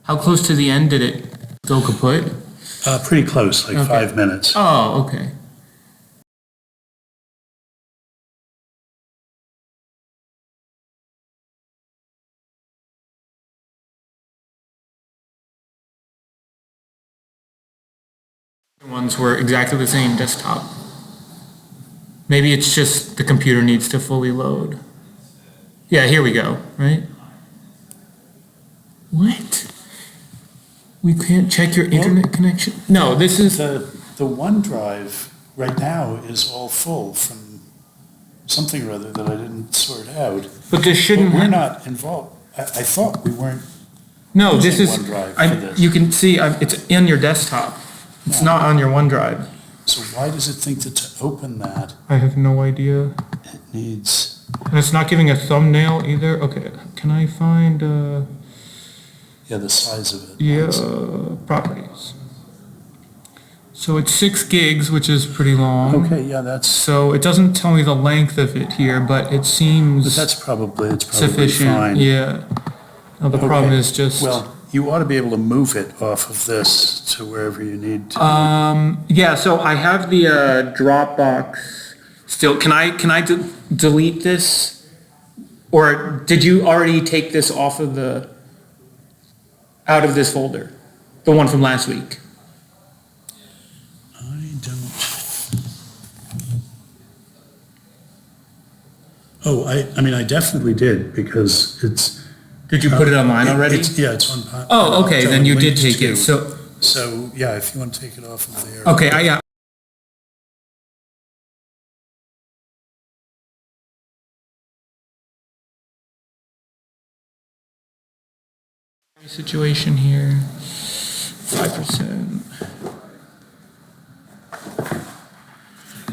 How close to the end did it go kaput? pretty close, like Okay. 5 minutes. Oh, okay. Ones were exactly the same desktop. Maybe it's just the computer needs to fully load. Yeah, here we go, right? What? We can't check your internet connection? No, this is, The OneDrive right now is all full from something or other that I didn't sort out. but this But shouldn't. we're not involved. I thought we weren't. No, this using is, OneDrive for this. you can see, it's in your desktop. It's not on your OneDrive. So why does it think that to open that, I have no idea. it needs, And it's not giving a thumbnail either. Okay, can I find, yeah, the size of it? yeah, properties. So it's 6 gigs, which is pretty long. Okay, yeah, that's, So it doesn't tell me the length of it here, but it but seems it's probably sufficient. fine. Yeah. Now the problem Okay. is just. Well, you ought to be able to move it off of this to wherever you need to. Yeah, so I have the Dropbox still. Can I delete this? Or did you already take this off of out of this folder? The one from last week? I don't. Oh, I mean, I definitely did because it's. Did you put it online already? Yeah, it's on. Oh, okay, then you did linked take to. it. So, So, yeah, if you want to take it off of there. okay, yeah. Situation here, 5%.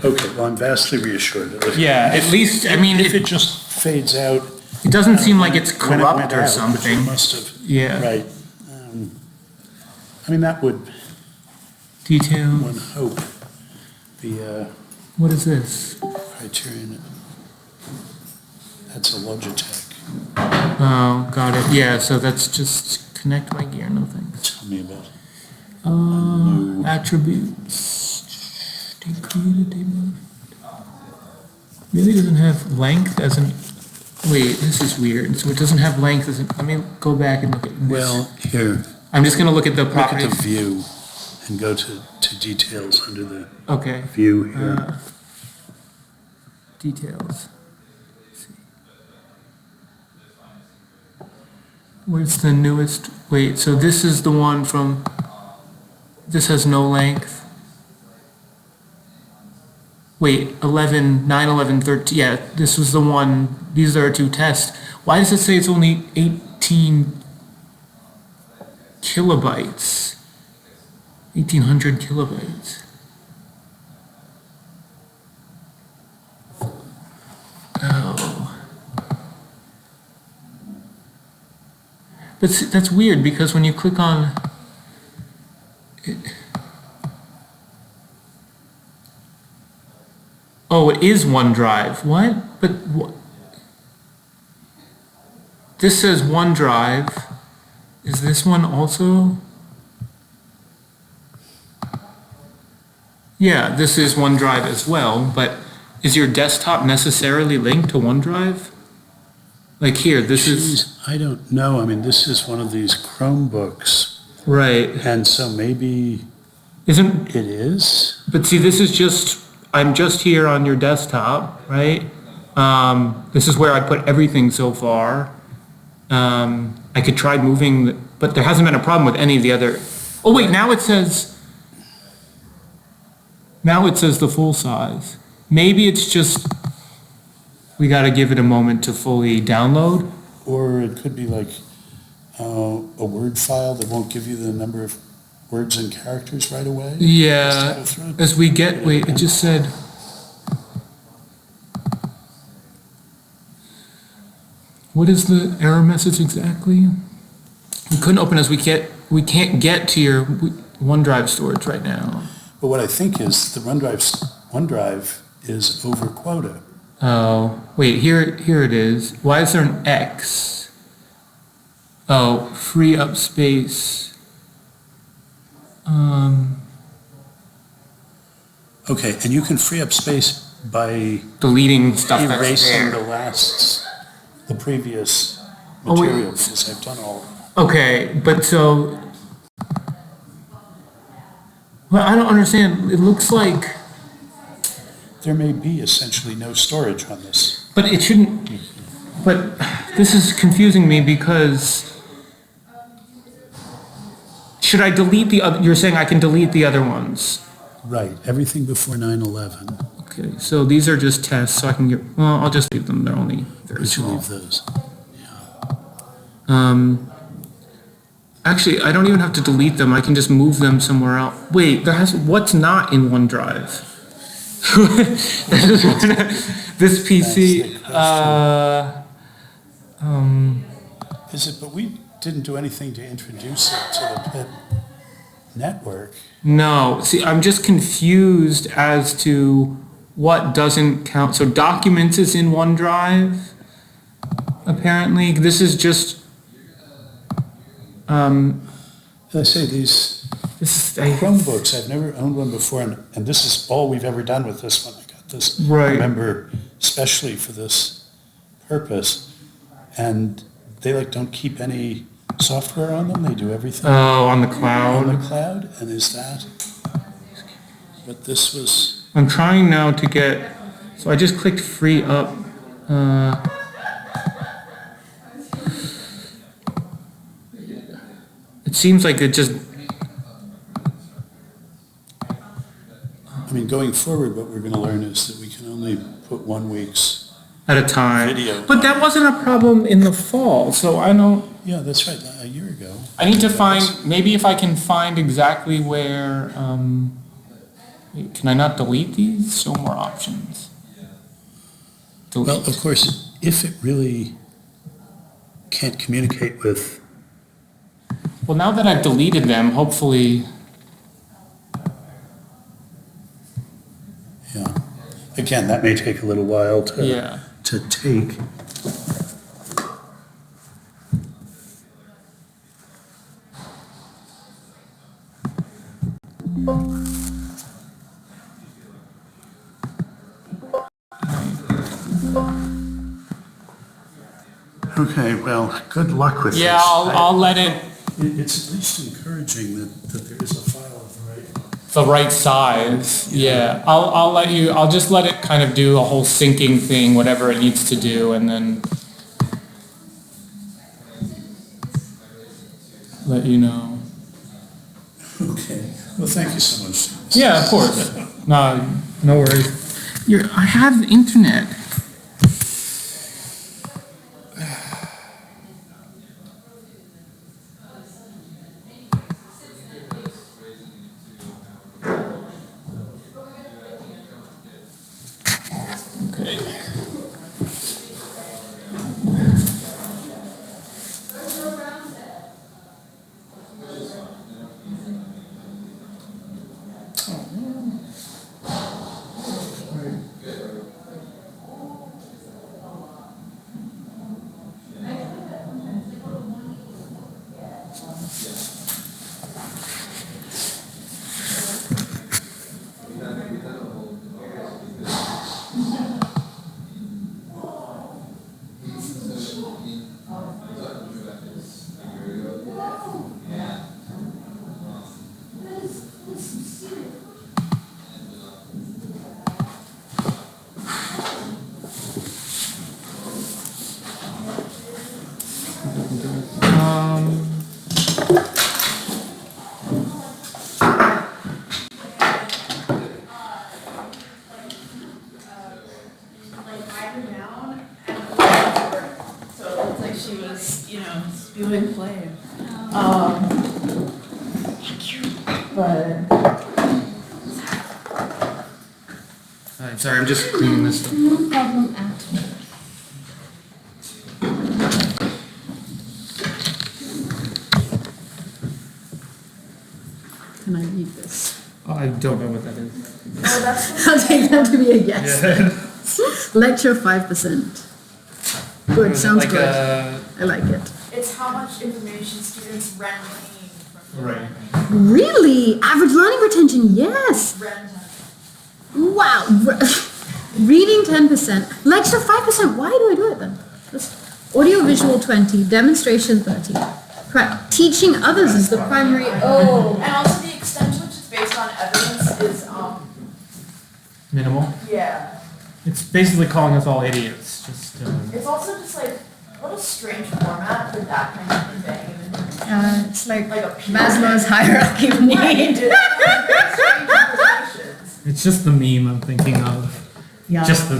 Okay, well, I'm vastly reassured. If- Yeah, at least, I mean, If it just fades out. it doesn't seem like it's when it corrupt went or out, which it something. must have. Yeah. Right. I mean, that would, one Details. hope, the What is this? criterion. That's a Logitech. Oh, got it. Yeah, so that's just connect my gear, no thanks. Tell me about it. Attributes. Take created table. Really doesn't have length as an, wait, this is weird. So it doesn't have length as an, let me go back and look at this. Well, here, I'm just gonna look at the look at properties. the view and go to details under the Okay. view here. Details. Let's see. Where's the newest? Wait, so this is the one from, this has no length. wait, 11, 9, 11, 13, yeah, this was the one, these are our two tests. Why does it say it's only 18 kilobytes? 1800 kilobytes. Oh. That's weird because when you click on it, oh, it is OneDrive. What? But what? This says OneDrive. Is this one also? Yeah, this is OneDrive as well, but is your desktop necessarily linked to OneDrive? Like here, this is... I don't know. I mean, this is one of these Chromebooks. Right. And so maybe Isn't... it is? But see, this is just... I'm just here on your desktop, right? This is where I put everything so far. I could try moving, but there hasn't been a problem with any of the other... Oh wait, now it says the full size. Maybe it's just, we gotta give it a moment to fully download. Or it could be like a Word file that won't give you the number of words and characters right away. Yeah, as we get, wait, it just said, what is the error message exactly? We couldn't open as we can't get to your OneDrive storage right now. But what I think is the OneDrive is over quota. Oh, wait, here it is. Why is there an X? Oh, free up space. Okay, and you can free up space by Deleting stuff that's erasing there. the previous Oh, wait. material because I've done all of them. Okay, but so... Well, I don't understand. It looks like... There may be essentially no storage on this. But it shouldn't... But this is confusing me because... Should I delete the other... You're saying I can delete the other ones? Right, everything before 9/11. Okay, so these are just tests, so I can get... Well, I'll just leave them. They're only very We should small. leave those. Actually, I don't even have to delete them. I can just move them somewhere else. Wait, what's not in OneDrive? This PC. Is it? But we didn't do anything to introduce it to the PIT network. No, see, I'm just confused as to what doesn't count. So documents is in OneDrive. Apparently, this is just. I say these Chromebooks, I've never owned one before, and this is all we've ever done with this one. I got this, Right. remember, especially for this purpose, and they don't keep any software on them. They do everything on the on cloud. the cloud, and is that? But this was. I'm trying now to get. So I just clicked free up. It seems like it just. I mean, going forward, what we're going to learn is that we can only put 1 week's. At a time. Video. But that wasn't a problem in the fall, so I don't. Yeah, that's right. A year ago. I need to find, maybe if I can find exactly where, wait, can I not delete these? Show more options. Delete. Well, of course, if it really can't communicate with. Well, now that I've deleted them, hopefully, Yeah. Again, that may take a little while to take. Okay, well, good luck with this. yeah, I'll let it, It's at least encouraging that there is a file of the right size, yeah. I'll just let it kind of do a whole syncing thing, whatever it needs to do, and then let you know. Okay. Well, thank you so much. Yeah, of course. No worries. I have the internet. Spewing flame. But Sorry, I'm just cleaning this up. no problem at all. Can I read this? I don't know what that is. Oh, that's. I'll take that to be a yes. Lecture 5%. Good, sounds good. I like it. It's how much information students retain from Right. Really? Average learning retention, yes. retain. Wow. Reading 10%. Lecture 5%. Why do I do it then? Audiovisual 20. Demonstration 30. Correct. Teaching others is the primary. Oh. And also the extent to which it's based on evidence is Minimal. yeah. It's basically calling us all idiots. Just. It's also just like what a strange format for that kind of thing. It's like Like a Maslow's hierarchy of need. Right. Strange implications. It's just the meme I'm thinking of. Yeah. Just the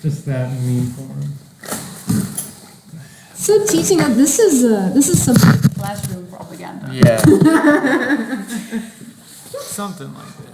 just that meme form. So teaching this is some classroom propaganda. Yeah. Something like that.